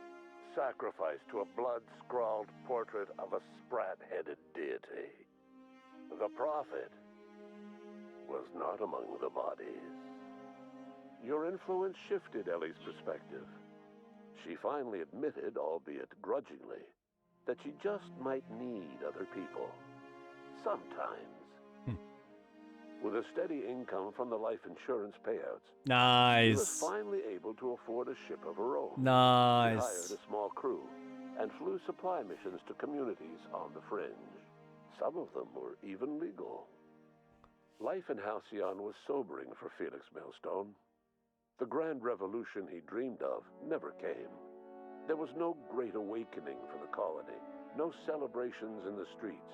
sacrificed to a blood-scrawled portrait of a sprat-headed deity. The Prophet was not among the bodies. Your influence shifted Ellie's perspective. She finally admitted, albeit grudgingly, that she just might need other people. Sometimes. With a steady income from the life insurance payouts, she was Nice. finally able to afford a ship of her own. Nice. She hired a small crew and flew supply missions to communities on the fringe. Some of them were even legal. Life in Halcyon was sobering for Felix Millstone. The grand revolution he dreamed of never came, There was no great awakening for the colony, no celebrations in the streets.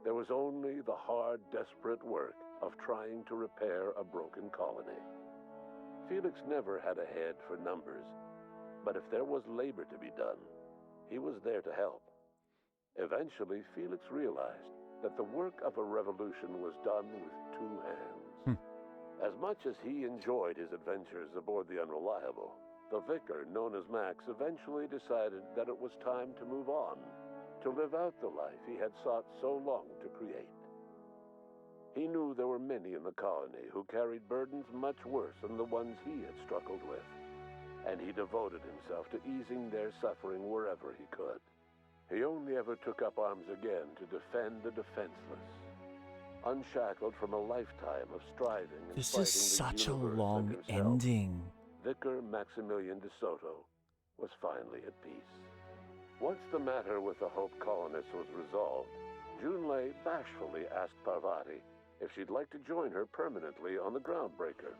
There was only the hard, desperate work of trying to repair a broken colony. Felix never had a head for numbers, but if there was labor to be done, he was there to help. Eventually, Felix realized that the work of a revolution was done with two hands. As much as he enjoyed his adventures aboard the Unreliable, the vicar, known as Max, eventually decided that it was time to move on, to live out the life he had sought so long to create. He knew there were many in the colony who carried burdens much worse than the ones he had struggled with, and he devoted himself to easing their suffering wherever he could. He only ever took up arms again to defend the defenseless, unshackled from a lifetime of striving and This fighting is the such a universe long and himself. ending. Vicar Maximilian de Soto was finally at peace. Once the matter with the Hope colonists was resolved, Junlei bashfully asked Parvati if she'd like to join her permanently on the Groundbreaker.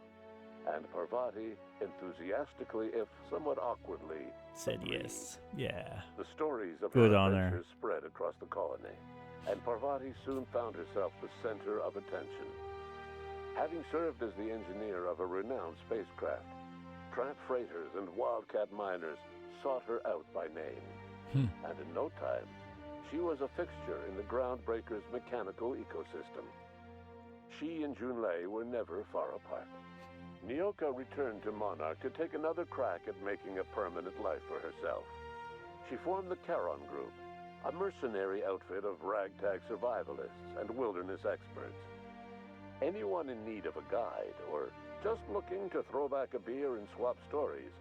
And Parvati, enthusiastically, if somewhat awkwardly, Said yes. Yeah. the stories of Good her on her. adventures spread across the colony, and Parvati soon found herself the center of attention. Having served as the engineer of a renowned spacecraft, tramp freighters and wildcat miners sought her out by name. And in no time, she was a fixture in the Groundbreaker's mechanical ecosystem. She and Junlei were never far apart. Nyoka returned to Monarch to take another crack at making a permanent life for herself. She formed the Charon Group, a mercenary outfit of ragtag survivalists and wilderness experts. Anyone in need of a guide or just looking to throw back a beer and swap stories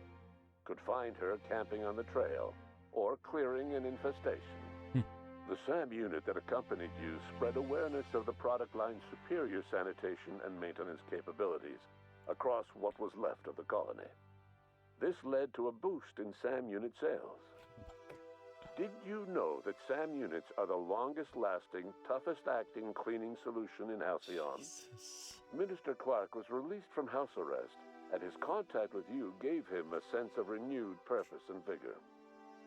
could find her camping on the trail or clearing an infestation. The SAM unit that accompanied you spread awareness of the product line's superior sanitation and maintenance capabilities across what was left of the colony. This led to a boost in SAM unit sales. Did you know that SAM units are the longest-lasting, toughest-acting cleaning solution in Halcyon? Minister Clark was released from house arrest, and his contact with you gave him a sense of renewed purpose and vigor.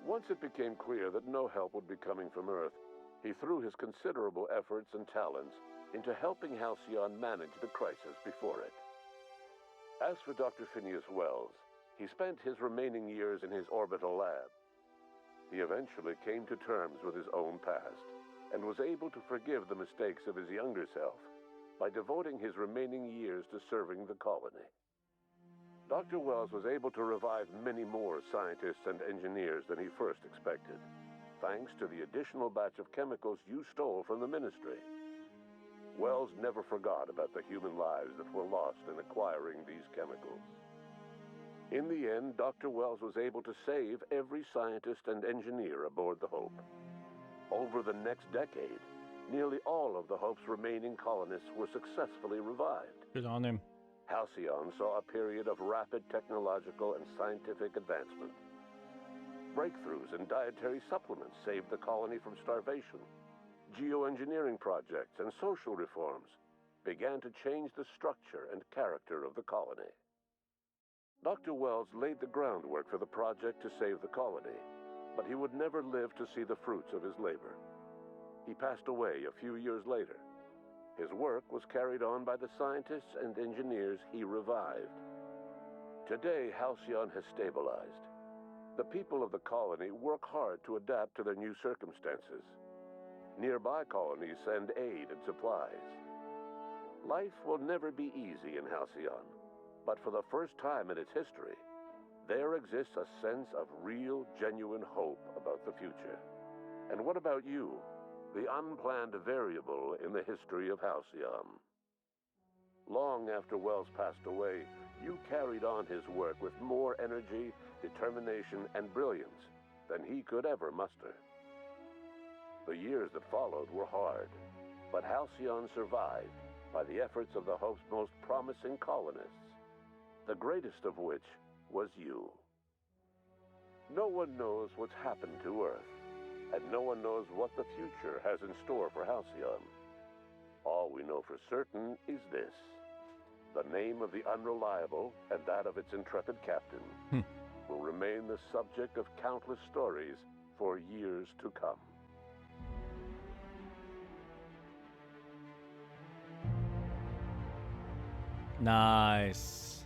Once it became clear that no help would be coming from Earth, he threw his considerable efforts and talents into helping Halcyon manage the crisis before it. As for Dr. Phineas Wells, he spent his remaining years in his orbital lab. He eventually came to terms with his own past and was able to forgive the mistakes of his younger self by devoting his remaining years to serving the colony. Dr. Wells was able to revive many more scientists and engineers than he first expected, thanks to the additional batch of chemicals you stole from the Ministry. Wells never forgot about the human lives that were lost in acquiring these chemicals. In the end, Dr. Wells was able to save every scientist and engineer aboard the Hope. Over the next decade, nearly all of the Hope's remaining colonists were successfully revived. Good on him. Halcyon saw a period of rapid technological and scientific advancement. Breakthroughs in dietary supplements saved the colony from starvation. Geoengineering projects and social reforms began to change the structure and character of the colony. Dr. Wells laid the groundwork for the project to save the colony, but he would never live to see the fruits of his labor. He passed away a few years later. His work was carried on by the scientists and engineers he revived. Today, Halcyon has stabilized. The people of the colony work hard to adapt to their new circumstances. Nearby colonies send aid and supplies. Life will never be easy in Halcyon, but for the first time in its history, there exists a sense of real, genuine hope about the future. And what about you? The unplanned variable in the history of Halcyon. Long after Wells passed away, you carried on his work with more energy, determination, and brilliance than he could ever muster. The years that followed were hard, but Halcyon survived by the efforts of the Hope's most promising colonists, the greatest of which was you. No one knows what's happened to Earth, and no one knows what the future has in store for Halcyon. All we know for certain is this: the name of the Unreliable and that of its intrepid captain, will remain the subject of countless stories for years to come. Nice.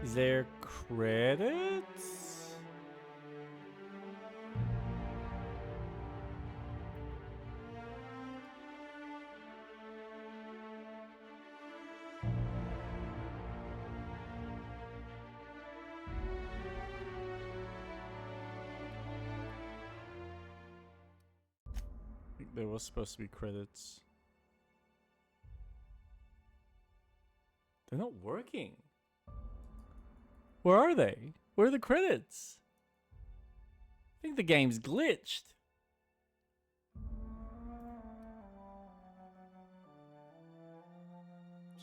Is there credits? I think there was supposed to be credits. They're not working. Where are they? Where are the credits? I think the game's glitched.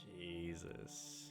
Jesus.